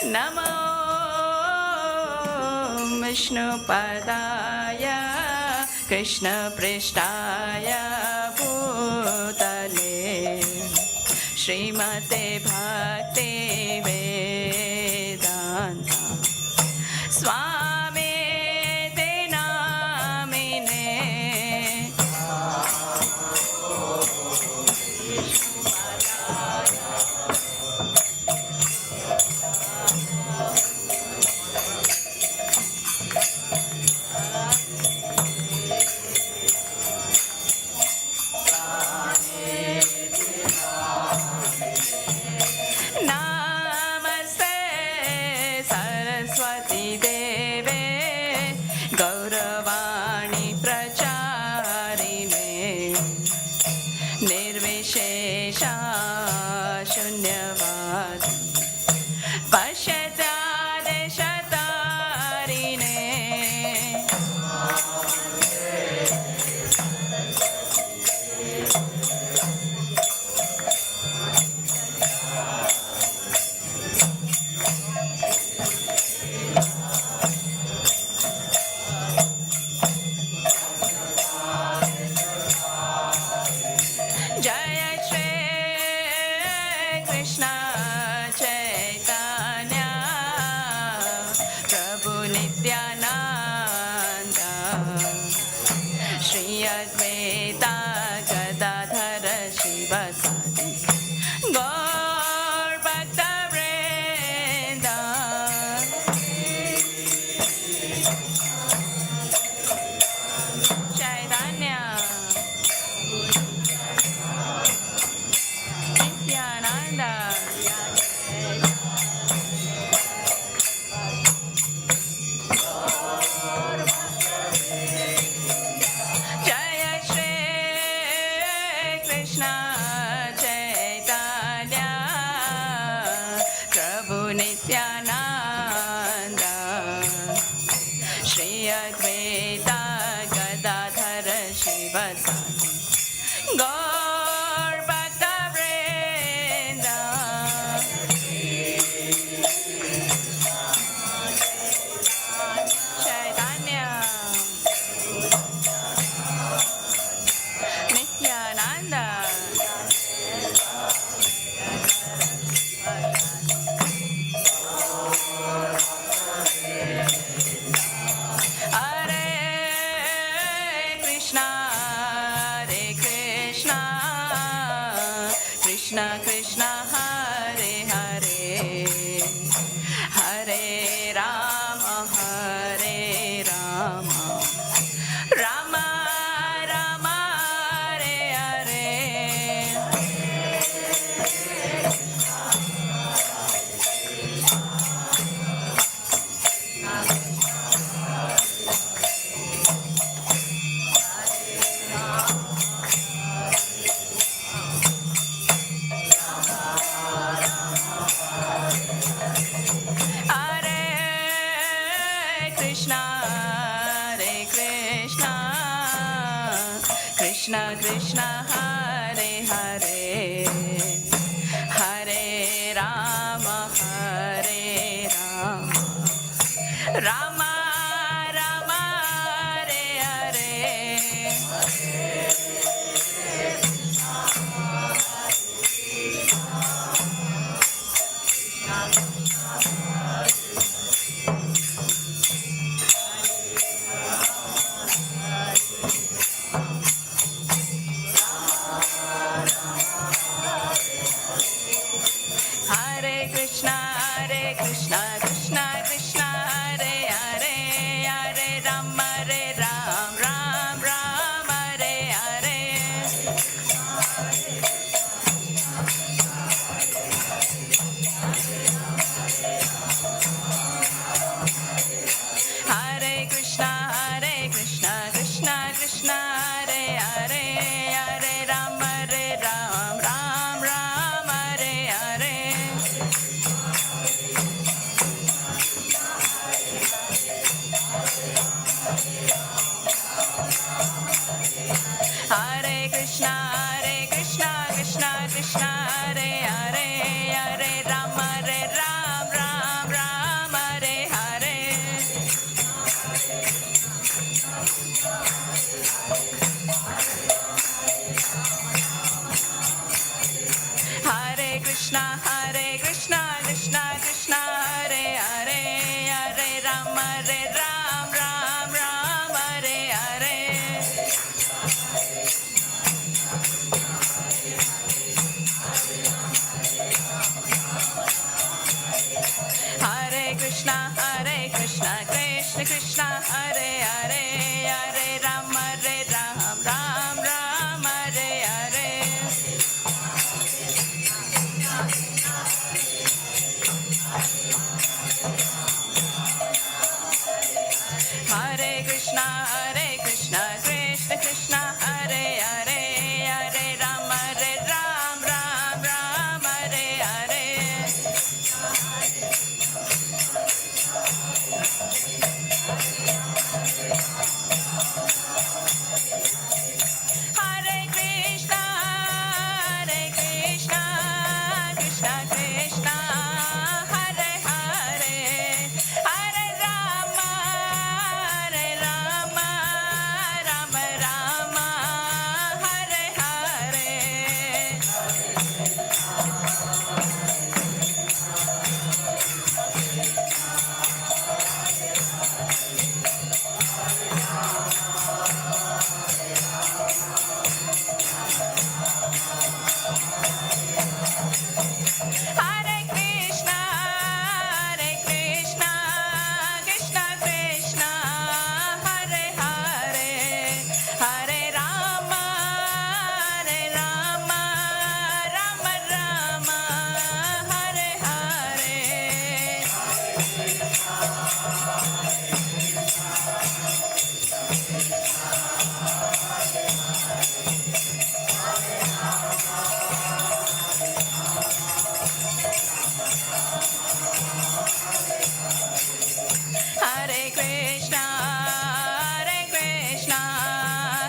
Namo Vishnupadaya Krishna Prishtaya Bhutale Srimate Bhaktivedanta Swami Namine Namaste Saraswati Deve Gauravani Pracharine Nirvishesha Shunyavad Pashyatadeshatarine Jaya Shri Krishna Chaitanya Prabhu Nityananda Shri Advaita Gadadhara Shivasadi Gaur Bhaktivinoda Chaitanya Nityananda Jaya Shri Krishna Chaitanya Prabhu Nityananda Shri Advaita Gadadhara Shivasadi Gaur Bhaktivinoda Chaitanya Nityananda Hare Krishna Krishna Krishna Hare Hare Hare Rama Rama Rama Hare Hare Hare Krishna Krishna Krishna Hare Hare Hare Rama Rama Rama Hare Hare Hare Krishna Krishna Krishna Hare Hare Hare Ram Ram Ram Hare Hare Hare Krishna Krishna Krishna Hare Hare Hare Ram Ram Hare Hare Hare Krishna, Krishna Krishna, Hare Hare, Hare Ram, Ram Ram, Hare Hare. Hare Krishna, Krishna Krishna, Hare Hare, Hare Ram, Ram Hare Hare. Hare Krishna, Krishna Krishna, Hare Hare, Hare Ram, Ram Hare Hare. Hare Krishna, Krishna Krishna, Hare Hare, Hare Rama, Rama Hare Hare. Hare Krishna, Krishna Krishna, Hare Hare, Hare Rama, Rama Hare Hare. Hare Krishna,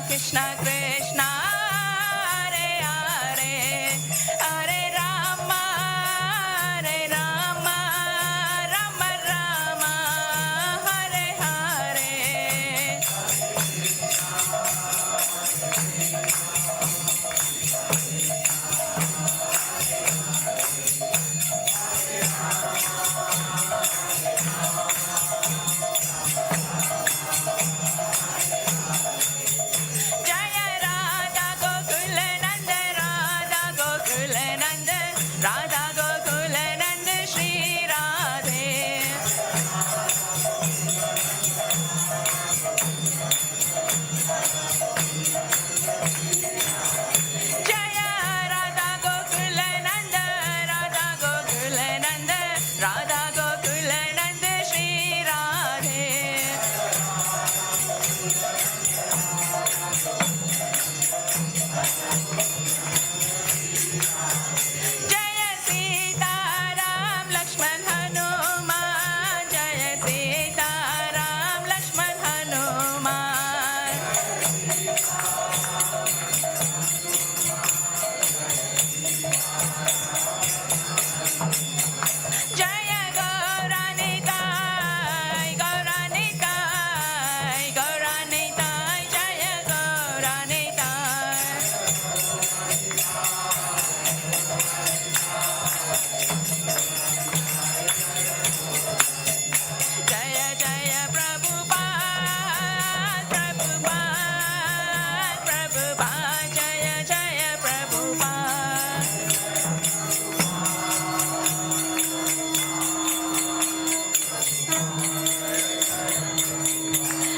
Krishna Krishna, Hare Hare, Hare Rama, Rama Hare Hare. Jaya Radha Gokula Nanda, Radha Gokula Nanda, Radha Gokula Nanda, Shri Radhe. Jaya Radha Gokula Nanda, Radha Gokula Nanda, Radha Gokula Nanda, Shri Radhe. Jaya Sita Ram Lakshman Hanuman, Jaya Sita Ram Lakshman Hanuman. Jaya Gauranitai, Gauranitai, Gauranitai, Jaya Gauranitai. Jaya Jaya Prabhupada, Prabhupada, Prabhupada, Jaya Jaya Prabhupada.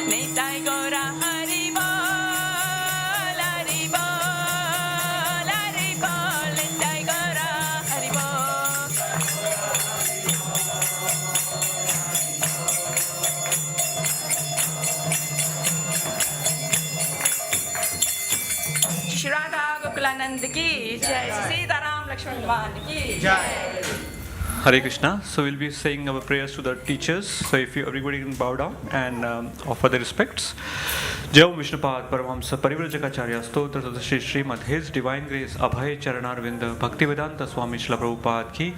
Nitai Gaura Hari Bol, Hari Bol, Hari Bol, Nitai Gaura Hari Bol. Shri Radha Gokulanand ki jai, Shri Sitaram Lakshman Bhavan ki jai. Hare Krishna. So we'll be saying our prayers to the teachers. So if you everybody can bow down and offer their respects. जय ओम विष्णुपाद परमहंस परिव्रजकाचार्य स्तोत्र तथा Shri Srimad his divine grace Abhay Charanaravinda Bhaktivedanta Swami Srila Prabhupada की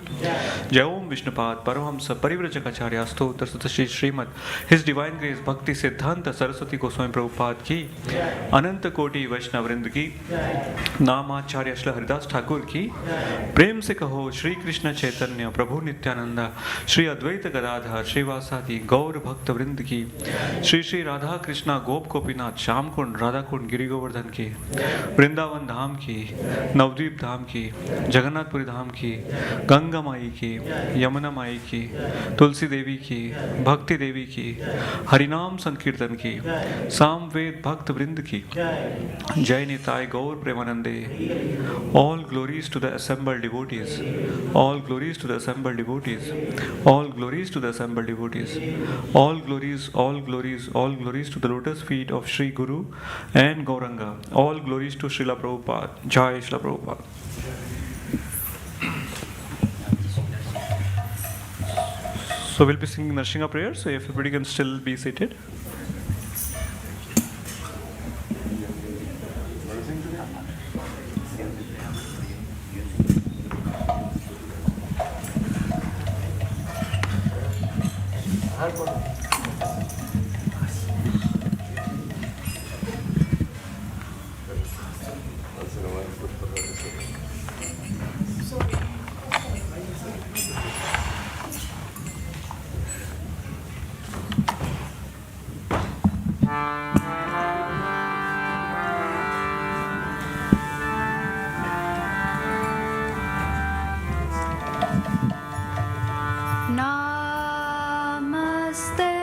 जय ओम विष्णुपाद परमहंस परिव्रजकाचार्य स्तोत्र तथा Shri Srimad his divine grace Bhakti Siddhanta Saraswati Goswami Prabhupada की अनंत कोटि वैष्णव वृंद की नामाचार्य श्री हरिदास ठाकुर की प्रेम से कहो श्री कृष्ण चैतन्य प्रभु नित्यानंद श्री अद्वैत गदाधर श्रीवासादि गौर भक्त वृंद की श्री श्री राधा कृष्णा गोप गोपीनाथ श्याम कुंड राधा कुंड गिरि गोवर्धन की वृंदावन धाम की नवद्वीप धाम की जगन्नाथपुरी धाम की गंगा माई की यमुना माई की तुलसी देवी की भक्ति देवी की हरिनाम संकीर्तन की सामवेद भक्त वृंद की जय निताय गौर प्रेमानंदे all glories to the assembled devotees all glories to the assembled devotees all glories to the assembled devotees all glories all glories all glories to the lotus feet of Sri Guru and Gauranga all glories to Srila Prabhupada Jai Srila Prabhupada. So we'll be singing Narsingha prayer, so if everybody can still be seated. Namaste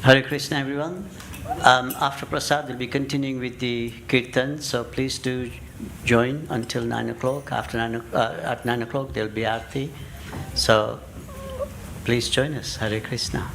Hare Krishna, everyone. After Prasad, we'll be continuing with the Kirtan, so please do join until 9 o'clock. After at 9 o'clock, there'll be Aarti. So please join us. Hare Krishna.